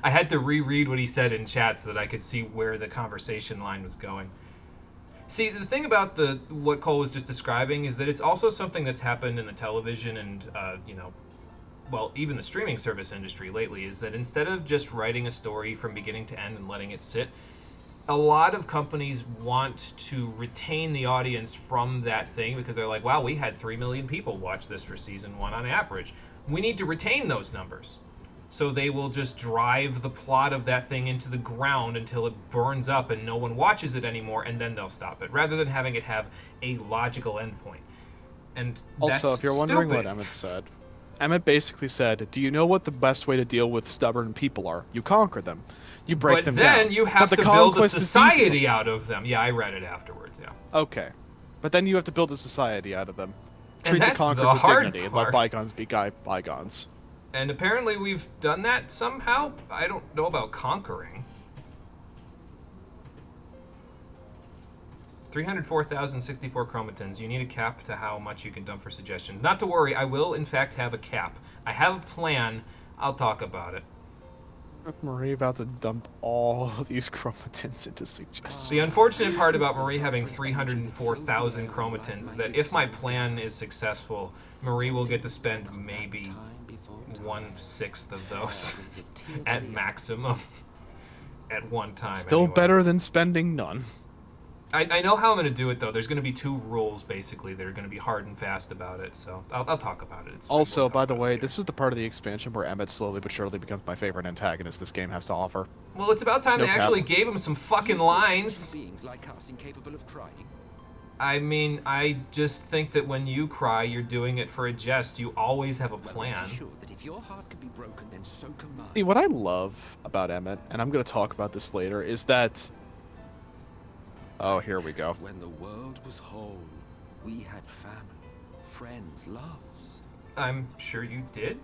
I had to reread what he said in chat so that I could see where the conversation line was going. See, the thing about what Cole was just describing is that it's also something that's happened in the television and, well, even the streaming service industry lately, is that instead of just writing a story from beginning to end and letting it sit, a lot of companies want to retain the audience from that thing because they're like, wow, we had 3 million people watch this for season 1 on average. We need to retain those numbers. So they will just drive the plot of that thing into the ground until it burns up and no one watches it anymore, and then they'll stop it, rather than having it have a logical endpoint. And also, if you're wondering what Emmett said, Emmett basically said, do you know what the best way to deal with stubborn people are? You conquer them. You break them down. But then you have to build a society out of them. Yeah, I read it afterwards, yeah. Okay. But then you have to build a society out of them. And Treat the conquered with dignity and let bygones be bygones. And apparently we've done that somehow. I don't know about conquering. 304,064 chromatins. You need a cap to how much you can dump for suggestions. Not to worry, I will in fact have a cap. I have a plan. I'll talk about it. Marie about to dump all these chromatins into suggestions. The unfortunate part about Marie having 304,000 chromatins is that if my plan is successful, Marie will get to spend maybe 1/6 of those at maximum at one time. Still anyway. better than spending none. I know how I'm going to do it, though. There's going to be 2 rules, basically, that are going to be hard and fast about it, so I'll talk about it. It's fine. Also, We'll by the talk about way, it this is the part of the expansion where Emmett slowly but surely becomes my favorite antagonist this game has to offer. later. Well, it's about time No they cap. actually gave him some fucking lines. Beings like us incapable of crying. I mean, I just think that when you cry, you're doing it for a jest. You always have a plan. Sure that if your heart can be broken, then so can mine. See, what I love about Emmett, and I'm going to talk about this later, is that... Oh, here we go. When the world was whole, we had family, friends, loves. I'm sure you did.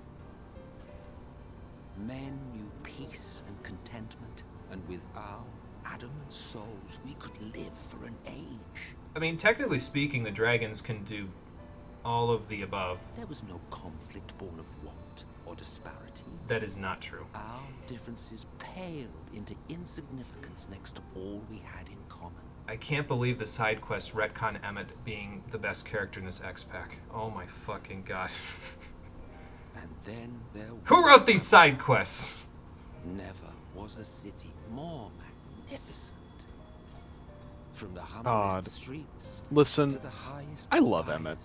Men knew peace and contentment, and with our adamant souls, we could live for an age. I mean, technically speaking, the dragons can do all of the above. There was no conflict born of want or disparity. That is not true. Our differences paled into insignificance next to all we had in common. I can't believe the side quest retcon Emmett being the best character in this X-Pack. Oh my fucking god. And then there Who wrote these side quests? never was a city more magnificent. From the humblest streets Listen, to the highest I love spires, Emmett.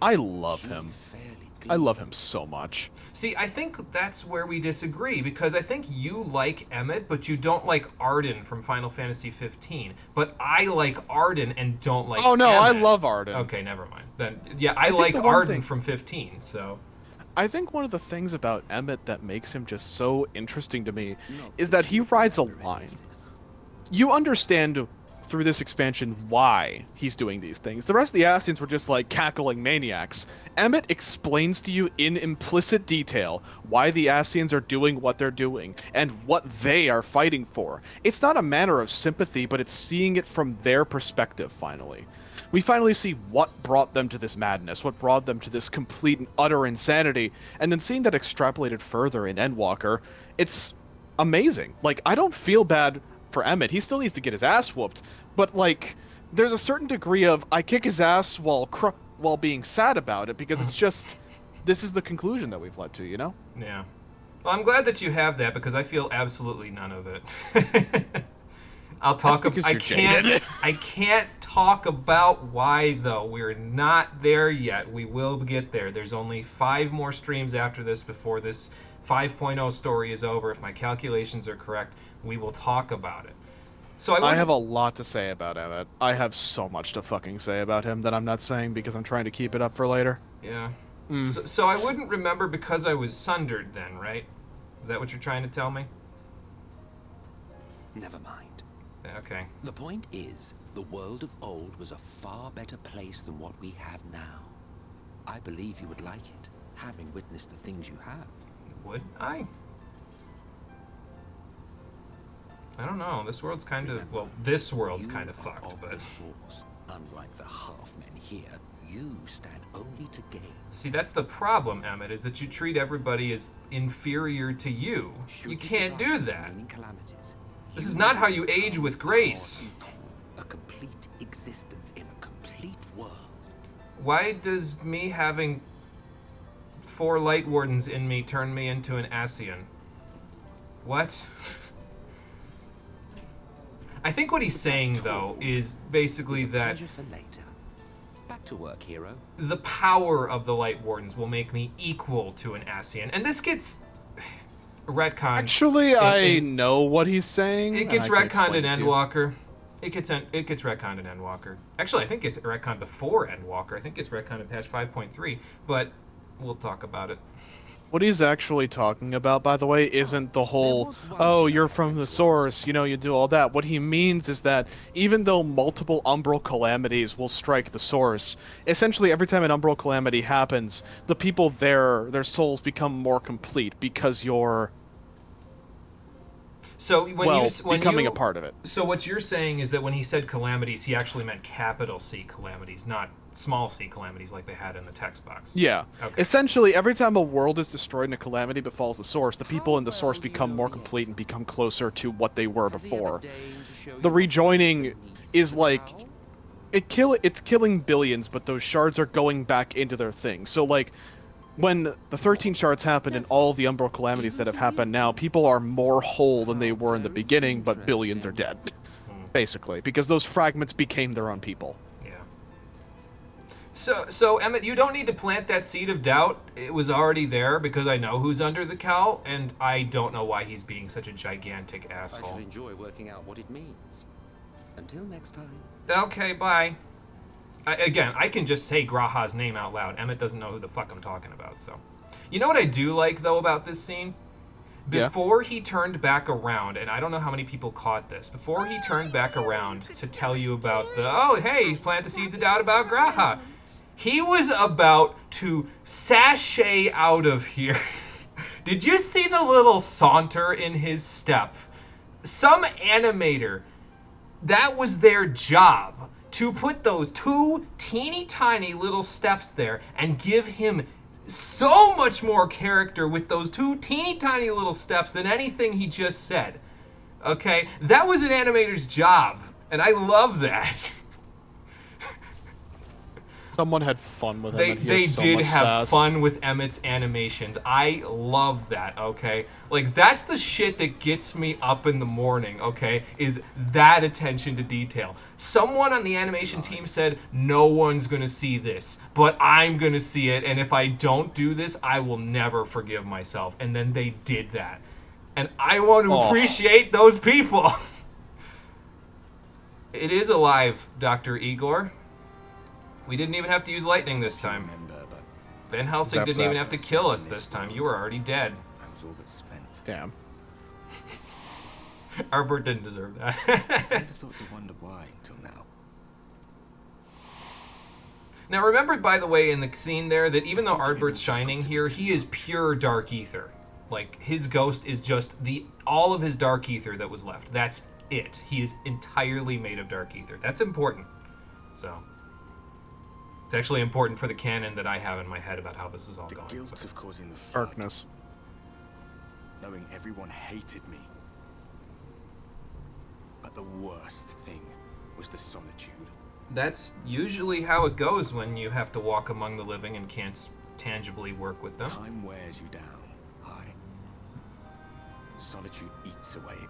I love she him. fairly I love him so much. See, I think that's where we disagree, because I think you like Emmett, but you don't like Arden from Final Fantasy 15. But I like Arden and don't like Oh no, I Emmett. love Arden. Okay, never mind. Then, yeah, I think like the one Arden thing- from 15, so... I think one of the things about Emmett that makes him just so interesting to me is that he rides a line. You understand through this expansion why he's doing these things. The rest of the Ascians were just like cackling maniacs. Emmett explains to you in implicit detail why the Ascians are doing what they're doing and what they are fighting for. It's not a matter of sympathy, but it's seeing it from their perspective finally. We finally see what brought them to this madness, what brought them to this complete and utter insanity, and then seeing that extrapolated further in Endwalker, it's amazing. Like, I don't feel bad for Emmett. He still needs to get his ass whooped, but like, there's a certain degree of I kick his ass while being sad about it, because it's just this is the conclusion that we've led to, you know? Yeah. Well, I'm glad that you have that, because I feel absolutely none of it. I'll talk about. I can't talk about why though. We're not there yet. We will get there. There's only 5 more streams after this before this 5.0 story is over. If my calculations are correct, we will talk about it. So I have a lot to say about Emmett. I have so much to fucking say about him that I'm not saying because I'm trying to keep it up for later. Yeah. So I wouldn't remember because I was sundered then, right? Is that what you're trying to tell me? Never mind. Okay. The point is, the world of old was a far better place than what we have now. I believe you would like it, having witnessed the things you have. Would I? I don't know. This world's kind of, well, this world's kind of fucked, but... Unlike the half-men here, you stand only to gain. See, that's the problem, Emmett, is that you treat everybody as inferior to you. You can't do that. This is not how you age with grace. A complete existence in a complete world. Why does me having 4 light wardens in me turn me into an Ascian? What? I think what he's saying, though, is basically that Back to work, hero. the power of the light wardens will make me equal to an Ascian. And this gets retconned. Actually, I know what he's saying. It gets and I can retconned in explain it to you. Endwalker. It gets retconned in Endwalker. Actually, I think it's retconned before Endwalker. I think it's retconned in patch 5.3, but we'll talk about it. What he's actually talking about, by the way, isn't the whole, oh, you're from the source, you know, you do all that. What he means is that even though multiple umbral calamities will strike the source, essentially every time an umbral calamity happens, the people there, their souls become more complete because you're, So when becoming a part of it. So what you're saying is that when he said calamities, he actually meant capital C calamities, not small c calamities like they had in the text box. Yeah. Okay. Essentially, every time a world is destroyed and a calamity befalls the source, the people in the source become more complete and become closer to what they were before. The rejoining is like it's killing billions, but those shards are going back into their thing. So like when the 13 shards happened and all the umbral calamities that have happened now, people are more whole than they were in the beginning, but billions are dead. Basically, because those fragments became their own people. Yeah. So Emmett, you don't need to plant that seed of doubt. It was already there because I know who's under the cowl, and I don't know why he's being such a gigantic asshole. I shall enjoy working out what it means. Until next time. Okay, bye. Again, I can just say Graha's name out loud. Emmett doesn't know who the fuck I'm talking about, so. You know what I do like, though, about this scene? Before he turned back around, and I don't know how many people caught this, before he turned back around to tell you about the, oh, hey, plant the seeds of doubt about Graha, he was about to sashay out of here. Did you see the little saunter in his step? Some animator, that was their job, to put those two teeny tiny little steps there and give him so much more character with those two teeny tiny little steps than anything he just said. Okay? That was an animator's job, and I love that. Someone had fun with They him. did have fun with Emmett's animations. I love that, okay? Like, that's the shit that gets me up in the morning, okay? Is that attention to detail. Someone on the animation team said, no one's gonna see this, but I'm gonna see it, and if I don't do this, I will never forgive myself. And then they did that. And I want to appreciate those people. It is alive, Dr. Igor. We didn't even have to use lightning this time. Van Helsing didn't even have to kill us this time. You were already dead. I was all but spent. Damn. Arbert didn't deserve that. I never thought to wonder why until now. Now remember, by the way, in the scene there, that even though Ardbert's shining here, he is pure dark ether. Like, his ghost is just all of his dark ether that was left. That's it. He is entirely made of dark ether. That's important. So... it's actually important for the canon that I have in my head about how this is all going. The guilt of causing the flood, darkness. Knowing everyone hated me. But the worst thing was the solitude. That's usually how it goes when you have to walk among the living and can't tangibly work with them. Time wears you down. Solitude eats away at you.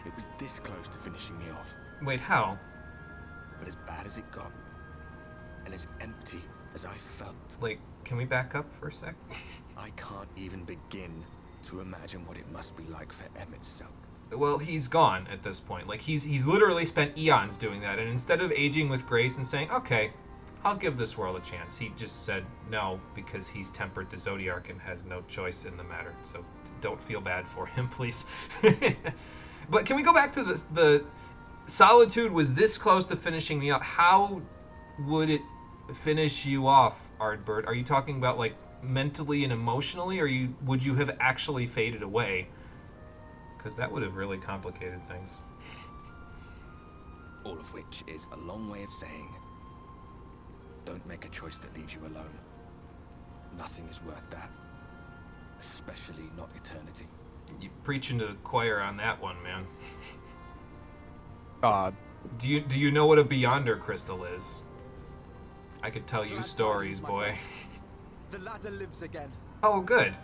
It was this close to finishing me off. Wait, how? But as bad as it got, and as empty as I felt. Like, can we back up for a sec? I can't even begin to imagine what it must be like for Emmett Selk. Well, he's gone at this point. Like, he's literally spent eons doing that, and instead of aging with grace and saying, okay, I'll give this world a chance, he just said no, because he's tempered to Zodiark and has no choice in the matter. So don't feel bad for him, please. But can we go back to the solitude was this close to finishing me off. How would it finish you off, Ardbert? Are you talking about, like, mentally and emotionally, or would you have actually faded away? Because that would have really complicated things. All of which is a long way of saying, don't make a choice that leaves you alone. Nothing is worth that. Especially not eternity. You preaching to the choir on that one, man. God. Do you know what a Beyonder crystal is? I could tell you stories, boy. The ladder lives again. Oh, good.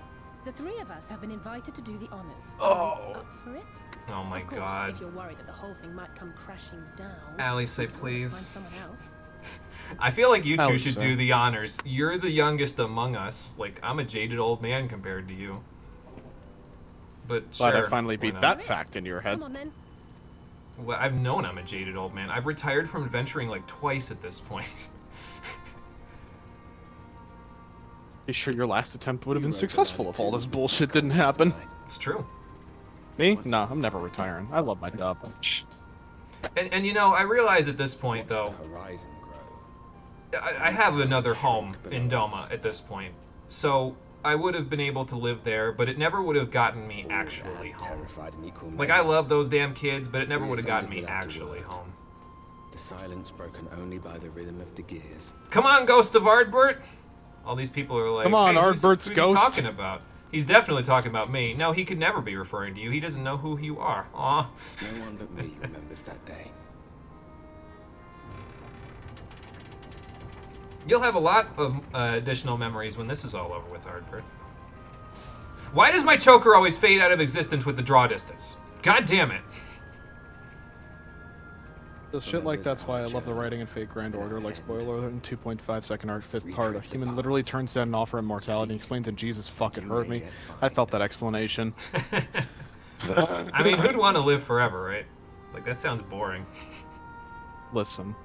The three of us have been invited to do the honors. Oh. Are you up for it? Oh my of course, God. If you're worried that the whole thing might come crashing down. Allie, say we can always please. Find someone else. I feel like you two Allie, should sir. do the honors. You're the youngest among us. Like, I'm a jaded old man compared to you. But Glad sure. I finally why beat not? that fact into your head. Come on then. Well, I've known I'm a jaded old man. I've retired from adventuring like twice at this point. You sure your last attempt would have been successful if all this bullshit didn't happen? It's true. Me? No, I'm never retiring. I love my job. And you know, I realize at this point, though, I have another home in Doma at this point. So I would have been able to live there, but it never would have gotten me actually home. Like, I love those damn kids, but it never would have gotten me actually home. The silence broken only by the rhythm of the gears. Come on, Ghost of Ardbert! All these people are like, come on, hey, Ardbert's who's ghost. He talking about? He's definitely talking about me. No, he could never be referring to you. He doesn't know who you are. Aw. No one but me remembers that day. You'll have a lot of additional memories when this is all over with, Ardbert. Why does my choker always fade out of existence with the draw distance? God damn it. So shit like that's why I love the writing in Fate Grand Order, like spoiler alert in 2.5 second art 5th part. A human literally turns down an offer of immortality and explains that Jesus fucking hurt me. I felt that explanation. I mean, who'd want to live forever, right? Like, that sounds boring. Listen.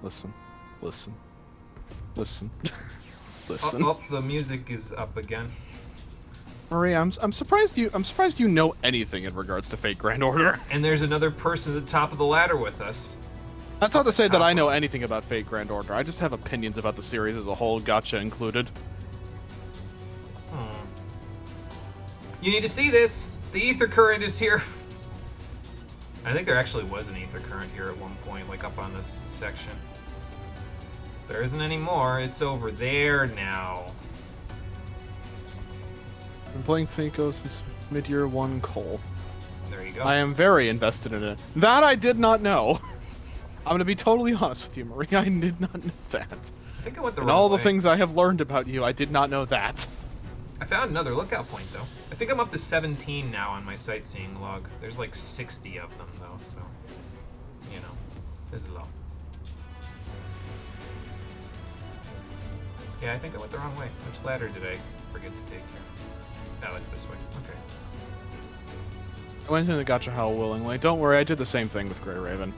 Listen. Listen. Listen. Listen. Oh, the music is up again. Maria, I'm surprised you know anything in regards to Fate Grand Order. And there's another person at the top of the ladder with us. That's not to say that I know anything about Fate Grand Order. I just have opinions about the series as a whole, gotcha included. You need to see this. The ether current is here. I think there actually was an ether current here at one point, like up on this section. There isn't anymore. It's over there now. I've been playing Faco since mid-year 1 Cole. There you go. I am very invested in it. That I did not know. I'm gonna be totally honest with you, Maria. I did not know that. I think I went the and wrong all way. the things I have learned about you, I did not know that. I found another lookout point, though. I think I'm up to 17 now on my sightseeing log. There's like 60 of them, though, so, you know, there's a lot. Yeah, I think I went the wrong way. Which ladder did I forget to take here? Oh, it's this way. Okay. I went into Gotcha Howl willingly. Don't worry, I did the same thing with Grey Raven.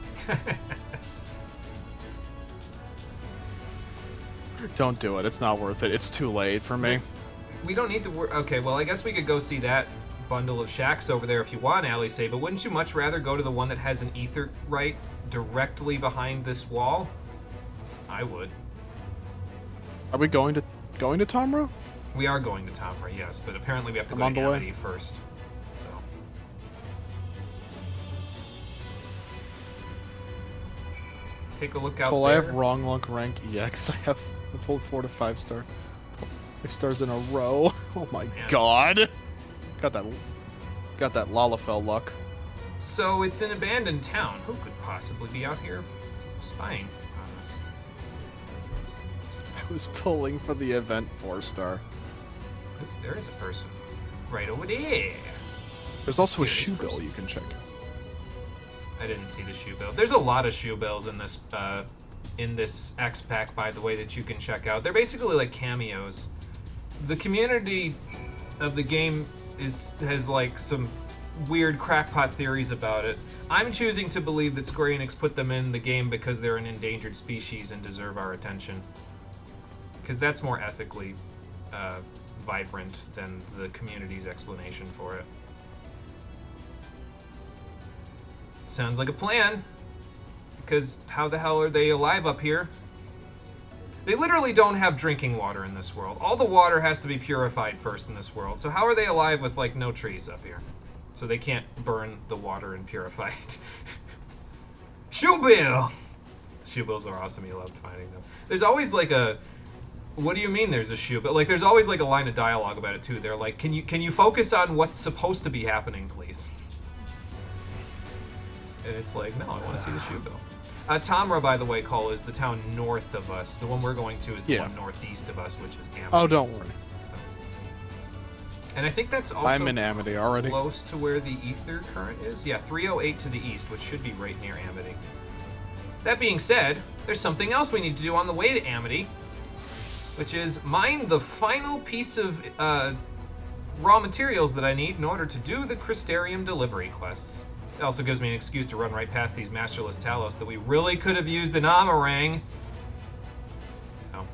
Don't do it. It's not worth it. It's too late for me. We don't need to worry. Okay, well, I guess we could go see that bundle of shacks over there if you want, Alice, but wouldn't you much rather go to the one that has an ether right directly behind this wall? I would. Are we going to Tomra? We are going to Tomra, yes, but apparently we have to go on to the way. Amity first. So. Take a look out Cole, there. I have wrong lunk rank EX. I have pulled 4 to 5 star. 5 stars in a row. Oh my god. Got that Lalafell luck. So it's an abandoned town. Who could possibly be out here spying on us? I was pulling for the event 4 star. Ooh, there is a person. Right over there. There's also a Mysterious shoe bill person. you can check. I didn't see the shoe bill. There's a lot of shoe bills in this X pack, by the way, that you can check out. They're basically like cameos. The community of the game has like some weird crackpot theories about it. I'm choosing to believe that Square Enix put them in the game because they're an endangered species and deserve our attention. Because that's more ethically vibrant than the community's explanation for it. Sounds like a plan. Because how the hell are they alive up here? They literally don't have drinking water in this world. All the water has to be purified first in this world. So how are they alive with, like, no trees up here? So they can't burn the water and purify it. Shoebill! Shoebills are awesome. You loved finding them. There's always, like, a... What do you mean there's a shoebill? Like, there's always, like, a line of dialogue about it, too. They're like, can you focus on what's supposed to be happening, please? And it's like, no, I want to see the shoebill. Tomra, by the way, Cole, is the town north of us. The one we're going to is the one northeast of us, which is Amity. Oh, don't worry. So. And I think that's also I'm in Amity already. close to where the ether current is. Yeah, 308 to the east, which should be right near Amity. That being said, there's something else we need to do on the way to Amity, which is mine the final piece of raw materials that I need in order to do the Crystarium delivery quests. It also gives me an excuse to run right past these Masterless Talos that we really could have used in Amarang. So,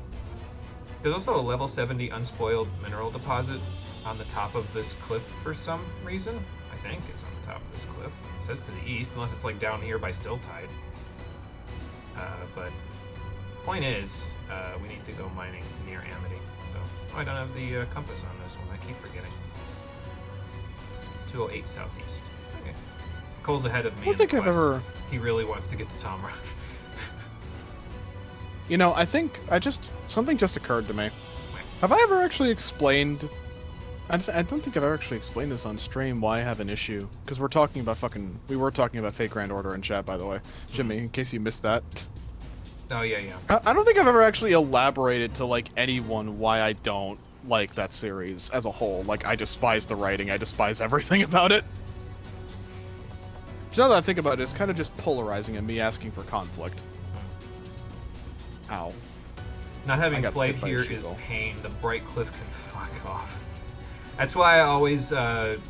There's also a level 70 unspoiled mineral deposit on the top of this cliff for some reason. I think it's on the top of this cliff. It says to the east, unless it's like down here by Stilltide. But point is, we need to go mining near Amity. So I don't have the compass on this one. I keep forgetting. 208 southeast. Okay. Cole's ahead of me. I don't think I've ever. He really wants to get to Tomra. You know, I think something just occurred to me. Have I ever actually explained? I don't think I've ever actually explained this on stream why I have an issue. Because we were talking about Fate Grand Order in chat, by the way, Jimmy. In case you missed that. Oh yeah. I don't think I've ever actually elaborated to like anyone why I don't like that series as a whole. Like, I despise the writing. I despise everything about it. Now that I think about it, it's kind of just polarizing and me asking for conflict. Ow. Not having flight here is pain. The bright cliff can fuck off. That's why I always have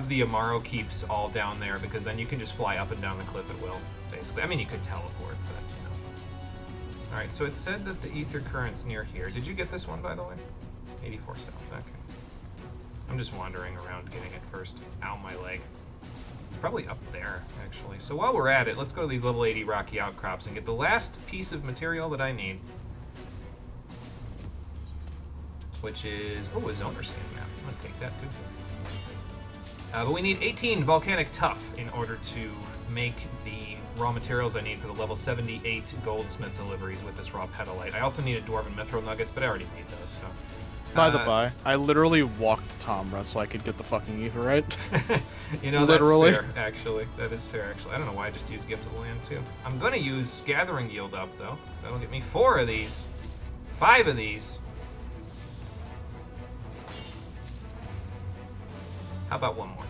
the Amaro keeps all down there, because then you can just fly up and down the cliff at will, basically. I mean, you could teleport, but, you know. Alright, so it said that the ether current's near here. Did you get this one, by the way? 84 south, okay. I'm just wandering around getting it first. Ow, my leg. It's probably up there, actually. So while we're at it, let's go to these level 80 rocky outcrops and get the last piece of material that I need. Which is, a zoner skin map. I'm gonna take that too. But we need 18 volcanic tuff in order to make the raw materials I need for the level 78 goldsmith deliveries with this raw petalite. I also needed dwarven mithril nuggets, but I already made those, so. By the by, I literally walked to Tomra so I could get the fucking etherite. You know, literally. That's fair, actually. That is fair, actually. I don't know why I just used Gift of the Land, too. I'm gonna use Gathering Yield up, though, so that'll get me 4 of these. 5 of these. How about one more?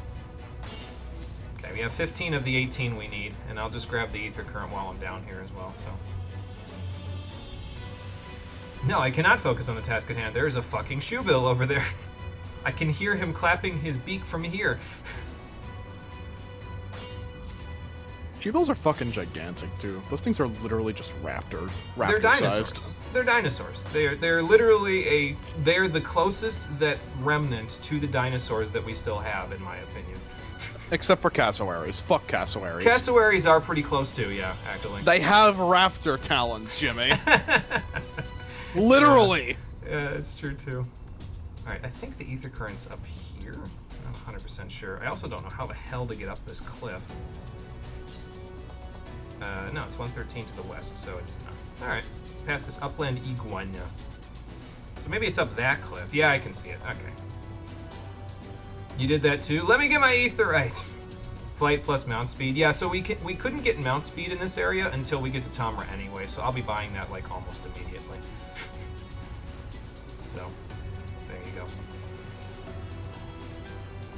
Okay, we have 15 of the 18 we need, and I'll just grab the ether current while I'm down here as well, so. No, I cannot focus on the task at hand. There is a fucking shoebill over there. I can hear him clapping his beak from here. Shoebills are fucking gigantic, too. Those things are literally just raptor They're dinosaurs. Sized. They're dinosaurs. They're literally they're the closest that remnant to the dinosaurs that we still have, in my opinion. Except for cassowaries. Fuck cassowaries. Cassowaries are pretty close too, yeah, actually. They have raptor talons, Jimmy. Literally. Yeah, it's true too. Alright, I think the ether current's up here. I'm not 100% sure. I also don't know how the hell to get up this cliff. No, it's 113 to the west, so it's not. Alright, let's pass this upland iguana. So maybe it's up that cliff. Yeah, I can see it. Okay. You did that too? Let me get my etherite! Flight plus mount speed. Yeah, so we couldn't get mount speed in this area until we get to Tomra anyway, so I'll be buying that like almost immediately. So, there you go.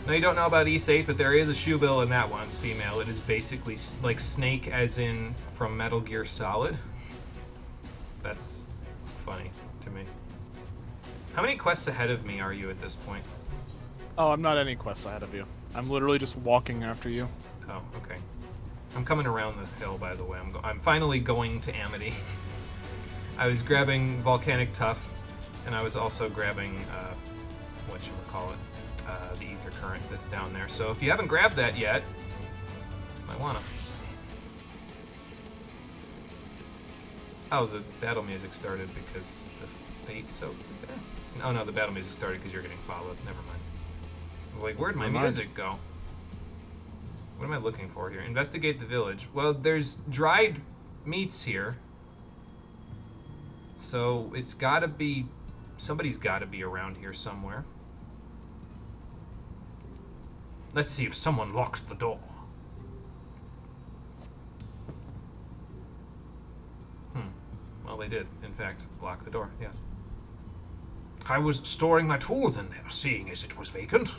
Now, you don't know about East 8, but there is a shoebill in that one. It's female. It is basically like Snake as in from Metal Gear Solid. That's funny to me. How many quests ahead of me are you at this point? Oh, I'm not any quests ahead of you. I'm literally just walking after you. Oh, okay. I'm coming around the hill, by the way. I'm finally going to Amity. I was grabbing Volcanic Tuff, and I was also grabbing, whatchamacallit, the Ether Current that's down there. So if you haven't grabbed that yet, you might wanna. Oh, the battle music started because the fate so... Oh no, the battle music started because you're getting followed. Never mind. I was like, where'd my music go? What am I looking for here? Investigate the village. Well, there's dried meats here. So it's gotta be... Somebody's gotta be around here somewhere. Let's see if someone locks the door. Well, they did, in fact, lock the door, yes. I was storing my tools in there, seeing as it was vacant.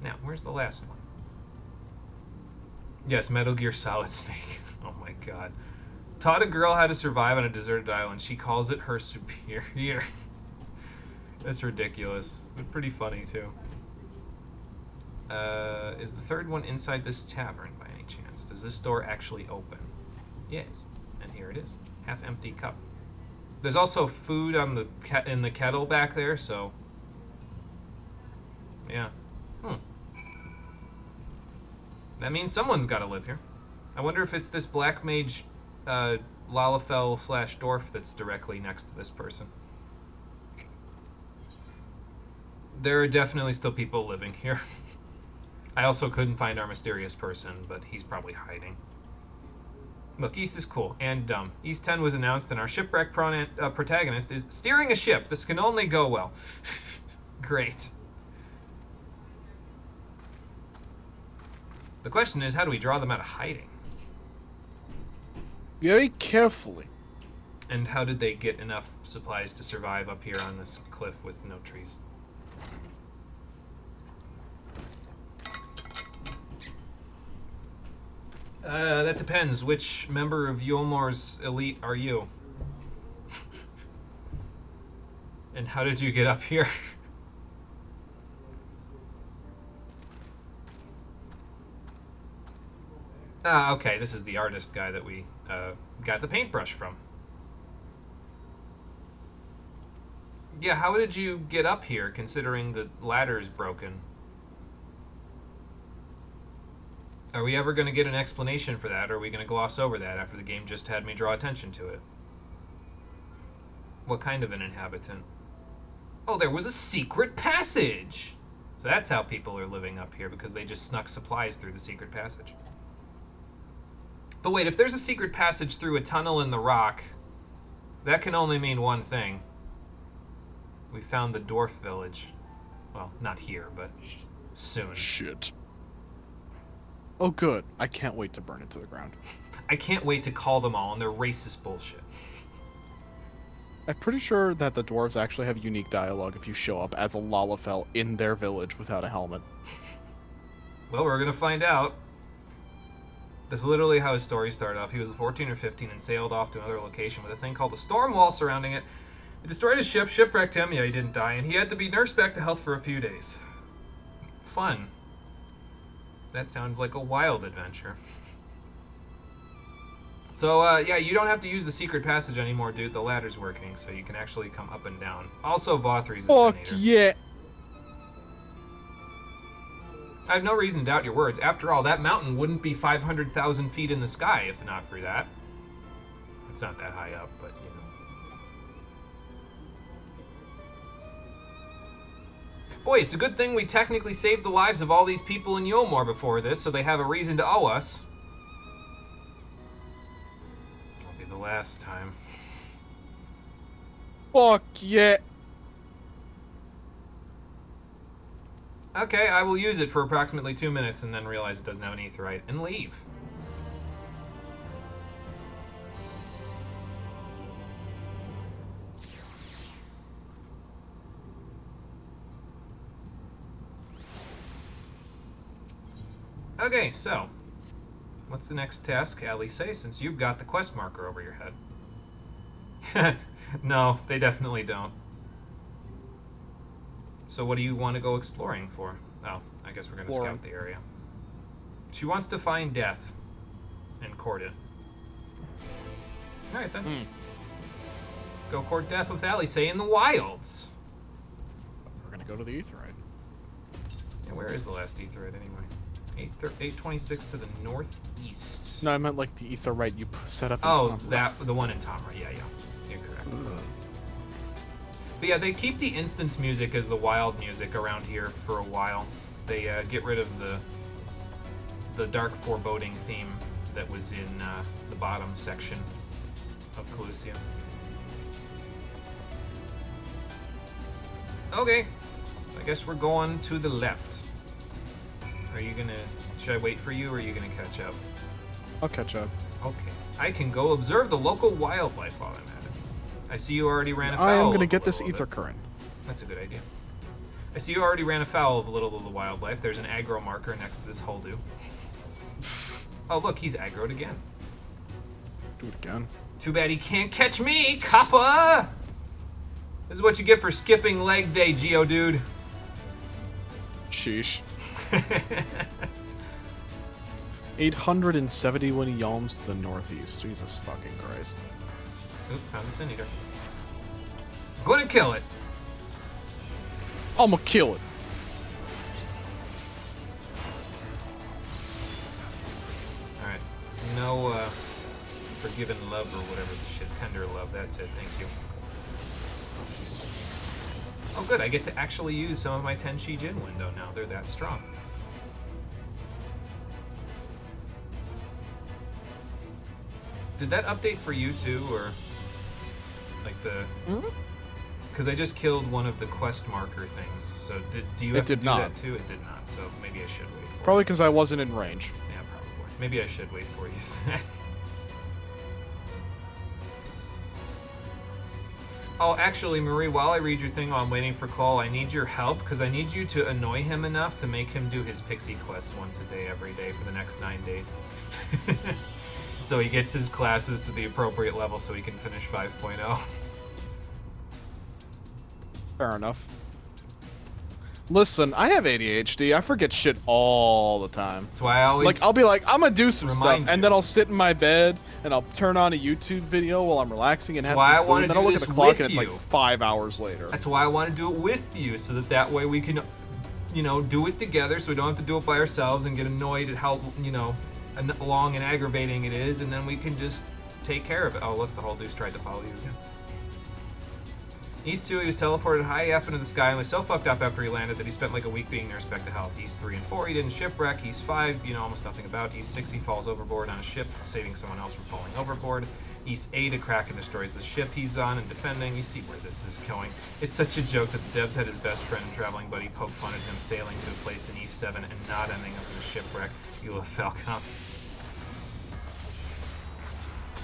Now, where's the last one? Yes, Metal Gear Solid Snake. Oh my god. Taught a girl how to survive on a deserted island. She calls it her superior. That's ridiculous, but pretty funny too. Is the third one inside this tavern by any chance? Does this door actually open? Yes, and here here it is. Half-empty cup. There's also food on the in the kettle back there, so... Yeah. That means someone's got to live here. I wonder if it's this black mage Lalafell / dwarf that's directly next to this person. There are definitely still people living here. I also couldn't find our mysterious person, but he's probably hiding. Look, East is cool and dumb. East 10 was announced, and our shipwreck protagonist is steering a ship. This can only go well. Great. The question is, how do we draw them out of hiding? Very carefully. And how did they get enough supplies to survive up here on this cliff with no trees? That depends. Which member of Yulmor's elite are you? And how did you get up here? Ah, okay, this is the artist guy that we got the paintbrush from. Yeah, how did you get up here, considering the ladder's broken? Are we ever going to get an explanation for that, or are we going to gloss over that after the game just had me draw attention to it? What kind of an inhabitant? Oh, there was a secret passage! So that's how people are living up here, because they just snuck supplies through the secret passage. But wait, if there's a secret passage through a tunnel in the rock, that can only mean one thing. We found the dwarf village. Well, not here, but soon. Shit. Oh, good. I can't wait to burn it to the ground. I can't wait to call them all on their racist bullshit. I'm pretty sure that the dwarves actually have unique dialogue if you show up as a Lalafell in their village without a helmet. Well, we're gonna find out. This is literally how his story started off. He was 14 or 15 and sailed off to another location with a thing called a storm wall surrounding it. It destroyed his ship, shipwrecked him. Yeah, he didn't die, and he had to be nursed back to health for a few days. Fun. That sounds like a wild adventure. So, yeah, you don't have to use the secret passage anymore, dude. The ladder's working, so you can actually come up and down. Also, Vothri's a Fuck senator. yeah! I have no reason to doubt your words. After all, that mountain wouldn't be 500,000 feet in the sky if not for that. It's not that high up, but, you know. Boy, it's a good thing we technically saved the lives of all these people in Yulmor before this, so they have a reason to owe us. It'll be the last time. Fuck yeah! Okay, I will use it for approximately 2 minutes and then realize it doesn't have an aetheryte and leave. Okay, so what's the next task, Allie say, since you've got the quest marker over your head? No, they definitely don't. So what do you want to go exploring for? Oh, I guess we're going to scout the area. She wants to find death and court it. Alright then. Let's go court death with Alice in the wilds. We're going to go to the aetheryte. Yeah, where is the last aetheryte anyway? 826 to the northeast. No, I meant like the aetheryte you set up in Tomra. The one in Tomra. Yeah, you're correct. But yeah, they keep the instance music as the wild music around here for a while. They get rid of the dark foreboding theme that was in the bottom section of Calusia. Okay, I guess we're going to the left. Are you gonna... Should I wait for you, or are you gonna catch up? I'll catch up. Okay. I can go observe the local wildlife while I'm at it. I see you already ran afoul. I am gonna get this ether current. That's a good idea. I see you already ran afoul of a little of the wildlife. There's an aggro marker next to this holdo. Oh, look, he's aggroed again. Do it again. Too bad he can't catch me, Kappa! This is what you get for skipping leg day, Geodude. Sheesh. 871 yalms to the northeast. Jesus fucking Christ. Oop, found the Sin Eater. Gonna kill it. I'ma kill it. Alright. No, forgiven love or whatever the shit. Tender love, that's it, thank you. Oh good, I get to actually use some of my Tenshi Jin window now. They're that strong. Did that update for you too, or like the? Because I just killed one of the quest marker things. So do you have to do that too? It did not. So maybe I should wait for. Probably because I wasn't in range. Yeah, probably. Maybe I should wait for you. Oh, actually, Marie, while I read your thing while I'm waiting for Cole, I need your help, because I need you to annoy him enough to make him do his pixie quests once a day, every day, for the next 9 days. So he gets his classes to the appropriate level so he can finish 5.0. Fair enough. Listen, I have ADHD. I forget shit all the time. That's why I always... Like, I'll be like, I'm gonna do some stuff, you. and then I'll sit in my bed, and I'll turn on a YouTube video while I'm relaxing and That's have why some food, and then I'll look at the clock, and it's like 5 hours later. That's why I want to do it with you, so that way we can, you know, do it together, so we don't have to do it by ourselves and get annoyed at how, you know, long and aggravating it is, and then we can just take care of it. Oh, look, the whole dude's tried to follow you again. East 2, he was teleported high F into the sky and was so fucked up after he landed that he spent like a week being nursed back to health. East 3 and 4, he didn't shipwreck. East 5, you know almost nothing about. East 6, he falls overboard on a ship, saving someone else from falling overboard. East 8, a Kraken destroys the ship he's on and defending. You see where this is going. It's such a joke that the devs had his best friend and traveling buddy poke fun at him sailing to a place in East 7 and not ending up in a shipwreck. You little Falcon.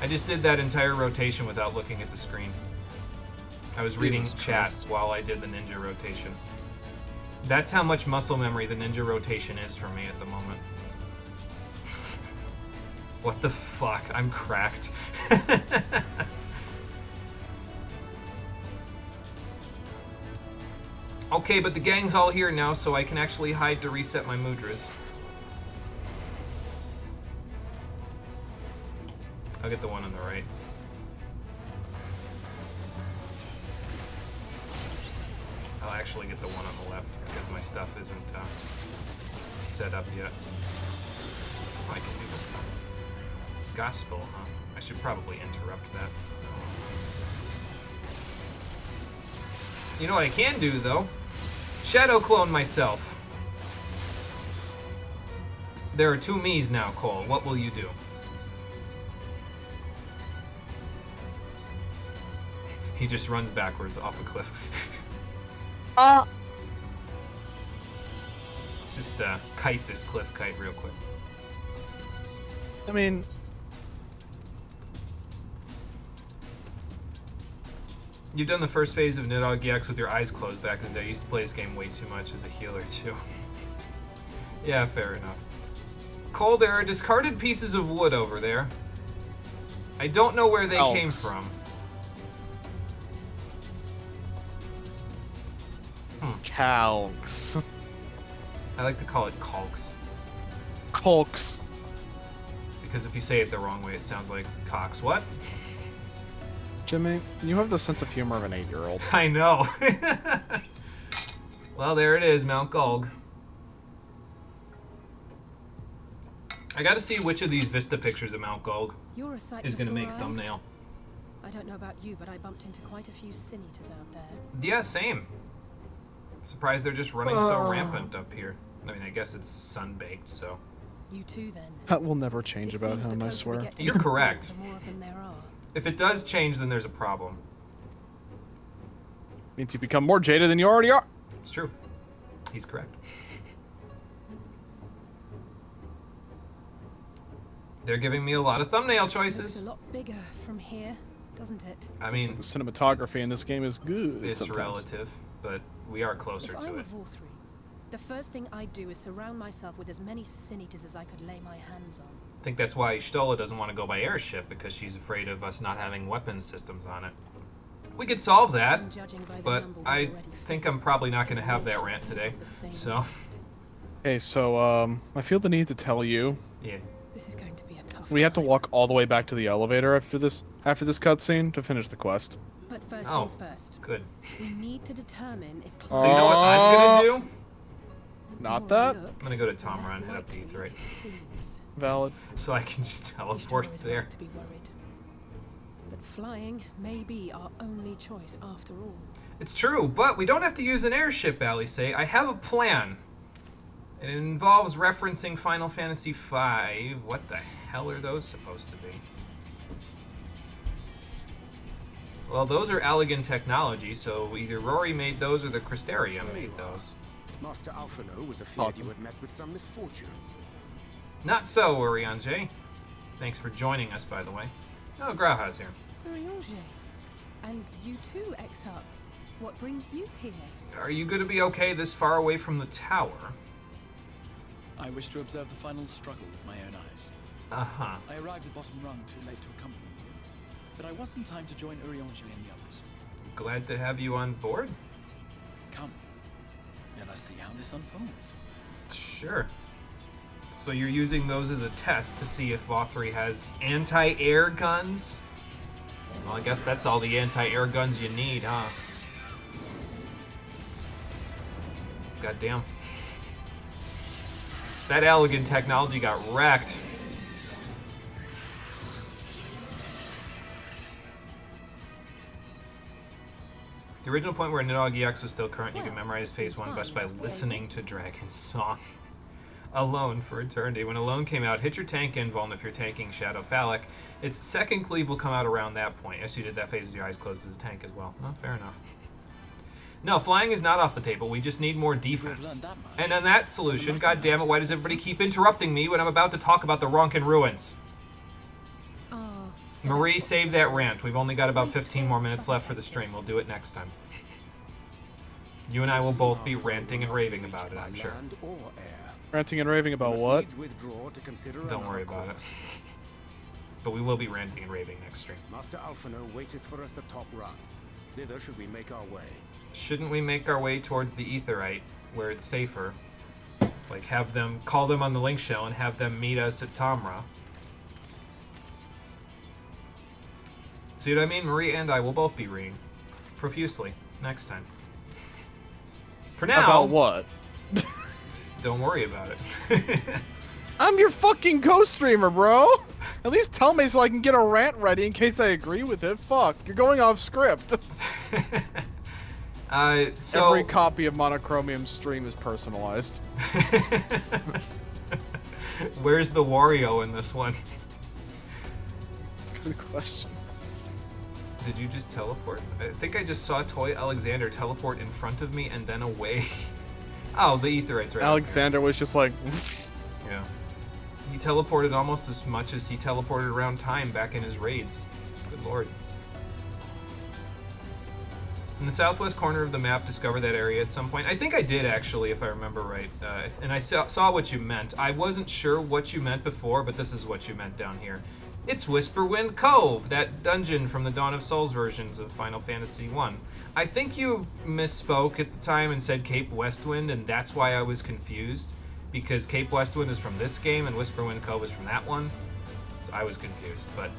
I just did that entire rotation without looking at the screen. I was reading chat while I did the ninja rotation. That's how much muscle memory the ninja rotation is for me at the moment. What the fuck? I'm cracked. Okay, but the gang's all here now, so I can actually hide to reset my mudras. I'll get the one on the right. I'll actually get the one on the left because my stuff isn't set up yet. Oh, I can do this thing. Gospel, huh? I should probably interrupt that. You know what I can do, though? Shadow clone myself. There are 2 me's now, Cole. What will you do? He just runs backwards off a cliff. Let's just kite this cliff kite real quick. I mean... You've done the first phase of Nidhogg EX with your eyes closed back in the day. I used to play this game way too much as a healer, too. Yeah, fair enough. Cole, there are discarded pieces of wood over there. I don't know where they came from. Calx. I like to call it calx. Calx. Because if you say it the wrong way, it sounds like cox. What? Jimmy, you have the sense of humor of an 8-year-old. I know. Well, there it is, Mount Gulg. I gotta see which of these Vista pictures of Mount Gulg is gonna make thumbnail. I don't know about you, but I bumped into quite a few Sin Eaters out there. Yeah, same. Surprised they're just running so rampant up here. I mean, I guess it's sun-baked, so... You too, then. That will never change about him, I swear. You're correct. The more of them there are. If it does change, then there's a problem. Means you become more jaded than you already are. It's true. He's correct. They're giving me a lot of thumbnail choices. Looks a lot bigger from here, doesn't it? I mean, the cinematography in this game is good. It's relative, but we are closer to it. The first thing I'd do is surround myself with as many Sin Eaters as I could lay my hands on. I think that's why Stola doesn't want to go by airship, because she's afraid of us not having weapons systems on it. We could solve that, but I think I'm probably not going to have that rant today, so... Hey, so, I feel the need to tell you... Yeah. This is going to be a tough We have to time. walk all the way back to the elevator after this cutscene to finish the quest. But first things first. Good. We need to determine if So you know what I'm gonna do? Not that. I'm gonna go to Tomra and head up to Aetherite. Valid. So I can just teleport there. To be worried. But flying may be our only choice after all. It's true, but we don't have to use an airship, Alice. I have a plan. It involves referencing Final Fantasy V. What the hell are those supposed to be? Well, those are elegant technology, so either Rory made those or the Crystarium made those. Master Alphino was afeard you had met with some misfortune. Not so, Urianger. Thanks for joining us, by the way. Oh, Grauha's here. Urianger. And you too, Exarch. What brings you here? Are you going to be okay this far away from the tower? I wish to observe the final struggle with my own eyes. Uh-huh. I arrived at bottom rung too late to accompany you, but I was in time to join Urianger and the others. Glad to have you on board. Come, let us see how this unfolds. Sure. So you're using those as a test to see if Vothri has anti-air guns? Well, I guess that's all the anti-air guns you need, huh? Goddamn. That elegant technology got wrecked. The original point where Nidhogg EX was still current, you can memorize phase 1 best by listening to Dragon's Song. Alone for Eternity. When Alone came out, hit your tank invuln if you're tanking Shadow Phallic. Its second cleave will come out around that point. Yes, you did that phase with your eyes closed as a tank as well. Oh, fair enough. No, flying is not off the table. We just need more defense. And on that solution, god damn it, why does everybody keep interrupting me when I'm about to talk about the Ronkin Ruins? Marie, save that rant. We've only got about 15 more minutes left for the stream. We'll do it next time. You and I will both be ranting and raving about it, I'm sure. Ranting and raving about what? Don't worry about it. But we will be ranting and raving next stream. Master Alphino waiteth for us at top rung. Thither should we make our way. Shouldn't we make our way towards the Aetherite, where it's safer? Like, have them, call them on the link shell and have them meet us at Tomra. See what I mean? Marie and I will both be reading profusely next time. For now... About what? Don't worry about it. I'm your fucking co-streamer, bro! At least tell me so I can get a rant ready in case I agree with it. Fuck, you're going off script. So... Every copy of Monochromium's stream is personalized. Where's the Wario in this one? Good question. Did you just teleport? I think I just saw Toy Alexander teleport in front of me and then away. Oh, the Aetherites right Alexander was just like... Yeah. He teleported almost as much as he teleported around time back in his raids. Good lord. In the southwest corner of the map, discover that area at some point. I think I did, actually, if I remember right. And I saw what you meant. I wasn't sure what you meant before, but this is what you meant down here. It's Whisperwind Cove, that dungeon from the Dawn of Souls versions of Final Fantasy I. I think you misspoke at the time and said Cape Westwind, and that's why I was confused. Because Cape Westwind is from this game, and Whisperwind Cove is from that one. So I was confused, but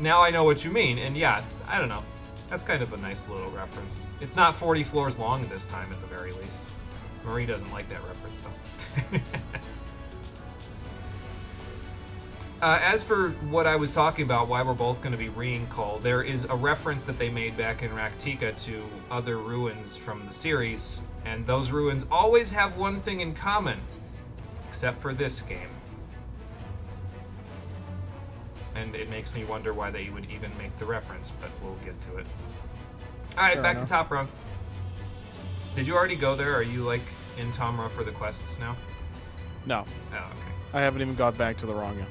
now I know what you mean, and yeah, I don't know. That's kind of a nice little reference. It's not 40 floors long this time, at the very least. Marie doesn't like that reference, though. As for what I was talking about, why we're both going to be reading Cole, there is a reference that they made back in Raktika to other ruins from the series, and those ruins always have one thing in common, except for this game. And it makes me wonder why they would even make the reference, but we'll get to it. Alright, back to top rung. Did you already go there? Are you, like, in Tomra for the quests now? No. Oh, okay. I haven't even got back to the wrong yet.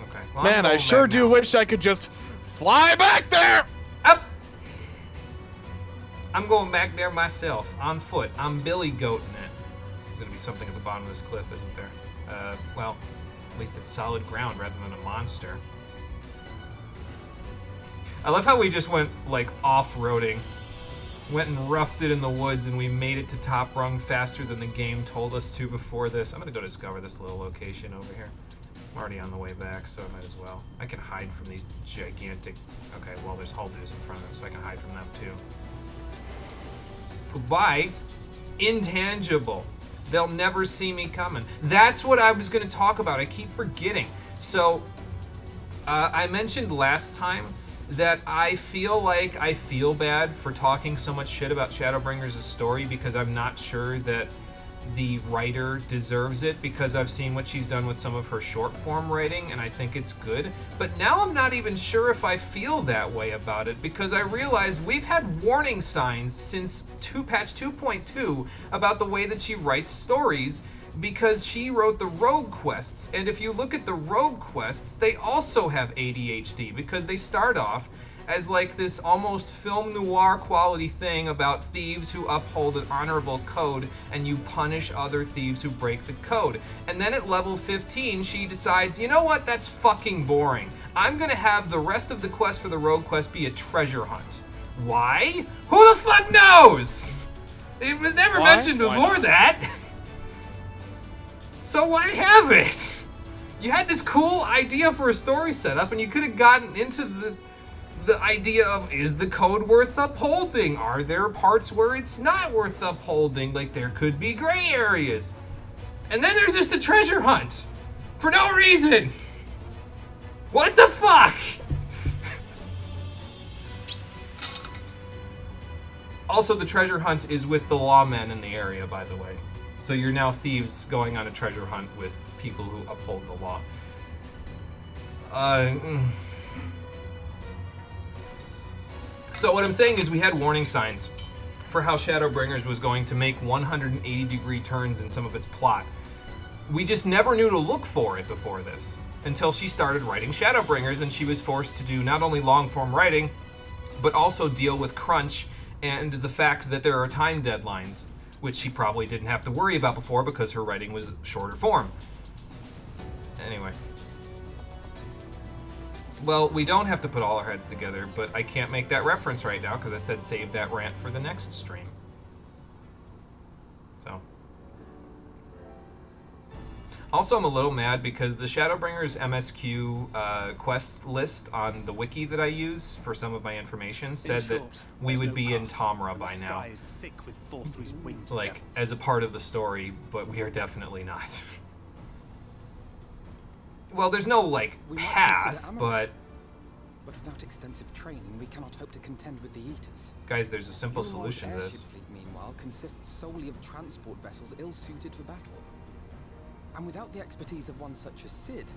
Okay. Well, man, I sure do wish I could just fly back there! Up! I'm going back there myself, on foot. I'm Billy Goating it. There's gonna be something at the bottom of this cliff, isn't there? Well, at least it's solid ground rather than a monster. I love how we just went, like, off-roading. Went and roughed it in the woods, and we made it to top rung faster than the game told us to before this. I'm gonna go discover this little location over here. I'm already on the way back, so I might as well. I can hide from these gigantic... Okay, well, there's Haldu's in front of them, so I can hide from them, too. Goodbye. Intangible. They'll never see me coming. That's what I was going to talk about. I keep forgetting. So, I mentioned last time that I feel like I feel bad for talking so much shit about Shadowbringers' story because I'm not sure that the writer deserves it because I've seen what she's done with some of her short form writing and I think it's good. But now I'm not even sure if I feel that way about it because I realized we've had warning signs since patch 2.2 about the way that she writes stories because she wrote the rogue quests. And if you look at the rogue quests, they also have ADHD because they start off as like this almost film noir quality thing about thieves who uphold an honorable code and you punish other thieves who break the code. And then at level 15, she decides, you know what, that's fucking boring. I'm gonna have the rest of the quest for the rogue quest be a treasure hunt. Why? Who the fuck knows? It was never mentioned before that. So why have it? You had this cool idea for a story setup and you could have gotten into the idea of, is the code worth upholding? Are there parts where it's not worth upholding? Like, there could be gray areas. And then there's just a treasure hunt. For no reason. What the fuck? Also, the treasure hunt is with the lawmen in the area, by the way. So you're now thieves going on a treasure hunt with people who uphold the law. So what I'm saying is we had warning signs for how Shadowbringers was going to make 180-degree turns in some of its plot. We just never knew to look for it before this, until she started writing Shadowbringers and she was forced to do not only long-form writing, but also deal with crunch and the fact that there are time deadlines, which she probably didn't have to worry about before because her writing was shorter form. Anyway. Well, we don't have to put all our heads together, but I can't make that reference right now because I said save that rant for the next stream. So. Also, I'm a little mad because the Shadowbringers MSQ quest list on the wiki that I use for some of my information said that we would be in Tomra by now. Like, as a part of the story, but we are definitely not. Well, there's no, like, path, but... But without extensive training, we cannot hope to contend with the Eaters. Guys, there's a simple solution to this. Fleet, meanwhile, consists solely of transport vessels ill-suited for battle. And without the expertise of one such as Sid,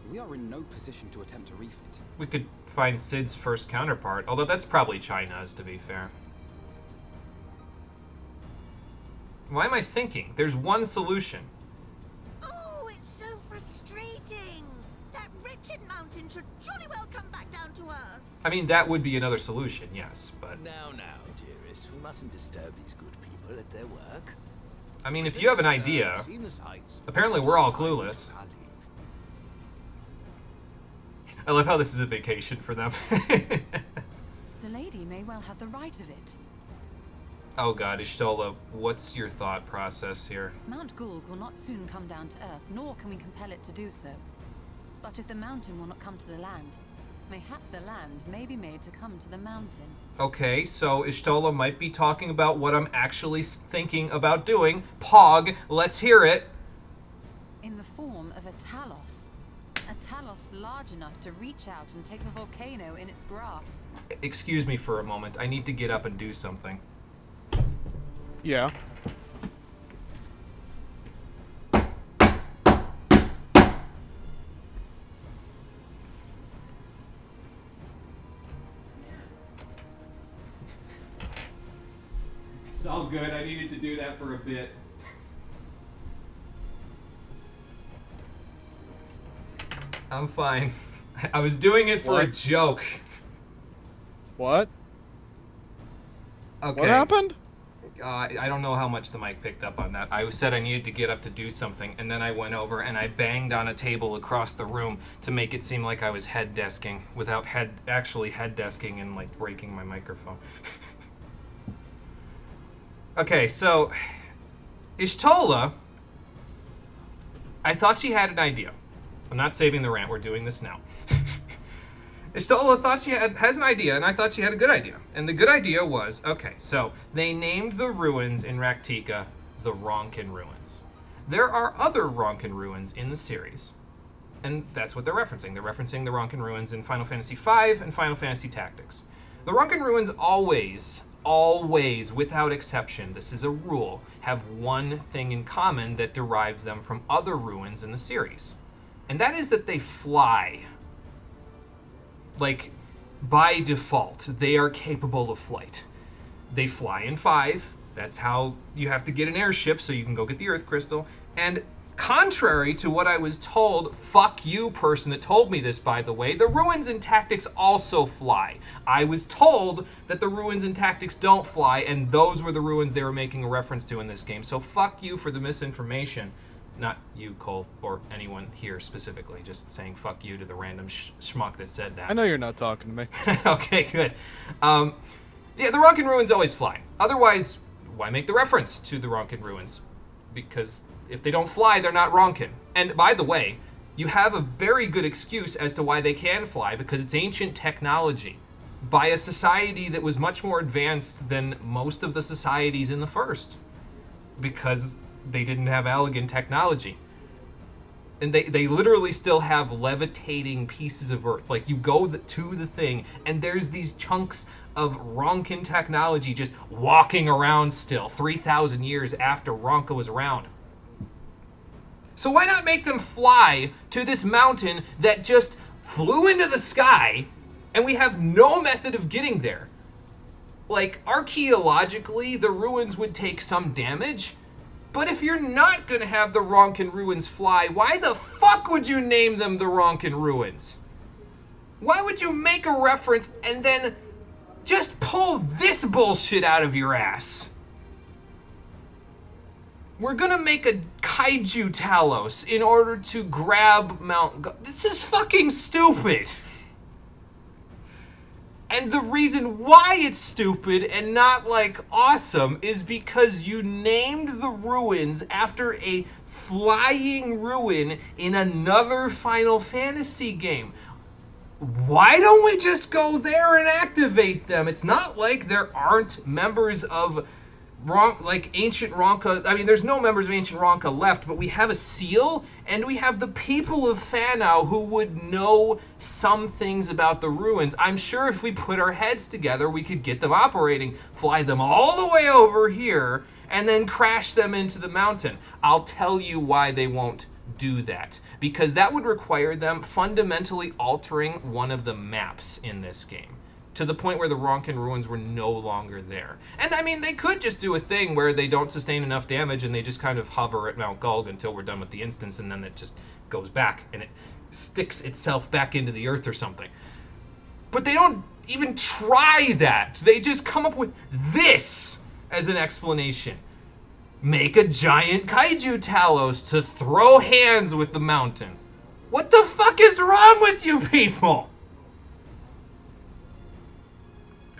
we are in no position to attempt a refit. We could find Sid's first counterpart, although that's probably China's, to be fair. Why am I thinking? There's one solution. Oh, it's so frustrating. That wretched mountain should surely well come back down to Earth. I mean, that would be another solution, yes, but... Now, dearest, we mustn't disturb these good people at their work. I mean, if you have an idea... Apparently we're all clueless. I love how this is a vacation for them. The lady may well have the right of it. Oh god, Ishtola, what's your thought process here? Mount Gulg will not soon come down to Earth, nor can we compel it to do so. But if the mountain will not come to the land, mayhap the land may be made to come to the mountain. Okay, so Ishtola might be talking about what I'm actually thinking about doing. Pog, let's hear it. In the form of a Talos. A Talos large enough to reach out and take the volcano in its grasp. Excuse me for a moment. I need to get up and do something. Yeah. It's all good. I needed to do that for a bit. I'm fine. I was doing it for a joke. What? Okay. What happened? I don't know how much the mic picked up on that. I said I needed to get up to do something, and then I went over and I banged on a table across the room to make it seem like I was head desking without actually head desking and like breaking my microphone. Okay, so Ishtola, I thought she had an idea. I'm not saving the rant. We're doing this now. Stola thought she has an idea, and I thought she had a good idea. And the good idea was, okay, so they named the ruins in Raktika the Ronkin Ruins. There are other Ronkin Ruins in the series, and that's what they're referencing. They're referencing the Ronkin Ruins in Final Fantasy V and Final Fantasy Tactics. The Ronkin Ruins always, without exception, this is a rule, have one thing in common that derives them from other ruins in the series. And that is that they fly. Like, by default, they are capable of flight. They fly in 5. That's how you have to get an airship so you can go get the Earth Crystal. And contrary to what I was told, fuck you person that told me this, by the way, the ruins in Tactics also fly. I was told that the ruins in Tactics don't fly, and those were the ruins they were making a reference to in this game. So fuck you for the misinformation. Not you, Cole, or anyone here specifically, just saying fuck you to the random schmuck that said that. I know you're not talking to me. Okay, good. Yeah, the Ronkin Ruins always fly. Otherwise, why make the reference to the Ronkin Ruins? Because if they don't fly, they're not Ronkin. And by the way, you have a very good excuse as to why they can fly, because it's ancient technology by a society that was much more advanced than most of the societies in the first. Because they didn't have Allegan technology. And they literally still have levitating pieces of Earth. Like, you go to the thing, and there's these chunks of Ronkin technology just walking around still, 3,000 years after Ronka was around. So why not make them fly to this mountain that just flew into the sky, and we have no method of getting there? Like, archaeologically, the ruins would take some damage, but if you're not gonna have the Ronkin Ruins fly, why the fuck would you name them the Ronkin Ruins? Why would you make a reference and then just pull this bullshit out of your ass? We're gonna make a kaiju Talos in order to grab This is fucking stupid. And the reason why it's stupid and not, like, awesome is because you named the ruins after a flying ruin in another Final Fantasy game. Why don't we just go there and activate them? It's not like there aren't members of Ancient Ronka. I mean, there's no members of Ancient Ronka left, but we have a seal, and we have the people of Fanau who would know some things about the ruins. I'm sure if we put our heads together, we could get them operating, fly them all the way over here, and then crash them into the mountain. I'll tell you why they won't do that. Because that would require them fundamentally altering one of the maps in this game, to the point where the Ronkin Ruins were no longer there. And I mean, they could just do a thing where they don't sustain enough damage and they just kind of hover at Mount Gulg until we're done with the instance, and then it just goes back and it sticks itself back into the earth or something. But they don't even try that. They just come up with this as an explanation. Make a giant kaiju Talos to throw hands with the mountain. What the fuck is wrong with you people?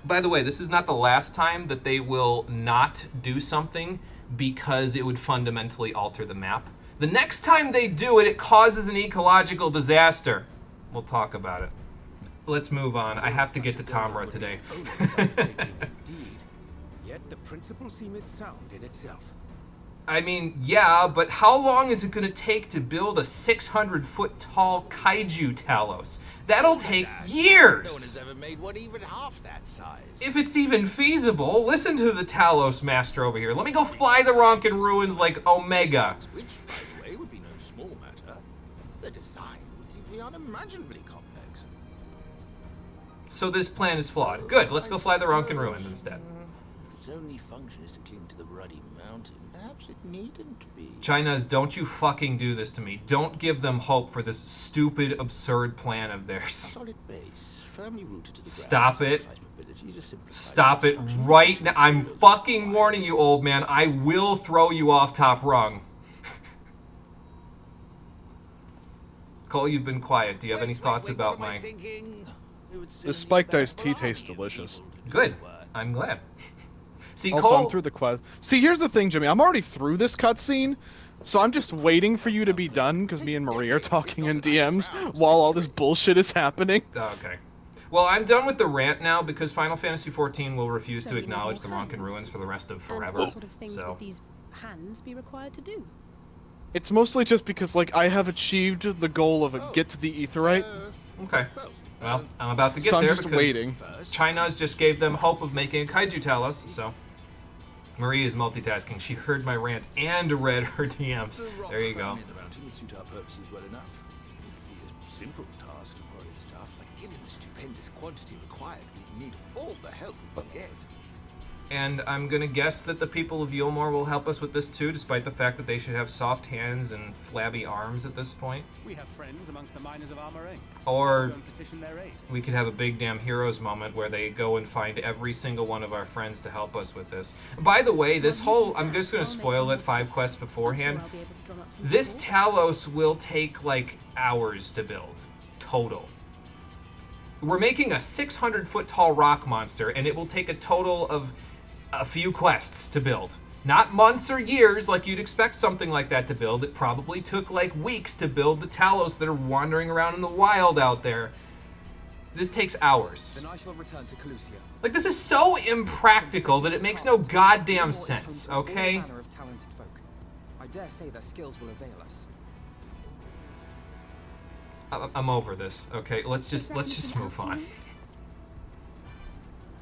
By the way, this is not the last time that they will not do something because it would fundamentally alter the map. The next time they do it, it causes an ecological disaster. We'll talk about it. Let's move on. I have to get to Tamra today. Indeed. Yet the principle seemeth sound in itself. I mean, yeah, but how long is it going to take to build a 600-foot tall kaiju Talos? That'll take years! No one has ever made one even half that size. If it's even feasible, listen to the Talos master over here. Let me go fly the Ronkin Ruins like Omega. Which, by the way, would be no small matter. The design would be unimaginably complex. So this plan is flawed. Good, let's go fly the Ronkin Ruins instead. If its only function is to cling to the ruddy mountain, perhaps it needn't be. China's, don't you fucking do this to me. Don't give them hope for this stupid, absurd plan of theirs. Solid base, firmly rooted to the Stop ground, it. Stop it right now. I'm fucking warning you, old man. I will throw you off top rung. Cole, you've been quiet. Do you have any thoughts about my... The spiked iced tea tastes delicious. Good. I'm glad. See, also, Cole... I'm through the quest. See, here's the thing, Jimmy. I'm already through this cutscene, So I'm just waiting for you to be done, because me and Marie are talking in DMs while all this bullshit is happening. Oh, okay. Well, I'm done with the rant now because Final Fantasy XIV will refuse to acknowledge the Ronkin ruins for the rest of forever. What sort of things would these hands be required to do? It's mostly just because, like, I have achieved the goal of get to the Aetheryte. Okay. Well, I'm about to get so I'm there just because waiting. China's just gave them hope of making a Kaiju Talos, so... Marie is multitasking. She heard my rant and read her DMs. There you go. The mountain would suit our purposes well enough. It would be a simple task to quarry the stuff, but given the stupendous quantity required, we'd need all the help we can get. And I'm gonna guess that the people of Yulmore will help us with this too, despite the fact that they should have soft hands and flabby arms at this point. We have friends amongst the miners of Armoring. Or Go and petition their aid. we could have a big damn heroes moment where they go and find every single one of our friends to help us with this. By the way, this whole, I'm just gonna spoil it 5 quests beforehand. This Talos will take like hours to build, total. We're making a 600-foot tall rock monster, and it will take a total of a few quests to build. Not months or years like you'd expect something like that to build. It probably took like weeks to build the Talos that are wandering around in the wild out there. This takes hours. Then I shall return to Calusia. Like, this is so impractical that it makes no goddamn sense, okay? All manner of talented folk. I dare say their skills will avail us. I'm over this. Okay, let's just move on.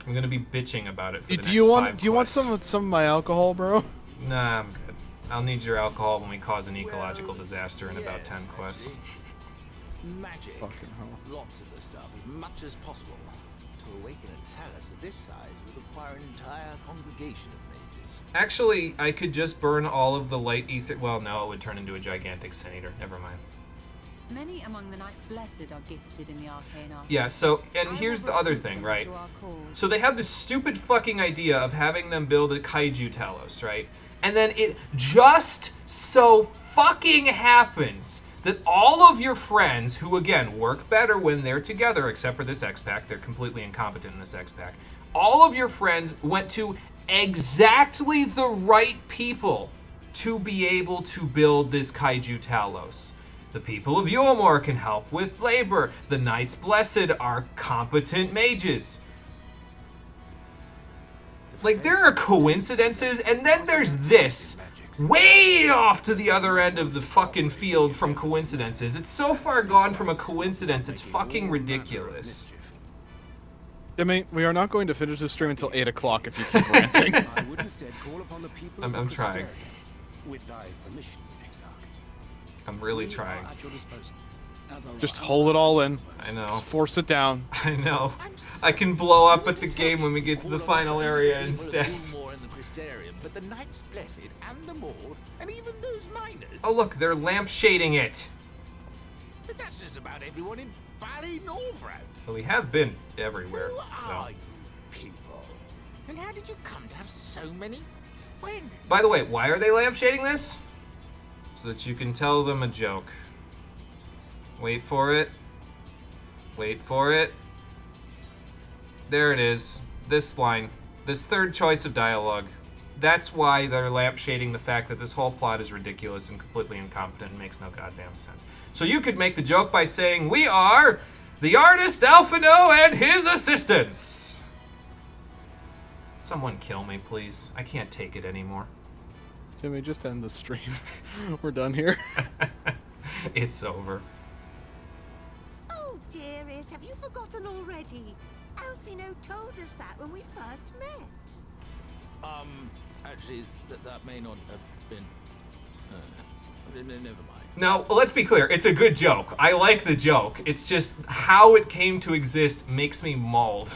I'm gonna be bitching about it for the next 5 quests. Do you want some of my alcohol, bro? Nah, I'm good. I'll need your alcohol when we cause an ecological disaster in about 10 quests. Magic. Lots of the stuff, as much as possible. To awaken a Talos of this size would require an entire congregation of mages. Actually, I could just burn all of the light ether. Well, no, it would turn into a gigantic sin eater. Never mind. Many among the Knights Blessed are gifted in the arcane arts. Yeah, so, and here's the other thing, right? So they have this stupid fucking idea of having them build a Kaiju Talos, right? And then it just so fucking happens that all of your friends, who again work better when they're together, except for this X-Pack, they're completely incompetent in this X-Pack, all of your friends went to exactly the right people to be able to build this Kaiju Talos. The people of Yulmore can help with labor. The Knights Blessed are competent mages. Like, there are coincidences, and then there's this. Way off to the other end of the fucking field from coincidences. It's so far gone from a coincidence, it's fucking ridiculous. Jimmy, we are not going to finish this stream until 8 o'clock if you keep ranting. I would instead call upon the people I'm of trying. Crystarium. With thy permission, Exarch. I'm really trying. Just hold it all in. I know. Just force it down. I know. I can blow up at the game when we get to the final area instead. More in the Crystarium, but the Knights Blessed and the Maud, and even those miners. Oh look, they're lampshading it. But that's just about everyone in Ballynorvrand. Well, we have been everywhere, Who so. are you people? And how did you come to have so many friends? By the way, why are they lampshading this? So that you can tell them a joke. Wait for it. Wait for it. There it is. This line. This third choice of dialogue. That's why they're lampshading the fact that this whole plot is ridiculous and completely incompetent and makes no goddamn sense. So you could make the joke by saying, we are the artist Alphino and his assistants. Someone kill me, please. I can't take it anymore. Jimmy, just end the stream. We're done here. It's over. Oh, dearest, have you forgotten already? Alphino told us that when we first met. Actually, that may not have been. Never mind. Now, let's be clear. It's a good joke. I like the joke. It's just how it came to exist makes me mauled.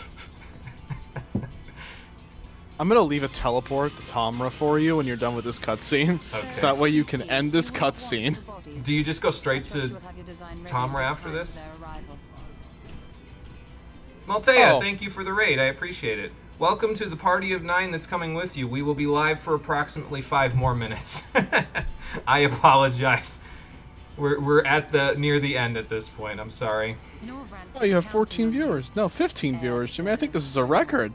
I'm gonna leave a teleport to Tomra for you when you're done with this cutscene. Okay. So that way you can end this cutscene. Do you just go straight to Tomra after this? Maltea, thank you for the raid. I appreciate it. Welcome to the party of 9 that's coming with you. We will be live for approximately 5 more minutes. I apologize. We're at near the end at this point. I'm sorry. Oh, you have 14 viewers. No, 15 viewers, Jimmy. I think this is a record.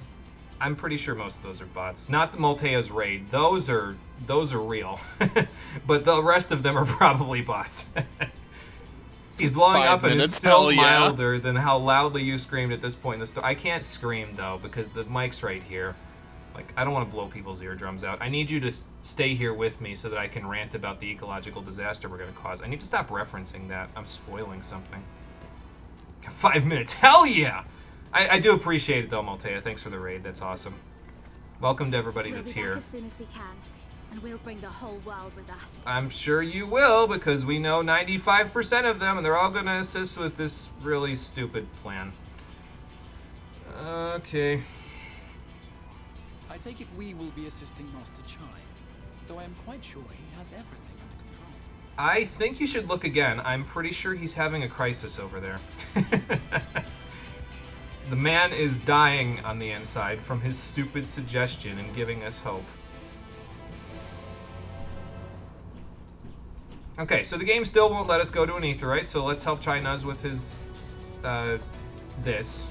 I'm pretty sure most of those are bots. Not the Moltea's raid. Those are real. But the rest of them are probably bots. He's blowing 5 up and is minutes, still hell yeah. milder than how loudly you screamed at this point in the story. I can't scream, though, because the mic's right here. Like, I don't want to blow people's eardrums out. I need you to stay here with me so that I can rant about the ecological disaster we're going to cause. I need to stop referencing that. I'm spoiling something. 5 minutes. Hell yeah! I do appreciate it, though, Moltea. Thanks for the raid. That's awesome. Welcome to everybody that's here. We'll be back as soon as we can, and we'll bring the whole world with us. I'm sure you will, because we know 95% of them, and they're all going to assist with this really stupid plan. Okay. I take it we will be assisting Master Chai, though I am quite sure he has everything under control. I think you should look again. I'm pretty sure he's having a crisis over there. The man is dying on the inside from his stupid suggestion and giving us hope. Okay, so the game still won't let us go to an Aetheryte, so let's help Chai Nuz with his, this.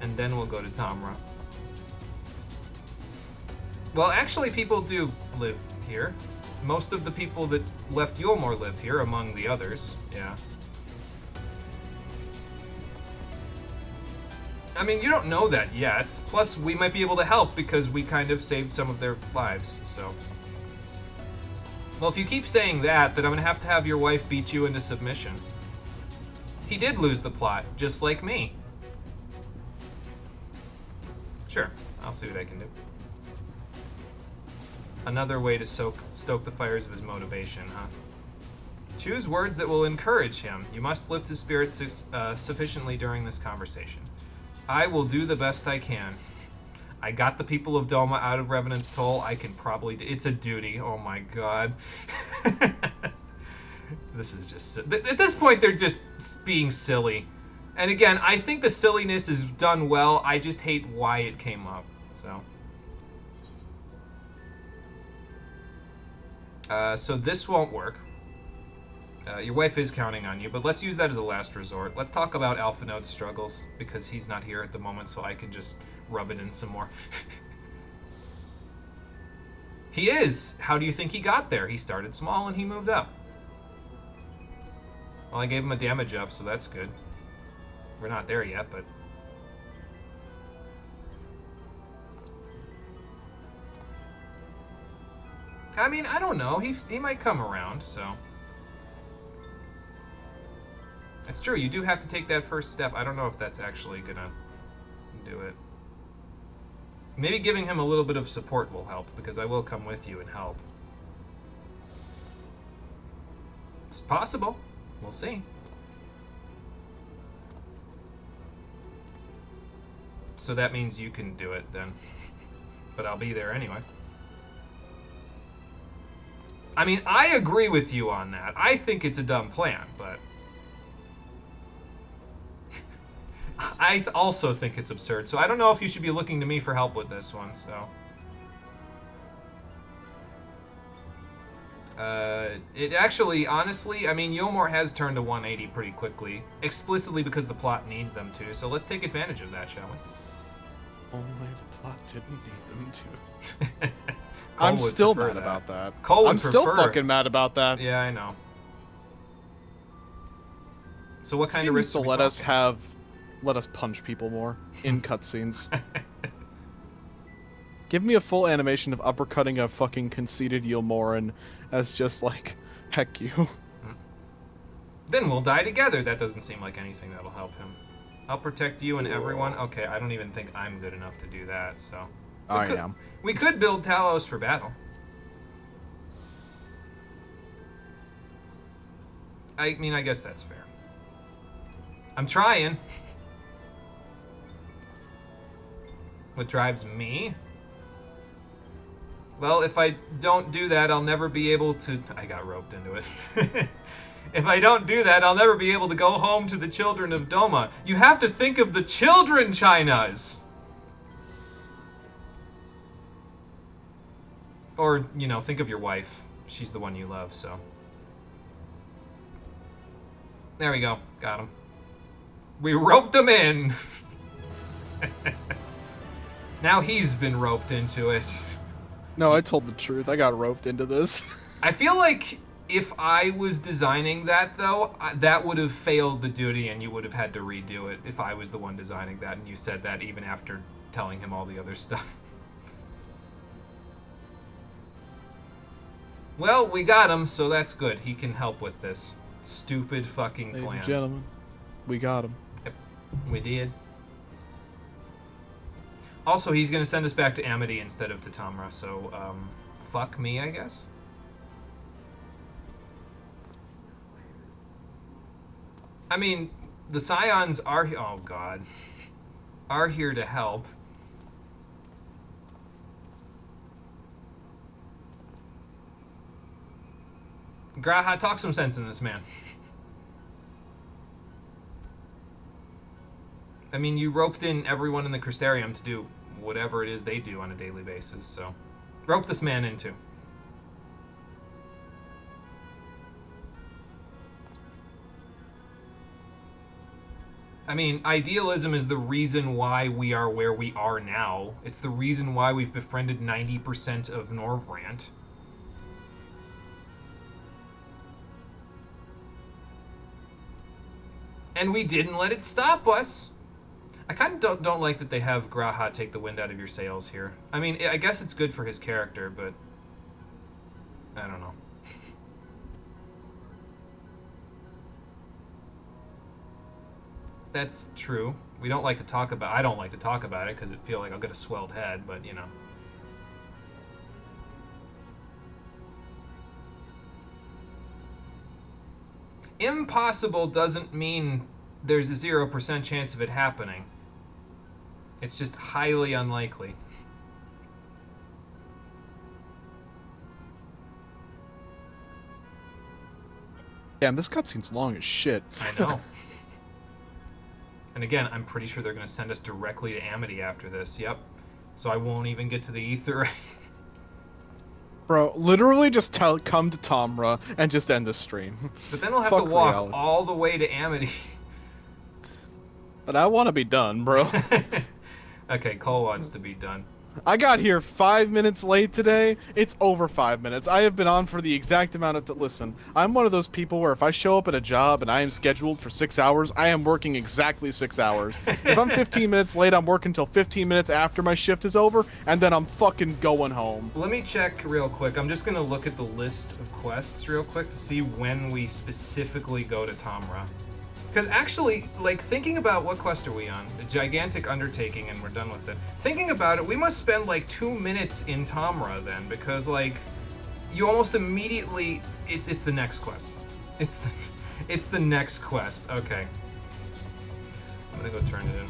And then we'll go to Tamra. Well, actually, people do live here. Most of the people that left Yulmore live here, among the others. Yeah. I mean, you don't know that yet. Plus, we might be able to help because we kind of saved some of their lives, so. Well, if you keep saying that, then I'm gonna to have your wife beat you into submission. He did lose the plot, just like me. Sure, I'll see what I can do. Another way to stoke the fires of his motivation, huh? Choose words that will encourage him. You must lift his spirits sufficiently during this conversation. I will do the best I can. I got the people of Doma out of Revenant's Toll. I can probably it's a duty. Oh my god. This is just... At this point, they're just being silly. And again, I think the silliness is done well. I just hate why it came up, so... So this won't work. Your wife is counting on you, but let's use that as a last resort. Let's talk about Alpha Node's struggles, because he's not here at the moment, so I can just rub it in some more. He is! How do you think he got there? He started small and he moved up. Well, I gave him a damage up, so that's good. We're not there yet, but... I mean, I don't know. He might come around, so... It's true, you do have to take that first step. I don't know if that's actually gonna do it. Maybe giving him a little bit of support will help, because I will come with you and help. It's possible. We'll see. So that means you can do it, then. But I'll be there anyway. I mean, I agree with you on that. I think it's a dumb plan, but... I also think it's absurd, so I don't know if you should be looking to me for help with this one, so... It actually, honestly, I mean, Yulmore has turned to 180 pretty quickly, explicitly because the plot needs them to, so let's take advantage of that, shall we? Only the plot didn't need them to. I'm still mad about that. I'm still fucking mad about that. Yeah, I know. So what kind of risks are we talking? Let us punch people more in cutscenes. Give me a full animation of uppercutting a fucking conceited Yulmoren as just like, heck you. Then we'll die together. That doesn't seem like anything that'll help him. I'll protect you and everyone. Okay, I don't even think I'm good enough to do that, so... I am. We could build Talos for battle. I mean, I guess that's fair. I'm trying. What drives me? Well, if I don't do that, I'll never be able to... I got roped into it. If I don't do that, I'll never be able to go home to the children of Doma. You have to think of the children, Chai Nuz! Or, you know, think of your wife. She's the one you love, so... There we go. Got him. We roped him in! Now he's been roped into it. No, I told the truth. I got roped into this. I feel like if I was designing that, though, that would have failed the duty and you would have had to redo it if I was the one designing that and you said that even after telling him all the other stuff. Well, we got him, so that's good. He can help with this stupid fucking plan. Ladies and gentlemen, we got him. Yep, we did. Also, he's going to send us back to Amity instead of to Tamra, so, fuck me, I guess? I mean, the Scions are... Oh, God. Are here to help. Graha, talk some sense in this, man. I mean, you roped in everyone in the Crystarium to do whatever it is they do on a daily basis, so... Rope this man in, too. I mean, idealism is the reason why we are where we are now. It's the reason why we've befriended 90% of Norvrant. And we didn't let it stop us. I kind of don't like that they have Graha take the wind out of your sails here. I mean, I guess it's good for his character, but... I don't know. That's true. We don't like to talk about... I don't like to talk about it, because it feel like I'll get a swelled head, but, you know. Impossible doesn't mean there's a 0% chance of it happening. It's just highly unlikely. Damn, this cutscene's long as shit. I know. And again, I'm pretty sure they're going to send us directly to Amity after this. Yep. So I won't even get to the Ether. Bro, literally just come to Tamra and just end the stream. But then we'll have to walk all the way to Amity. But I want to be done, bro. Okay, Cole wants to be done. I got here 5 minutes late today. It's over 5 minutes. I have been on for the exact amount of listen, I'm one of those people where if I show up at a job and I am scheduled for 6 hours, I am working exactly 6 hours. If I'm 15 minutes late, I'm working till 15 minutes after my shift is over, and then I'm fucking going home. Let me check real quick. I'm just going to look at the list of quests real quick to see when we specifically go to Tamra. Because actually, like, thinking about what quest are we on? The gigantic undertaking, and we're done with it. Thinking about it, we must spend like 2 minutes in Tamra then, because like, you almost immediately, it's the next quest. It's the next quest. Okay. I'm gonna go turn it in,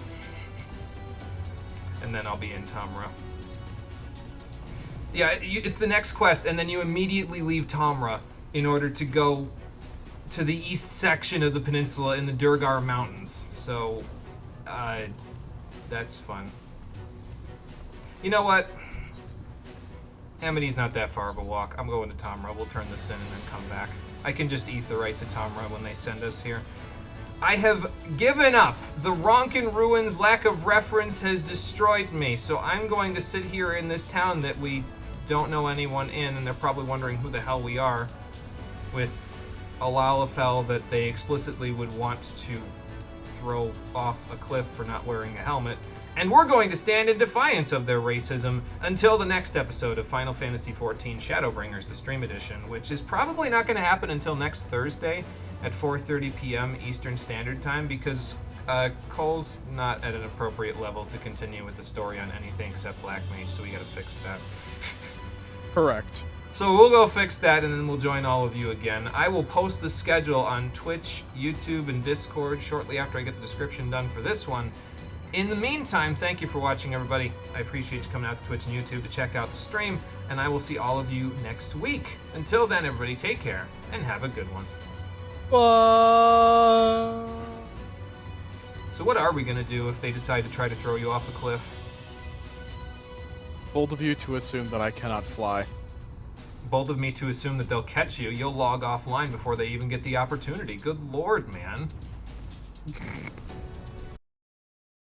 and then I'll be in Tamra. Yeah, it's the next quest, and then you immediately leave Tamra in order to go to the east section of the peninsula in the Durgar Mountains. So, that's fun. You know what? Amity's not that far of a walk. I'm going to Tamra. We'll turn this in and then come back. I can just etherite to Tamra when they send us here. I have given up. The Ronkin Ruins lack of reference has destroyed me, so I'm going to sit here in this town that we don't know anyone in, and they're probably wondering who the hell we are, with a Lalafell that they explicitly would want to throw off a cliff for not wearing a helmet. And we're going to stand in defiance of their racism until the next episode of Final Fantasy XIV Shadowbringers, the Stream Edition, which is probably not going to happen until next Thursday at 4:30 p.m. Eastern Standard Time, because Cole's not at an appropriate level to continue with the story on anything except Black Mage, so we gotta fix that. Correct. So we'll go fix that, and then we'll join all of you again. I will post the schedule on Twitch, YouTube, and Discord shortly after I get the description done for this one. In the meantime, thank you for watching, everybody. I appreciate you coming out to Twitch and YouTube to check out the stream, and I will see all of you next week. Until then, everybody, take care, and have a good one. So what are we going to do if they decide to try to throw you off a cliff? Bold of you to assume that I cannot fly. Bold of me to assume that they'll catch you. You'll log offline before they even get the opportunity. Good lord, man.